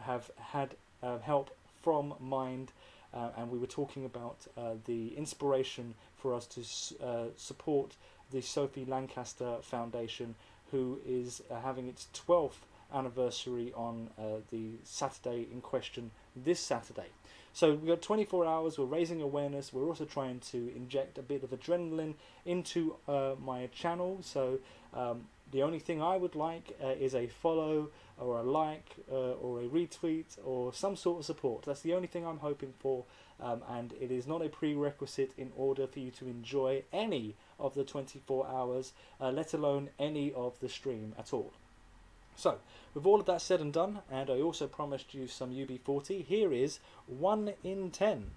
have had help from Mind, and we were talking about the inspiration for us to support the Sophie Lancaster Foundation, who is having its 12th anniversary on the Saturday in question, this Saturday. So we've got 24 hours, we're raising awareness, we're also trying to inject a bit of adrenaline into my channel. So the only thing I would like is a follow or a like or a retweet or some sort of support. That's the only thing I'm hoping for, and it is not a prerequisite in order for you to enjoy any of the 24 hours, let alone any of the stream at all. So, with all of that said and done, and I also promised you some UB40, here is 1 in 10.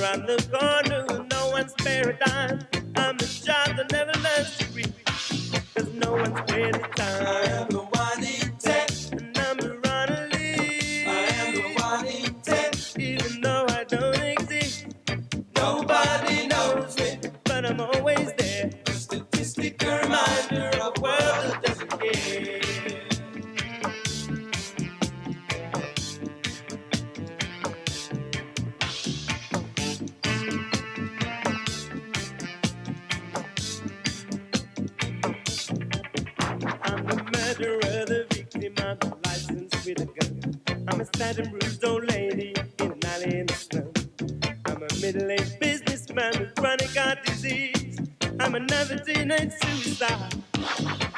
Around the corner, no one spare a dime. I'm the child that never learns to read, 'cause no heart disease. I'm another teenage suicide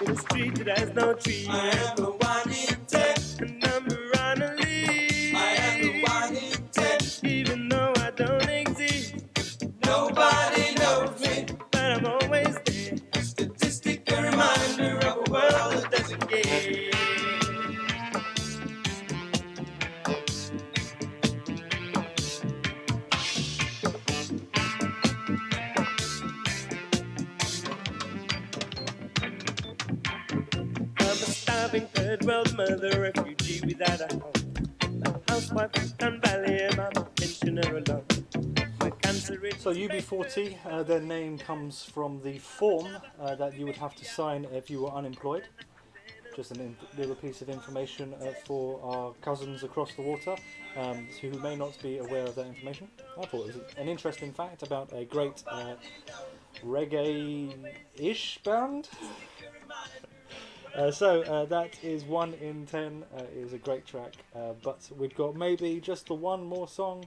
in a street that has no trees. I am the one in 10, and I'm on a lead. I am the one in 10, even though I don't exist. Nobody knows me, but I'm always there. Statistic, a reminder of a world that doesn't care. I'm a starving third world mother, refugee without a home. My housewife from Sun Valley, and I'm a pensioner alone. My cancer is So UB40, their name comes from the form that you would have to sign if you were unemployed. Just a little piece of information for our cousins across the water who may not be aware of that information. I thought it was an interesting fact about a great reggae-ish band. So that is 1 in 10. It is a great track, but we've got maybe just the one more song.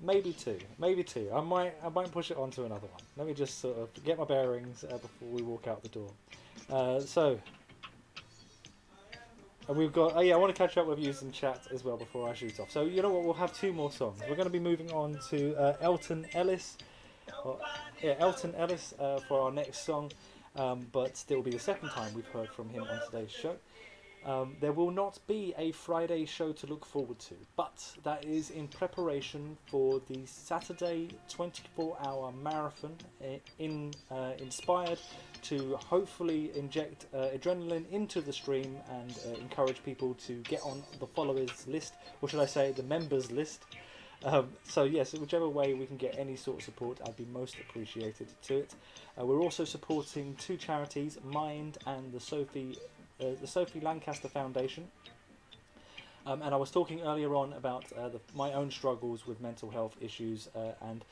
Maybe two. I might push it on to another one. Let me just sort of get my bearings before we walk out the door. And we've got. I want to catch up with you in chat as well before I shoot off. So you know what? We'll have 2 more songs. We're going to be moving on to Elton Ellis. Elton Ellis for our next song. But it will be the second time we've heard from him on today's show. There will not be a Friday show to look forward to, but that is in preparation for the Saturday 24-hour marathon inspired to hopefully inject adrenaline into the stream and encourage people to get on the followers list, or should I say the members list. So yes, whichever way we can get any sort of support, I'd be most appreciated to it. We're also supporting 2 charities, Mind and the Sophie Lancaster Foundation. And I was talking earlier on about my own struggles with mental health issues and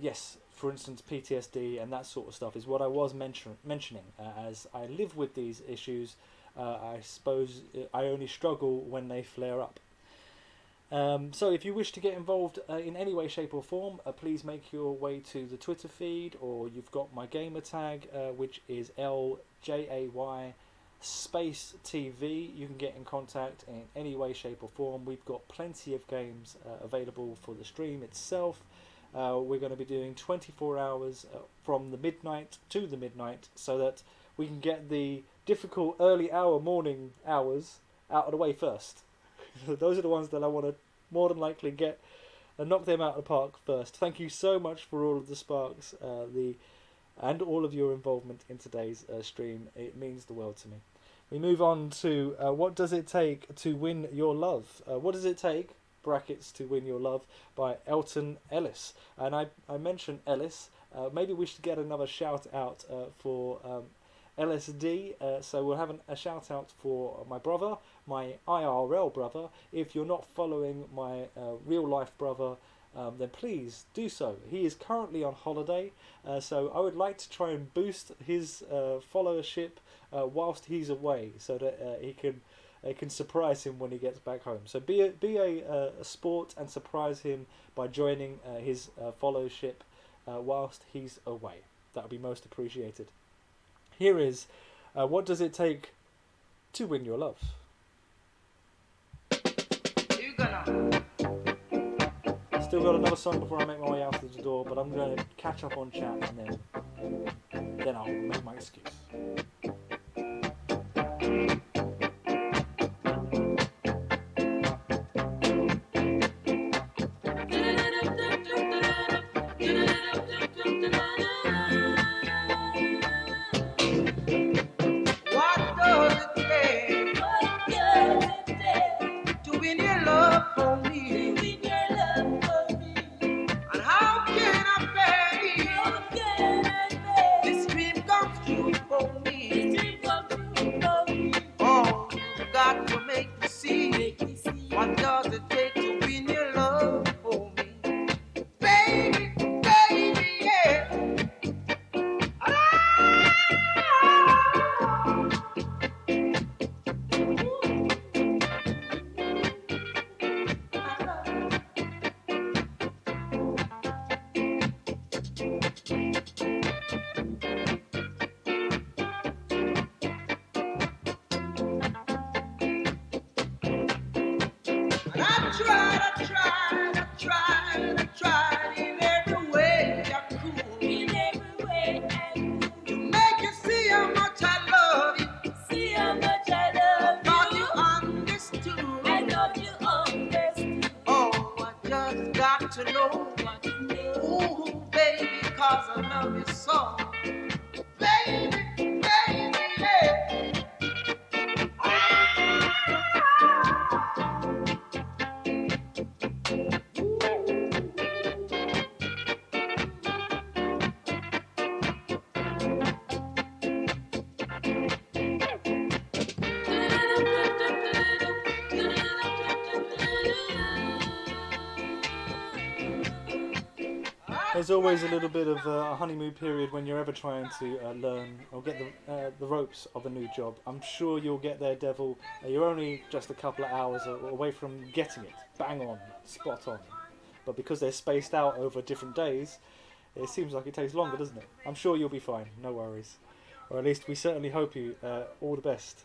yes, for instance, PTSD and that sort of stuff is what I was mentioning. As I live with these issues, I suppose I only struggle when they flare up. So if you wish to get involved in any way, shape or form, please make your way to the Twitter feed, or you've got my gamer tag, which is LJAY space TV. You can get in contact in any way, shape or form. We've got plenty of games available for the stream itself. We're going to be doing 24 hours from the midnight to the midnight, so that we can get the difficult early morning hours out of the way first. Those are the ones that I want to more than likely get and knock them out of the park first. Thank you so much for all of the sparks and all of your involvement in today's stream. It means the world to me. We move on to What Does It Take to Win Your Love? What Does It Take, brackets, to Win Your Love by Elton Ellis. And I mentioned Ellis. Maybe we should get another shout out for LSD, so we'll have a shout out for my brother, my IRL brother. If you're not following my real life brother, then please do so. He is currently on holiday, so I would like to try and boost his followership whilst he's away, so that he can surprise him when he gets back home. So be a sport and surprise him by joining his followership whilst he's away. That would be most appreciated. Here is What Does It Take to Win Your Love? Still got another song before I make my way out of the door, but I'm going to catch up on chat and then I'll make my excuse. This dream comes true for me. There's always a little bit of a honeymoon period when you're ever trying to learn or get the ropes of a new job. I'm sure you'll get there, Devil. You're only just a couple of hours away from getting it. Bang on, spot on. But because they're spaced out over different days, it seems like it takes longer, doesn't it? I'm sure you'll be fine, no worries. Or at least we certainly hope you all the best.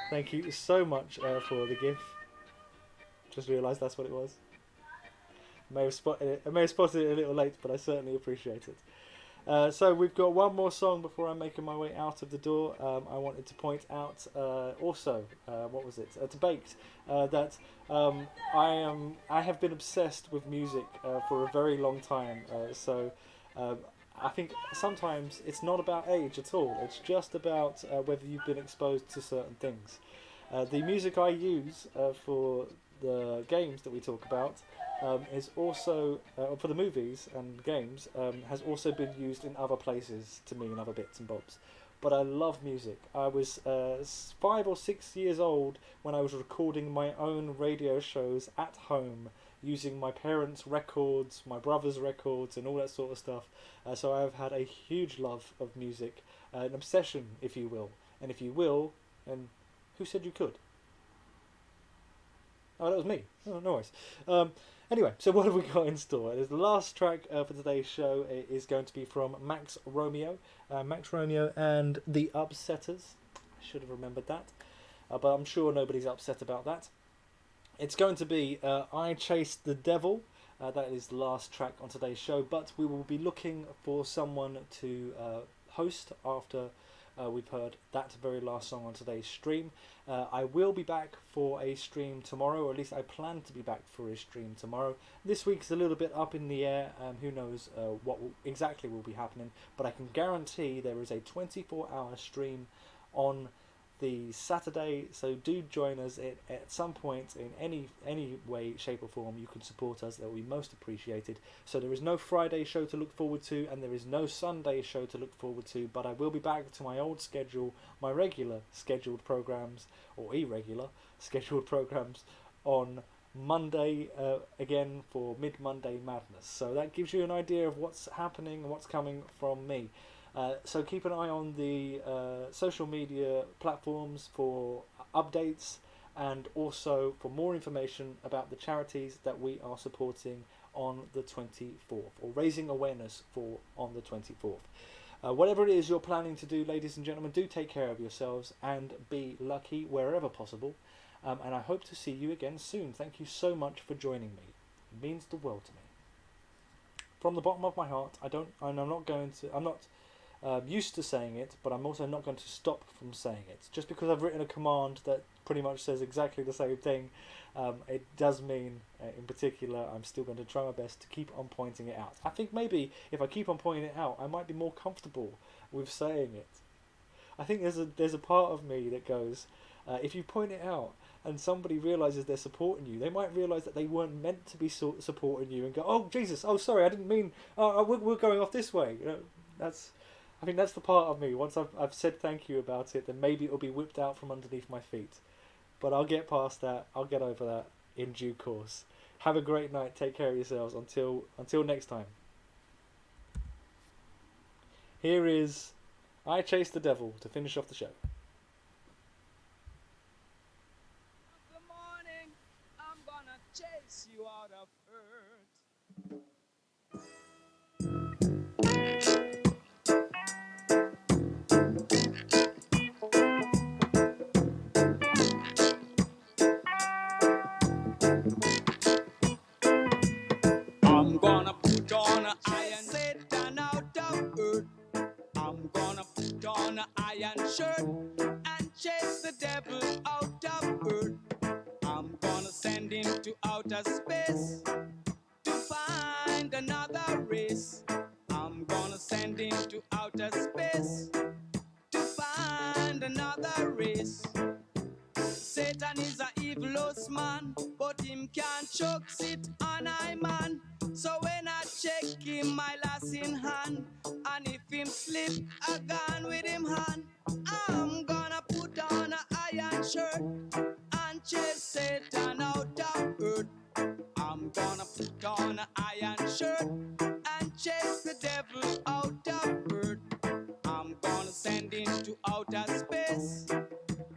Thank you so much for the gift. Just realised that's what it was. I may have spotted it a little late, but I certainly appreciate it. So we've got one more song before I'm making my way out of the door. I wanted to point out also, what was it? To Baked, that I have been obsessed with music for a very long time. I think sometimes it's not about age at all. It's just about whether you've been exposed to certain things. The music I use for the games that we talk about is also, for the movies and games, has also been used in other places to me in other bits and bobs. But I love music. I was 5 or 6 years old when I was recording my own radio shows at home using my parents' records, my brother's records, and all that sort of stuff. So I've had a huge love of music, an obsession, if you will. And if you will, and who said you could? Oh, that was me. Oh, no worries. Anyway, so what have we got in store? The last track for today's show is going to be from Max Romeo. Max Romeo and the Upsetters. I should have remembered that. But I'm sure nobody's upset about that. It's going to be I Chased the Devil. That is the last track on today's show. But we will be looking for someone to host after we've heard that very last song on today's stream. I will be back for a stream tomorrow, or at least I plan to be back for a stream tomorrow. This week's a little bit up in the air, who knows what exactly will be happening, but I can guarantee there is a 24-hour stream on the Saturday, so do join us at some point in any way, shape or form. You can support us, that will be most appreciated. So there is no Friday show to look forward to, and there is no Sunday show to look forward to, but I will be back to my old schedule, my regular scheduled programs, or irregular scheduled programs, on Monday again for Mid-Monday Madness. So that gives you an idea of what's happening and what's coming from me. So keep an eye on the social media platforms for updates and also for more information about the charities that we are supporting on the 24th, or raising awareness for on the 24th. Whatever it is you're planning to do, ladies and gentlemen, do take care of yourselves and be lucky wherever possible. And I hope to see you again soon. Thank you so much for joining me. It means the world to me. From the bottom of my heart, I'm not used to saying it, but I'm also not going to stop from saying it. Just because I've written a command that pretty much says exactly the same thing, it does mean, in particular, I'm still going to try my best to keep on pointing it out. I think maybe if I keep on pointing it out, I might be more comfortable with saying it. I think there's a part of me that goes, if you point it out and somebody realises they're supporting you, they might realise that they weren't meant to be supporting you and go, oh Jesus, oh sorry, I didn't mean, we're going off this way. I think that's the part of me. Once I've said thank you about it, then maybe it'll be whipped out from underneath my feet. But I'll get past that. I'll get over that in due course. Have a great night. Take care of yourselves. Until next time. Here is I Chased the Devil to finish off the show. The morning, I'm gonna chase you out of earth. I'm gonna put on an iron Satan out of earth. I'm gonna put on an iron shirt and chase the devil out of earth. I'm gonna send him to outer space to find another race. I'm gonna send him to outer space to find another race. Satan is a evilous man, but him can't choke sit on I man. So when I check him, my lass in hand, and if him slip a gun with him hand, I'm gonna put on a iron shirt and chase Satan out of earth. I'm gonna put on an iron shirt and outer space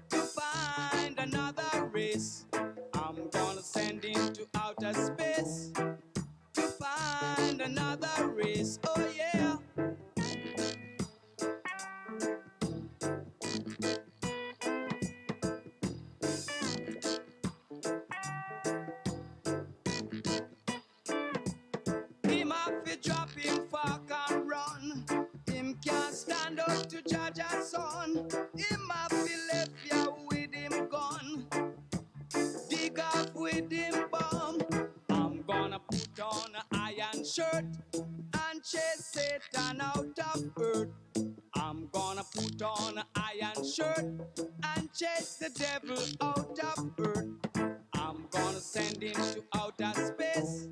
to find another race. I'm gonna send him to outer space to find another race. Oh yeah. Him have to drop him fuck and run. Him can't stand up to judge a son. Him have to left ya with him gun. Dig off with him bomb. I'm gonna put on an iron shirt and chase Satan out of earth. I'm gonna put on an iron shirt and chase the devil out of earth. I'm gonna send him to outer space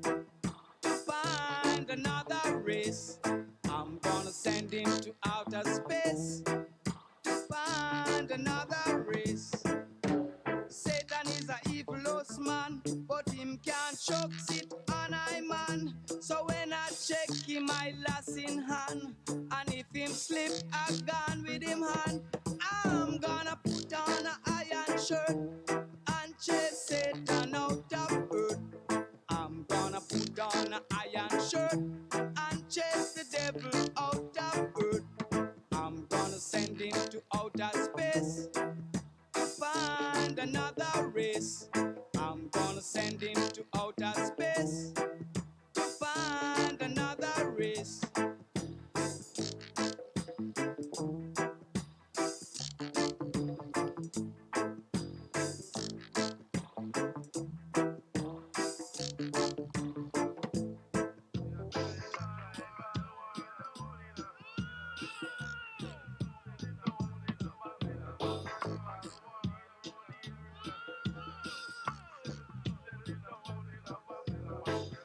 to find another race. I'm gonna send him to outer space to find another race. Satan is a evilous man, but him can't choke it on I man. So when I check him, I lost in hand. And if him slip, I gone with him hand. I'm gonna put on an iron shirt and chase Satan out of earth. I'm gonna put on an iron shirt and chase the devil out of earth. I'm gonna send him to outer space to find another race. I'm gonna send him to outer space to find another race.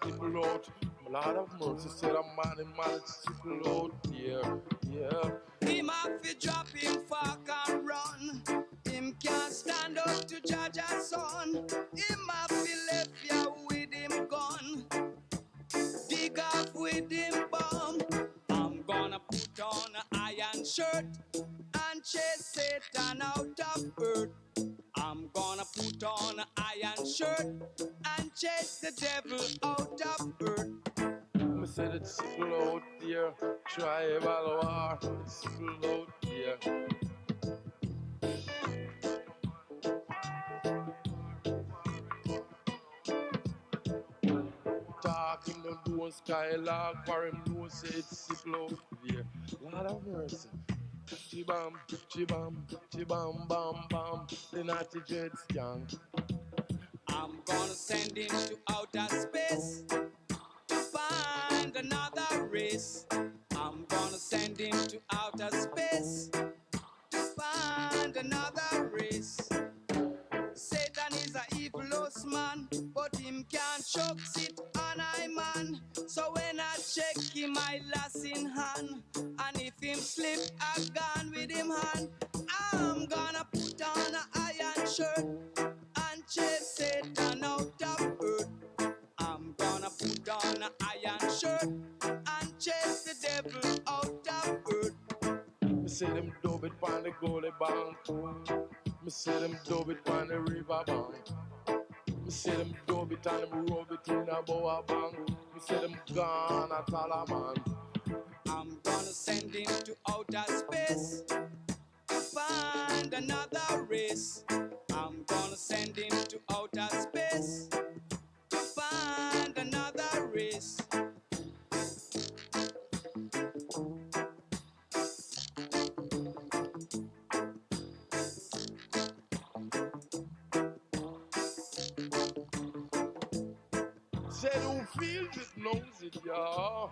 Sickle out, Lord of mercy, said a man in man, sickle out, yeah, yeah. Him have to drop him fuck and run. Him can't stand up to judge a son. Him have to left ya with him gun. Dig off with him bomb. I'm gonna put on an iron shirt and chase Satan out of earth. I'm gonna put on an iron shirt and chase the devil out of earth. Me said it's sickle out there, tribal war, it's sickle out there. Talking no doing skylark, for him no say it's sickle out there. Lord of mercy. Chibam, chibam, chibam, bam, bam, the naughty dread gang. I'm gonna send him to outer space to find another race. I'm gonna send him to outer space to find another race. Satan is a evilous man, but him can't choke it on I man. So when I check him, I lost in hand. And if him slip, I gone with him hand. I'm gonna put on an iron shirt and chase Satan out of earth. I'm gonna put on an iron shirt and chase the devil out of earth. Me say them dub it on the goalie bank. Me say them dub it on the river bank. Me say them dub it and them rub it in a boa bank. Me say them gone at all a man. I'm gonna send him to outer space to find another race. I'm gonna send him to outer space to find another race. Said who feels it knows it, y'all.